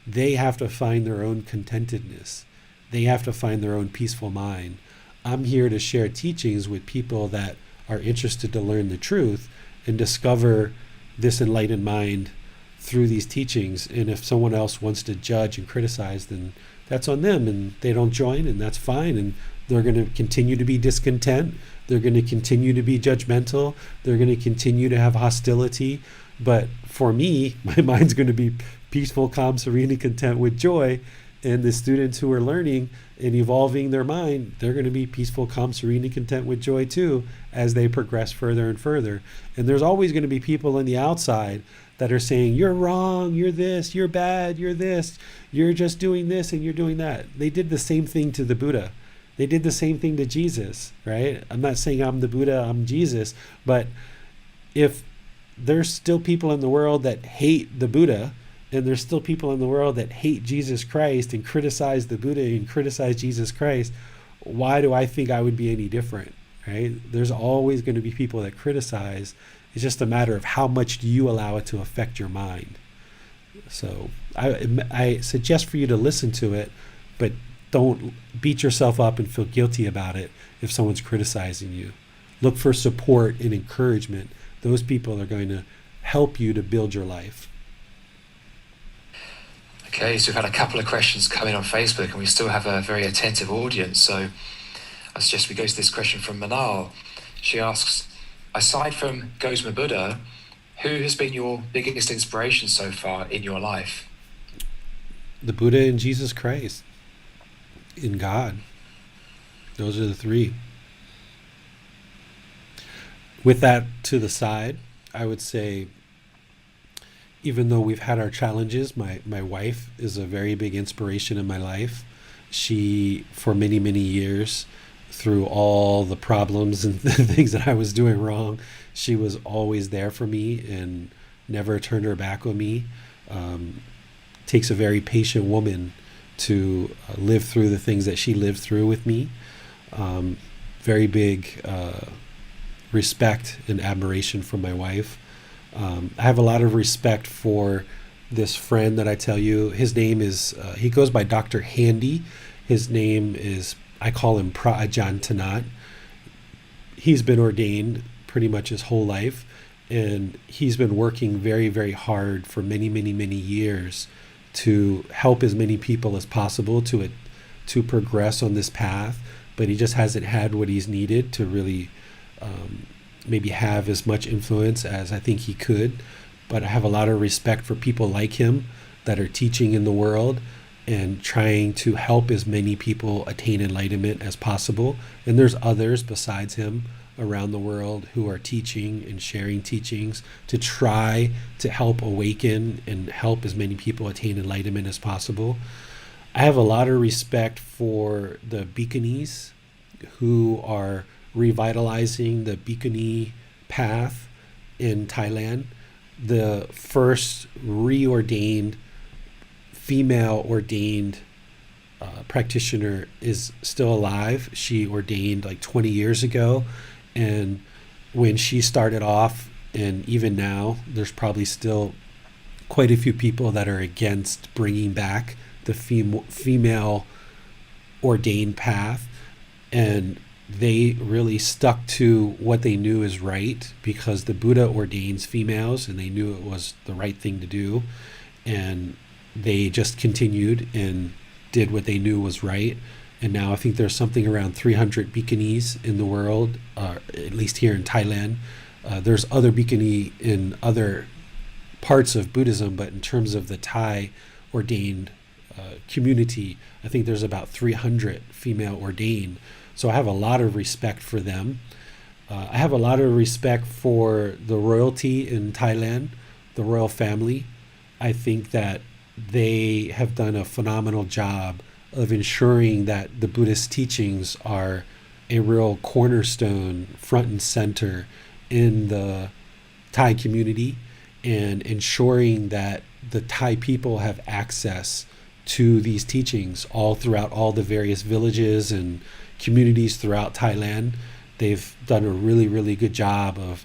They have to find their own contentedness. They have to find their own peaceful mind. I'm here to share teachings with people that are interested to learn the truth and discover this enlightened mind through these teachings. And if someone else wants to judge and criticize, then that's on them, and they don't join, and that's fine. And they're going to continue to be discontent. They're going to continue to be judgmental. They're going to continue to have hostility. But for me, my mind's going to be peaceful, calm, serene, and content with joy. And the students who are learning and evolving their mind, they're going to be peaceful, calm, serene, and content with joy too, as they progress further and further. And there's always going to be people on the outside that are saying, you're wrong, you're this, you're bad, you're this, you're just doing this and you're doing that. They did the same thing to the Buddha. They did the same thing to Jesus, right? I'm not saying I'm the Buddha, I'm Jesus, but if there's still people in the world that hate the Buddha, and there's still people in the world that hate Jesus Christ and criticize the Buddha and criticize Jesus Christ, why do I think I would be any different, right? There's always going to be people that criticize. It's just a matter of how much do you allow it to affect your mind. So I suggest for you to listen to it, but don't beat yourself up and feel guilty about it if someone's criticizing you. Look for support and encouragement. Those people are going to help you to build your life. Okay, so we've had a couple of questions come in on Facebook, and we still have a very attentive audience. So I suggest we go to this question from Manal. She asks, aside from Gotama Buddha, who has been your biggest inspiration so far in your life? The Buddha and Jesus Christ. In God. Those are the three. With that to the side, I would say, even though we've had our challenges, my wife is a very big inspiration in my life. She, for many, many years, through all the problems and the things that I was doing wrong, she was always there for me and never turned her back on me. Takes a very patient woman to live through the things that she lived through with me. Very big respect and admiration for my wife. I have a lot of respect for this friend that I tell you. His name is, he goes by Dr. Handy. His name is, I call him Pra-Ajantanat. He's been ordained pretty much his whole life, and he's been working very, very hard for many, many, many years to help as many people as possible to progress on this path. But he just hasn't had what he's needed to really maybe have as much influence as I think he could. But I have a lot of respect for people like him that are teaching in the world and trying to help as many people attain enlightenment as possible. And there's others besides him around the world who are teaching and sharing teachings to try to help awaken and help as many people attain enlightenment as possible. I have a lot of respect for the Bhikkhunis who are revitalizing the Bhikkhuni path in Thailand. The first reordained, female ordained practitioner is still alive. She ordained like 20 years ago. And when she started off, and even now, there's probably still quite a few people that are against bringing back the female ordained path. And they really stuck to what they knew is right because the Buddha ordains females and they knew it was the right thing to do. And they just continued and did what they knew was right. And now I think there's something around 300 bhikkhunis in the world, at least here in Thailand. There's other bhikkhuni in other parts of Buddhism, but in terms of the Thai ordained community, I think there's about 300 female ordained. So I have a lot of respect for them. I have a lot of respect for the royalty in Thailand, the royal family. I think that they have done a phenomenal job of ensuring that the Buddhist teachings are a real cornerstone, front and center in the Thai community, and ensuring that the Thai people have access to these teachings all throughout all the various villages and communities throughout Thailand. They've done a really, really good job of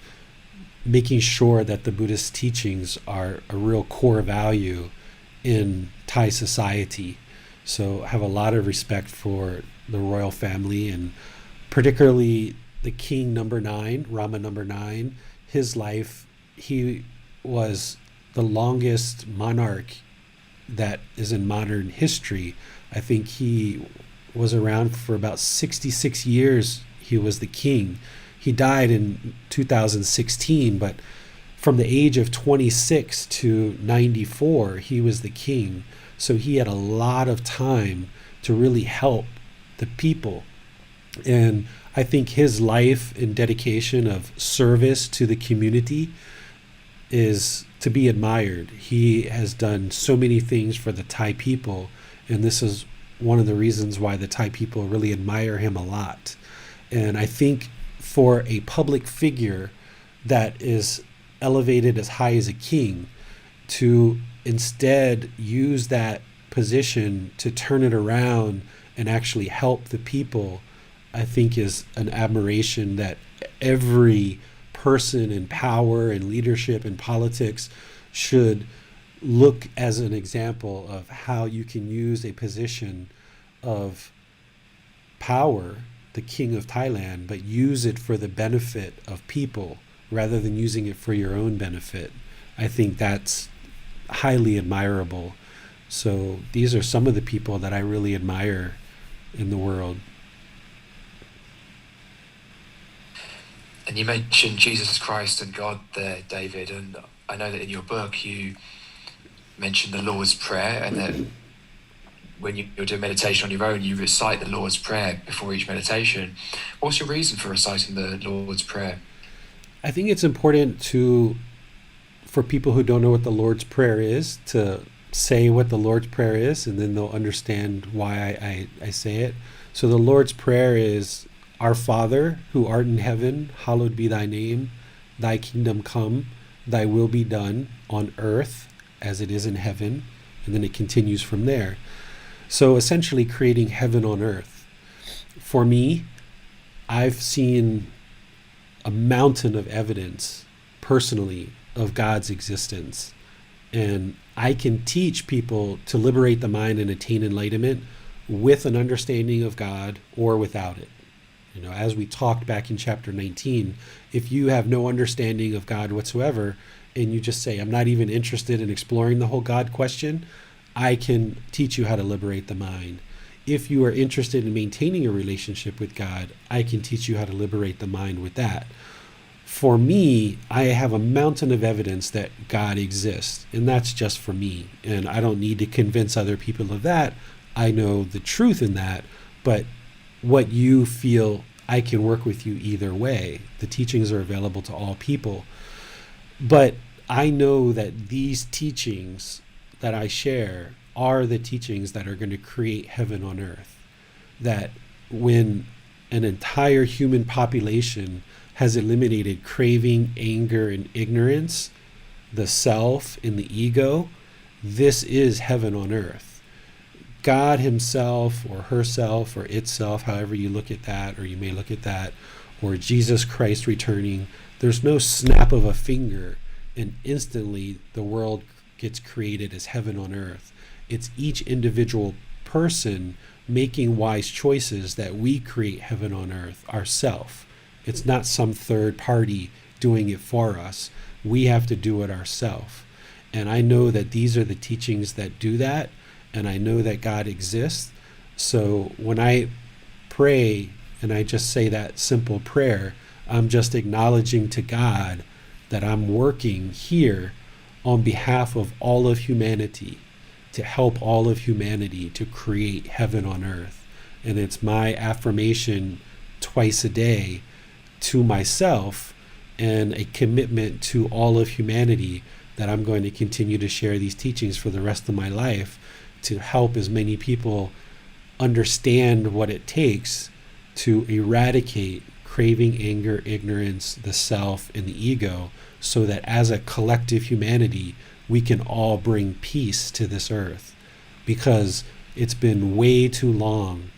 making sure that the Buddhist teachings are a real core value in Thai society. So I have a lot of respect for the royal family, and particularly the king number 9, Rama number 9. His life, he was the longest monarch that is in modern history. I think he was around for about 66 years. He was the king. He died in 2016, but from the age of 26 to 94, he was the king. So he had a lot of time to really help the people. And I think his life and dedication of service to the community is to be admired. He has done so many things for the Thai people, and this is one of the reasons why the Thai people really admire him a lot. And I think for a public figure that is elevated as high as a king, to instead use that position to turn it around and actually help the people, I think is an admiration that every person in power and leadership and politics should look as an example of how you can use a position of power, the king of Thailand, but use it for the benefit of people rather than using it for your own benefit. I think that's highly admirable. So these are some of the people that I really admire in the world. And you mentioned Jesus Christ and God there, David, and I know that in your book you mentioned the Lord's Prayer, and that when you're doing meditation on your own, you recite the Lord's Prayer before each meditation. What's your reason for reciting the Lord's Prayer? I think it's important for people who don't know what the Lord's Prayer is to say what the Lord's Prayer is, and then they'll understand why I say it. So the Lord's Prayer is, Our Father, who art in heaven, hallowed be thy name. Thy kingdom come, thy will be done on earth as it is in heaven. And then it continues from there. So essentially creating heaven on earth. For me, I've seen a mountain of evidence personally of God's existence. And I can teach people to liberate the mind and attain enlightenment with an understanding of God or without it. As we talked back in chapter 19, if you have no understanding of God whatsoever, and you just say, I'm not even interested in exploring the whole God question, I can teach you how to liberate the mind. If you are interested in maintaining a relationship with God, I can teach you how to liberate the mind with that. For me, I have a mountain of evidence that God exists, and that's just for me. And I don't need to convince other people of that. I know the truth in that, but what you feel, I can work with you either way. The teachings are available to all people. But I know that these teachings that I share are the teachings that are going to create heaven on earth. That when an entire human population has eliminated craving, anger, and ignorance, the self and the ego, this is heaven on earth. God himself or herself or itself, however you look at that, or you may look at that, or Jesus Christ returning, there's no snap of a finger and instantly the world gets created as heaven on earth. It's each individual person making wise choices that we create heaven on earth ourselves. It's not some third party doing it for us. We have to do it ourselves. And I know that these are the teachings that do that, and I know that God exists. So when I pray and I just say that simple prayer, I'm just acknowledging to God that I'm working here on behalf of all of humanity, to help all of humanity to create heaven on earth. And it's my affirmation twice a day to myself and a commitment to all of humanity that I'm going to continue to share these teachings for the rest of my life to help as many people understand what it takes to eradicate craving, anger, ignorance, the self, and the ego, so that as a collective humanity, we can all bring peace to this earth. Because it's been way too long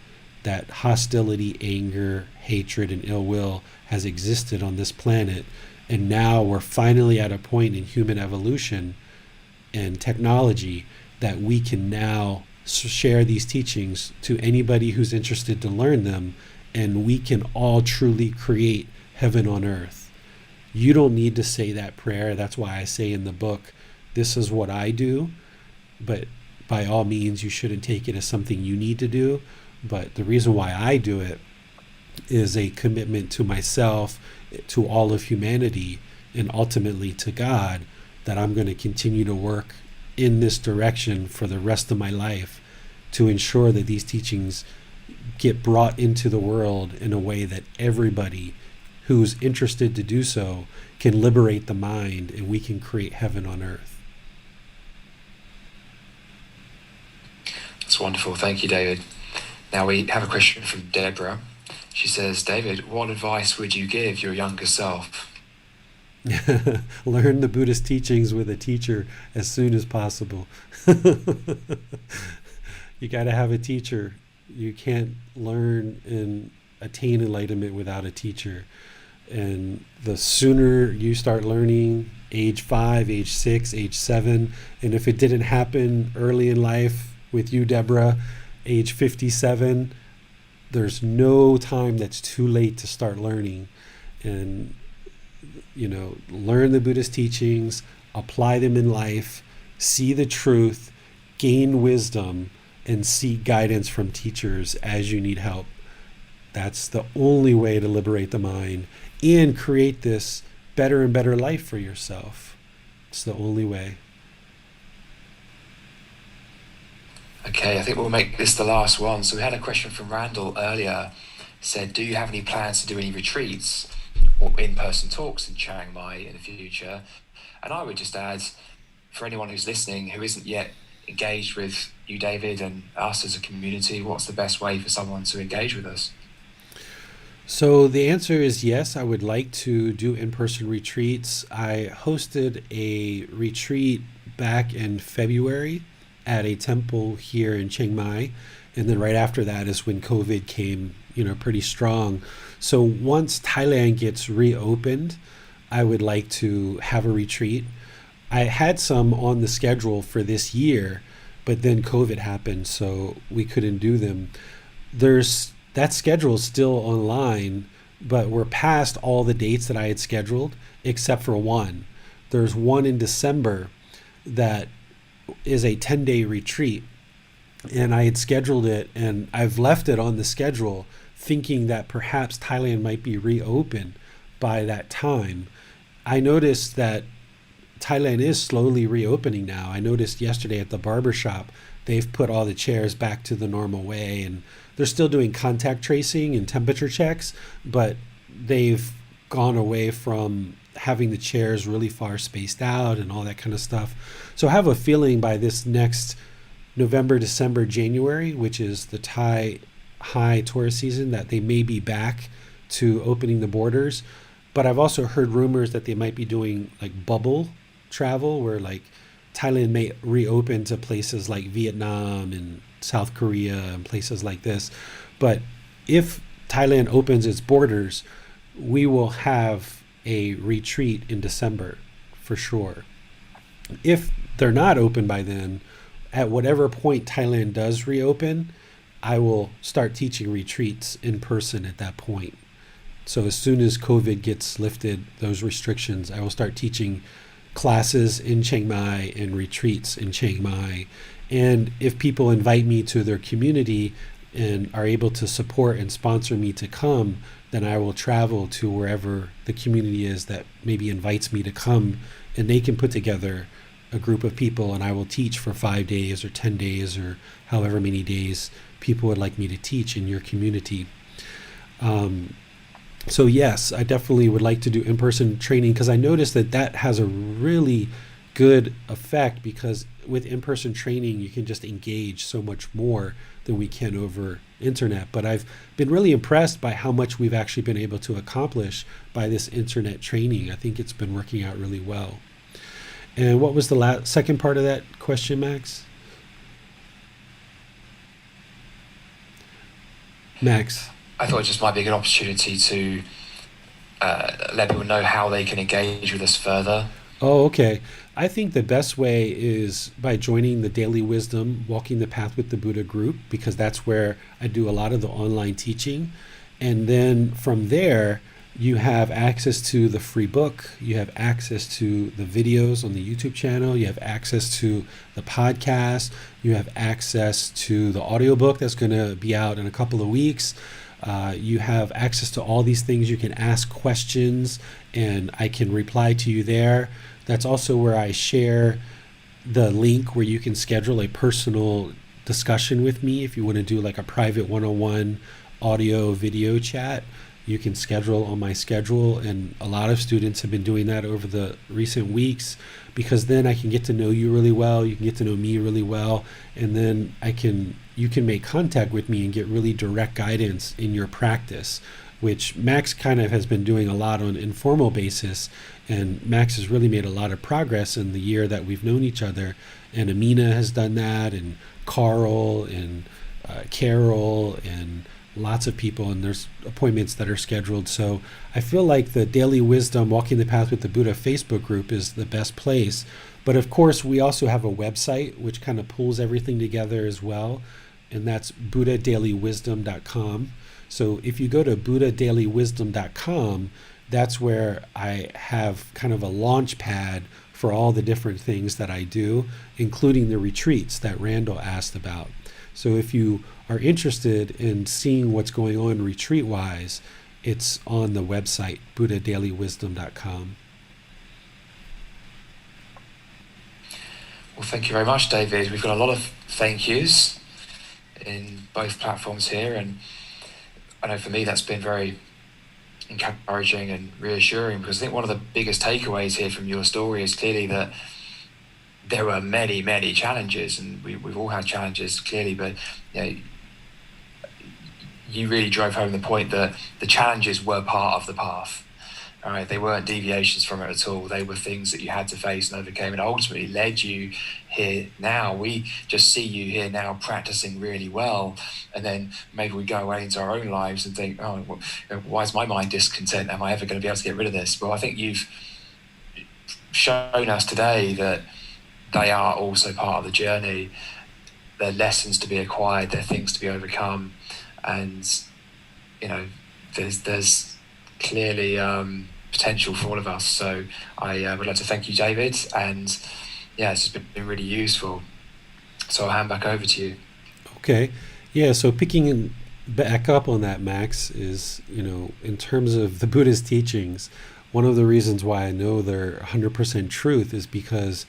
that hostility, anger, hatred, and ill will has existed on this planet. And now we're finally at a point in human evolution and technology that we can now share these teachings to anybody who's interested to learn them, and we can all truly create heaven on earth. You don't need to say that prayer. That's why I say in the book, this is what I do, but by all means, you shouldn't take it as something you need to do. But the reason why I do it is a commitment to myself, to all of humanity, and ultimately to God, that I'm going to continue to work in this direction for the rest of my life to ensure that these teachings get brought into the world in a way that everybody who's interested to do so can liberate the mind, and we can create heaven on earth. That's wonderful. Thank you, David. Now we have a question from Deborah. She says, David, what advice would you give your younger self? Learn the Buddhist teachings with a teacher as soon as possible. You got to have a teacher. You can't learn and attain enlightenment without a teacher. And the sooner you start learning, age 5, age 6, age 7, and if it didn't happen early in life with you, Deborah, age 57, there's no time that's too late to start learning. And learn the Buddhist teachings, apply them in life, see the truth, gain wisdom, and seek guidance from teachers as you need help. That's the only way to liberate the mind and create this better and better life for yourself. It's the only way. Okay, I think we'll make this the last one. So we had a question from Randall earlier. Said, do you have any plans to do any retreats or in-person talks in Chiang Mai in the future? And I would just add, for anyone who's listening who isn't yet engaged with you, David, and us as a community, what's the best way for someone to engage with us? So the answer is yes, I would like to do in-person retreats. I hosted a retreat back in February at a temple here in Chiang Mai. And then right after that is when COVID came, pretty strong. So once Thailand gets reopened, I would like to have a retreat. I had some on the schedule for this year, but then COVID happened, so we couldn't do them. There's that schedule is still online, but we're past all the dates that I had scheduled except for one. There's one in December that is a 10-day retreat, and I had scheduled it and I've left it on the schedule thinking that perhaps Thailand might be reopened by that time. I noticed that Thailand is slowly reopening now. I noticed yesterday at the barber shop, they've put all the chairs back to the normal way, and they're still doing contact tracing and temperature checks, but they've gone away from having the chairs really far spaced out and all that kind of stuff. So I have a feeling by this next November, December, January, which is the Thai high tourist season, that they may be back to opening the borders. But I've also heard rumors that they might be doing like bubble travel, where like Thailand may reopen to places like Vietnam and South Korea and places like this. But if Thailand opens its borders, we will have a retreat in December for sure. If they're not open by then, at whatever point Thailand does reopen, I will start teaching retreats in person at that point. So as soon as COVID gets lifted, those restrictions, I will start teaching classes in Chiang Mai and retreats in Chiang Mai. And if people invite me to their community and are able to support and sponsor me to come, then I will travel to wherever the community is that maybe invites me to come, and they can put together a group of people and I will teach for 5 days or 10 days or however many days people would like me to teach in your community. So yes, I definitely would like to do in-person training, because I noticed that that has a really good effect, because with in-person training you can just engage so much more than we can over internet. But I've been really impressed by how much we've actually been able to accomplish by this internet training. I think it's been working out really well. And what was the second part of that question, Max? Max. I thought it just might be a good opportunity to let people know how they can engage with us further. Oh, okay. I think the best way is by joining the Daily Wisdom Walking the Path with the Buddha group, because that's where I do a lot of the online teaching. And then from there, you have access to the free book, you have access to the videos on the YouTube channel, you have access to the podcast, you have access to the audiobook that's going to be out in a couple of weeks. You have access to all these things. You can ask questions and I can reply to you there. That's also where I share the link where you can schedule a personal discussion with me. If you want to do like a private one-on-one audio video chat, you can schedule on my schedule. And a lot of students have been doing that over the recent weeks, because then I can get to know you really well. You can get to know me really well. And then you can make contact with me and get really direct guidance in your practice, which Max kind of has been doing a lot on an informal basis. And Max has really made a lot of progress in the year that we've known each other. And Amina has done that, and Carl and Carol and lots of people, and there's appointments that are scheduled. So I feel like the Daily Wisdom Walking the Path with the Buddha Facebook group is the best place. But of course, we also have a website which kind of pulls everything together as well, and that's buddhadailywisdom.com. So if you go to buddhadailywisdom.com, that's where I have kind of a launch pad for all the different things that I do, including the retreats that Randall asked about. So if you are interested in seeing what's going on retreat-wise, it's on the website, buddhadailywisdom.com. Well, thank you very much, David. We've got a lot of thank yous in both platforms here, and I know for me that's been very encouraging and reassuring, because I think one of the biggest takeaways here from your story is clearly that there were many, many challenges, and we've all had challenges clearly, but you really drove home the point that the challenges were part of the path, right? They weren't deviations from it at all. They were things that you had to face and overcame, and ultimately led you here now. We just see you here now practicing really well, and then maybe we go away into our own lives and think, oh, well, why is my mind discontent? Am I ever going to be able to get rid of this? Well, I think you've shown us today that they are also part of the journey. They're lessons to be acquired, they're things to be overcome, and there's clearly potential for all of us. So I would like to thank you, David, and it's just been really useful. So I'll hand back over to you. Okay. Yeah, so picking back up on that, Max, is, in terms of the Buddha's teachings, one of the reasons why I know they're 100% truth is because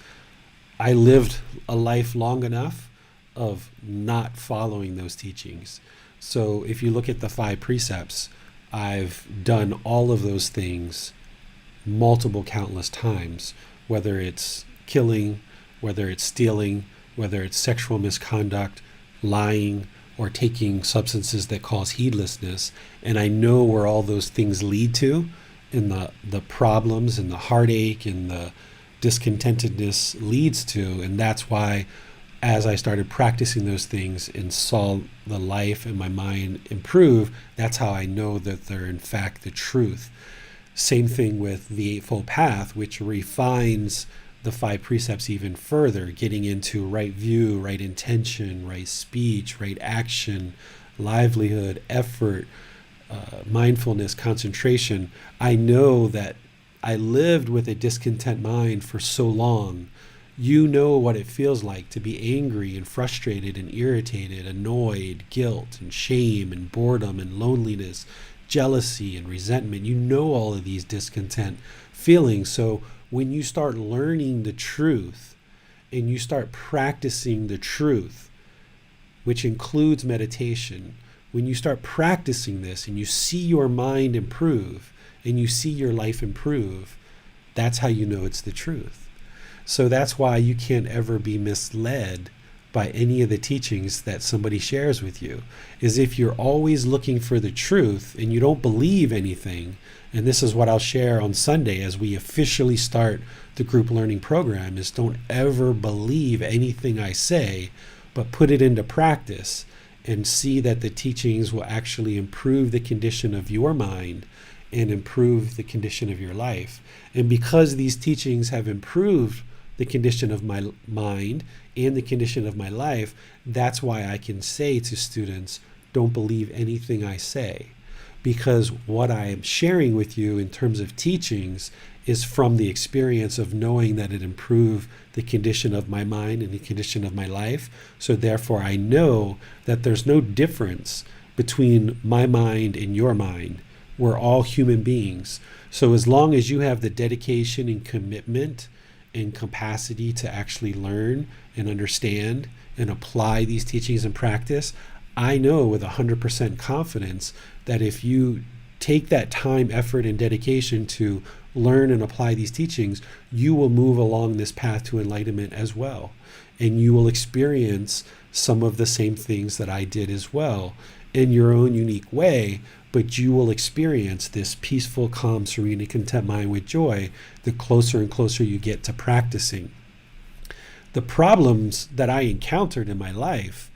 I lived a life long enough of not following those teachings. So if you look at the 5 precepts, I've done all of those things multiple, countless times, whether it's killing, whether it's stealing, whether it's sexual misconduct, lying, or taking substances that cause heedlessness. And I know where all those things lead to, and the problems and the heartache and the discontentedness leads to. And that's why, as I started practicing those things and saw the life and my mind improve, that's how I know that they're in fact the truth. Same thing with the Eightfold Path, which refines the 5 precepts even further, getting into right view, right intention, right speech, right action, livelihood, effort, mindfulness, concentration. I know that I lived with a discontent mind for so long. You know what it feels like to be angry and frustrated and irritated, annoyed, guilt and shame and boredom and loneliness, jealousy and resentment. You know all of these discontent feelings. So when you start learning the truth and you start practicing the truth, which includes meditation, when you start practicing this and you see your mind improve and you see your life improve, that's how you know it's the truth. So that's why you can't ever be misled by any of the teachings that somebody shares with you. Is if you're always looking for the truth and you don't believe anything, and this is what I'll share on Sunday as we officially start the group learning program, is don't ever believe anything I say, but put it into practice and see that the teachings will actually improve the condition of your mind and improve the condition of your life. And because these teachings have improved the condition of my mind and the condition of my life, that's why I can say to students, don't believe anything I say. Because what I am sharing with you in terms of teachings is from the experience of knowing that it improved the condition of my mind and the condition of my life. So therefore I know that there's no difference between my mind and your mind. We're all human beings. So as long as you have the dedication and commitment and capacity to actually learn and understand and apply these teachings in practice, I know with 100% confidence that if you take that time, effort, and dedication to learn and apply these teachings, you will move along this path to enlightenment as well. And you will experience some of the same things that I did as well in your own unique way, but you will experience this peaceful, calm, serene, and content mind with joy the closer and closer you get to practicing. The problems that I encountered in my life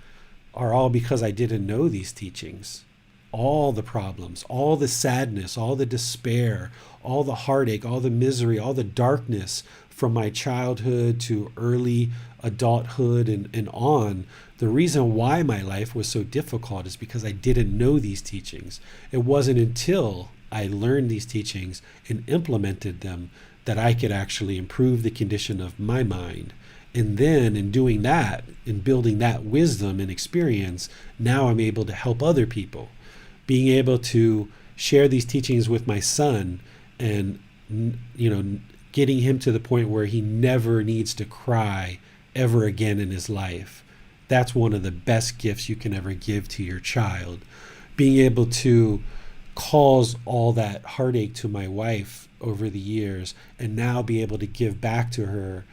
are all because I didn't know these teachings. All the problems, all the sadness, all the despair, all the heartache, all the misery, all the darkness from my childhood to early adulthood and on, the reason why my life was so difficult is because I didn't know these teachings. It wasn't until I learned these teachings and implemented them that I could actually improve the condition of my mind. And then in doing that, in building that wisdom and experience, now I'm able to help other people. Being able to share these teachings with my son and, getting him to the point where he never needs to cry ever again in his life. That's one of the best gifts you can ever give to your child. Being able to cause all that heartache to my wife over the years and now be able to give back to her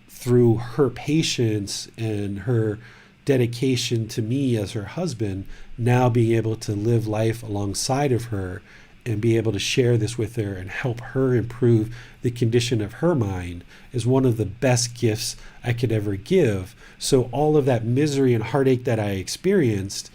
through her patience and her dedication to me as her husband, now being able to live life alongside of her and be able to share this with her and help her improve the condition of her mind is one of the best gifts I could ever give. So all of that misery and heartache that I experienced,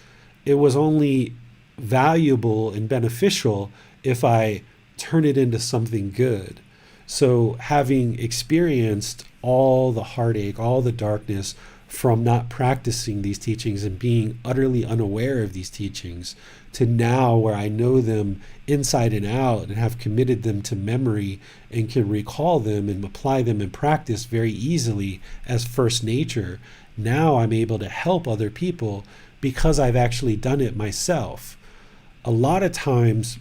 it was only valuable and beneficial if I turn it into something good. So having experienced all the heartache, all the darkness from not practicing these teachings and being utterly unaware of these teachings, to now where I know them inside and out and have committed them to memory and can recall them and apply them in practice very easily as first nature, now I'm able to help other people because I've actually done it myself. A lot of times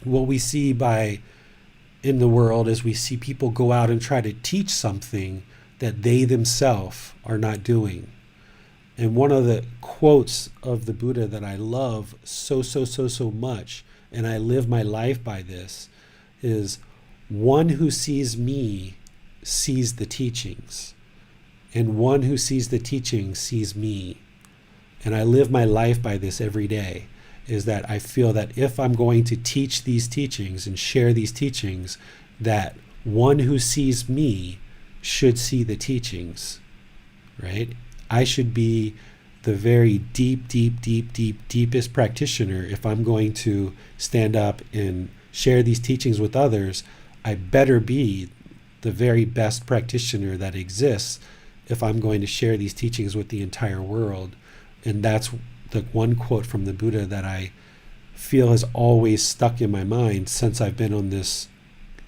what we see in the world is we see people go out and try to teach something that they themselves are not doing. And one of the quotes of the Buddha that I love so much, and I live my life by this, is one who sees me sees the teachings, and one who sees the teachings sees me. And I live my life by this every day, is that I feel that if I'm going to teach these teachings and share these teachings, that one who sees me should see the teachings, right? I should be the very deepest practitioner. If I'm going to stand up and share these teachings with others, I better be the very best practitioner that exists if I'm going to share these teachings with the entire world. And that's the one quote from the Buddha that I feel has always stuck in my mind since I've been on this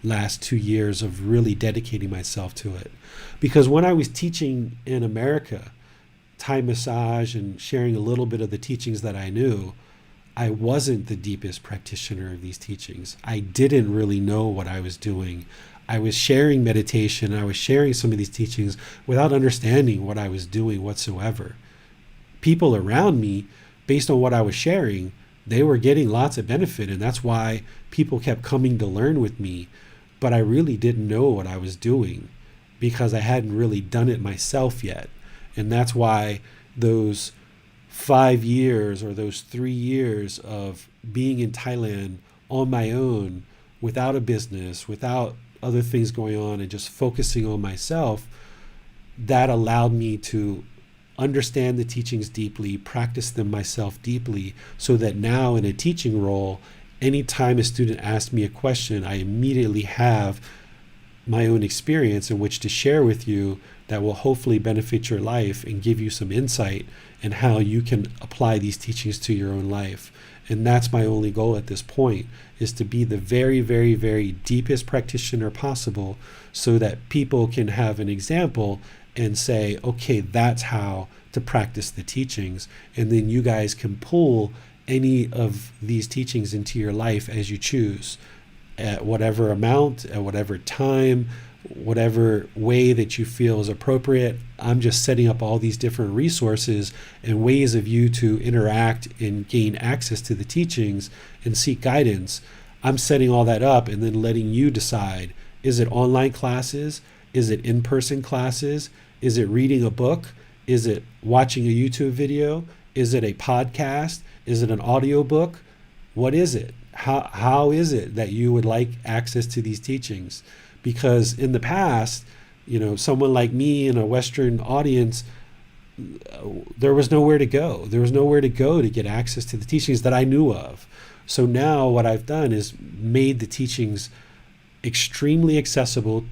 last 2 years of really dedicating myself to it. Because when I was teaching in America, Thai massage and sharing a little bit of the teachings that I knew, I wasn't the deepest practitioner of these teachings. I didn't really know what I was doing. I was sharing meditation, I was sharing some of these teachings without understanding what I was doing whatsoever. People around me, based on what I was sharing, they were getting lots of benefit, and that's why people kept coming to learn with me. But I really didn't know what I was doing because I hadn't really done it myself yet. And that's why those 5 years or those 3 years of being in Thailand on my own, without a business, without other things going on, and just focusing on myself, that allowed me to understand the teachings deeply, practice them myself deeply, so that now in a teaching role, anytime a student asks me a question, I immediately have my own experience in which to share with you that will hopefully benefit your life and give you some insight in how you can apply these teachings to your own life. And that's my only goal at this point, is to be the very deepest practitioner possible, so that people can have an example and say, okay, that's how to practice the teachings. And then you guys can pull any of these teachings into your life as you choose, at whatever amount, at whatever time, whatever way that you feel is appropriate. I'm just setting up all these different resources and ways of you to interact and gain access to the teachings and seek guidance. I'm setting all that up and then letting you decide, is it online classes? Is it in-person classes? Is it reading a book? Is it watching a YouTube video? Is it a podcast? Is it an audiobook? What is it? How is it that you would like access to these teachings? Because in the past, someone like me in a Western audience, there was nowhere to go. There was nowhere to go to get access to the teachings that I knew of. So now what I've done is made the teachings extremely accessible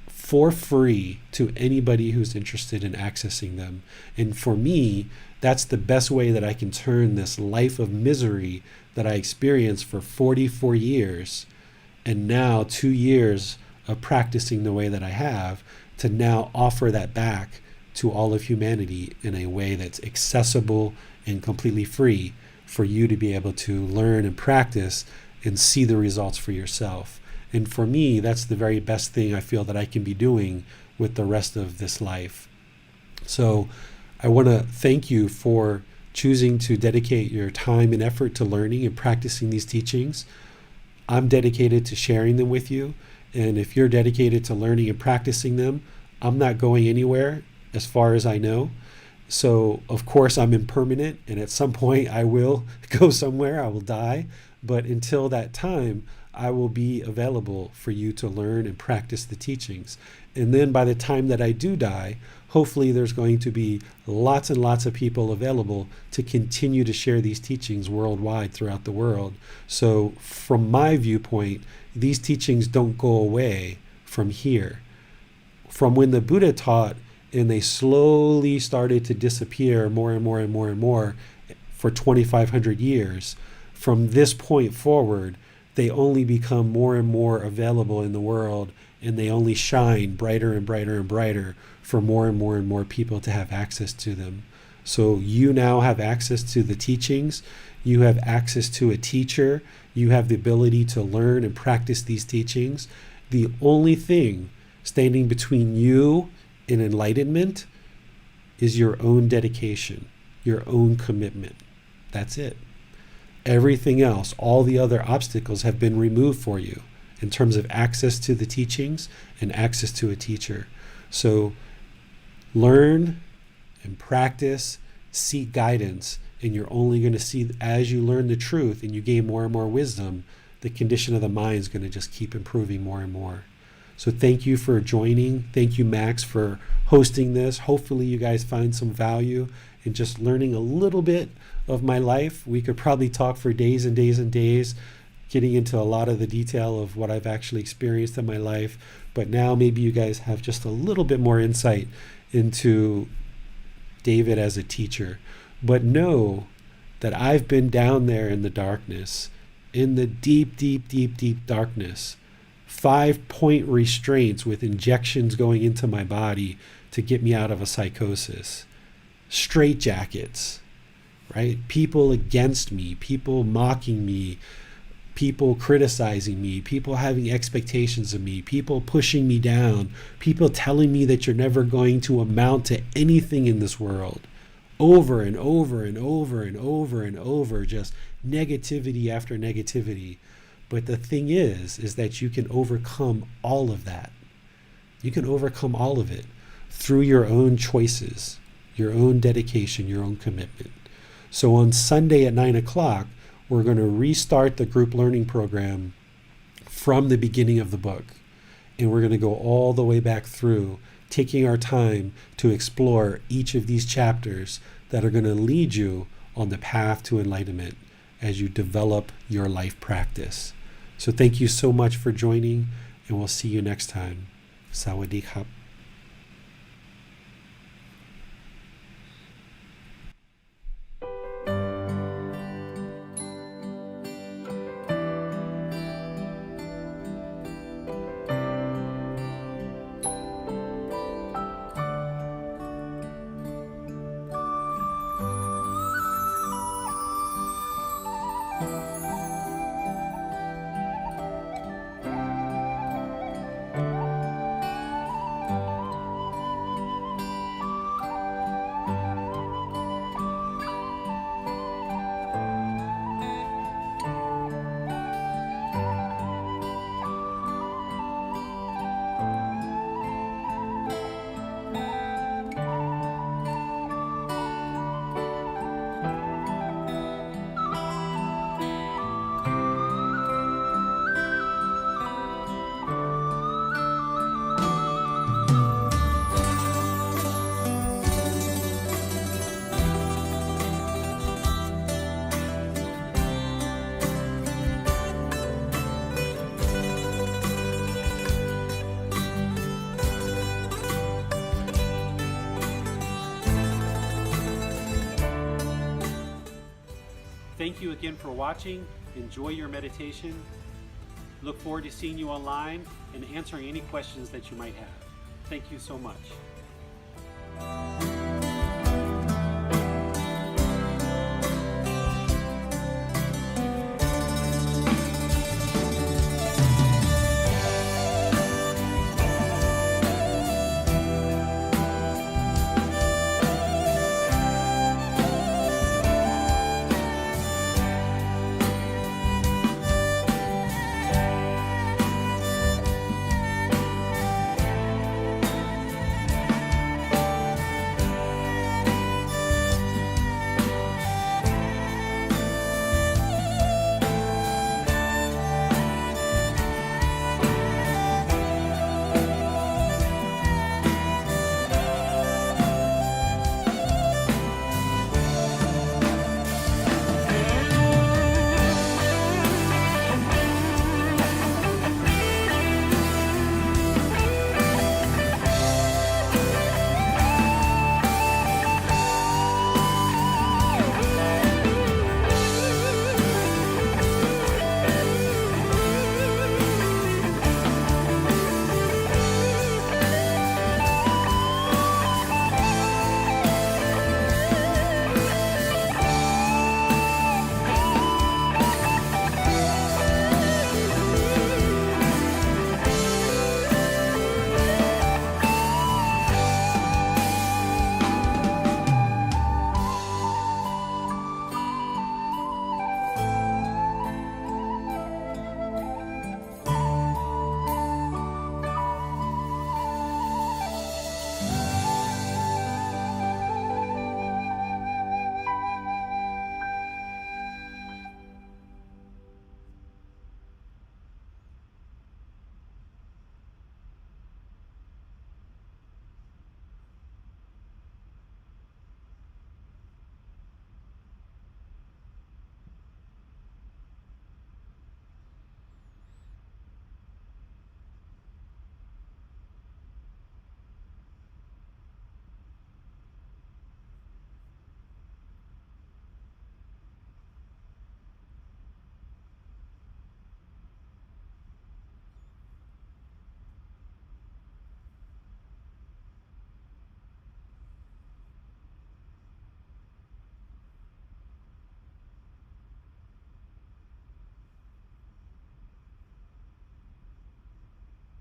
for free to anybody who's interested in accessing them. And for me, that's the best way that I can turn this life of misery that I experienced for 44 years, and now 2 years of practicing the way that I have, to now offer that back to all of humanity in a way that's accessible and completely free for you to be able to learn and practice and see the results for yourself. And for me, that's the very best thing I feel that I can be doing with the rest of this life. So I want to thank you for choosing to dedicate your time and effort to learning and practicing these teachings. I'm dedicated to sharing them with you. And if you're dedicated to learning and practicing them, I'm not going anywhere as far as I know. So of course I'm impermanent, and at some point I will go somewhere, I will die. But until that time, I will be available for you to learn and practice the teachings. And then by the time that I do die, hopefully there's going to be lots and lots of people available to continue to share these teachings worldwide throughout the world. So from my viewpoint, these teachings don't go away from here. From when the Buddha taught, and they slowly started to disappear more and more and more and more for 2,500 years, from this point forward, they only become more and more available in the world, and they only shine brighter and brighter and brighter for more and more and more people to have access to them. So you now have access to the teachings, you have access to a teacher, you have the ability to learn and practice these teachings. The only thing standing between you and enlightenment is your own dedication, your own commitment. That's it. Everything else, all the other obstacles have been removed for you in terms of access to the teachings and access to a teacher. So learn and practice, seek guidance, and you're only going to see, as you learn the truth and you gain more and more wisdom, the condition of the mind is going to just keep improving more and more. So thank you for joining. Thank you, Max, for hosting this. Hopefully you guys find some value in just learning a little bit of my life. We could probably talk for days and days and days, getting into a lot of the detail of what I've actually experienced in my life. But now maybe you guys have just a little bit more insight into David as a teacher. But know that I've been down there in the darkness, in the deep, deep, deep, deep darkness. 5-point restraints with injections going into my body to get me out of a psychosis. Straitjackets, right? People against me, people mocking me, people criticizing me, people having expectations of me, people pushing me down, people telling me that you're never going to amount to anything in this world. Over and over and over and over and over, just negativity after negativity. But the thing is that you can overcome all of that. You can overcome all of it through your own choices, your own dedication, your own commitment. So on Sunday at 9 o'clock, we're going to restart the group learning program from the beginning of the book. And we're going to go all the way back through, taking our time to explore each of these chapters that are going to lead you on the path to enlightenment as you develop your life practice. So thank you so much for joining, and we'll see you next time. Sawadee krap. Thank you again for watching. Enjoy your meditation. Look forward to seeing you online and answering any questions that you might have. Thank you so much.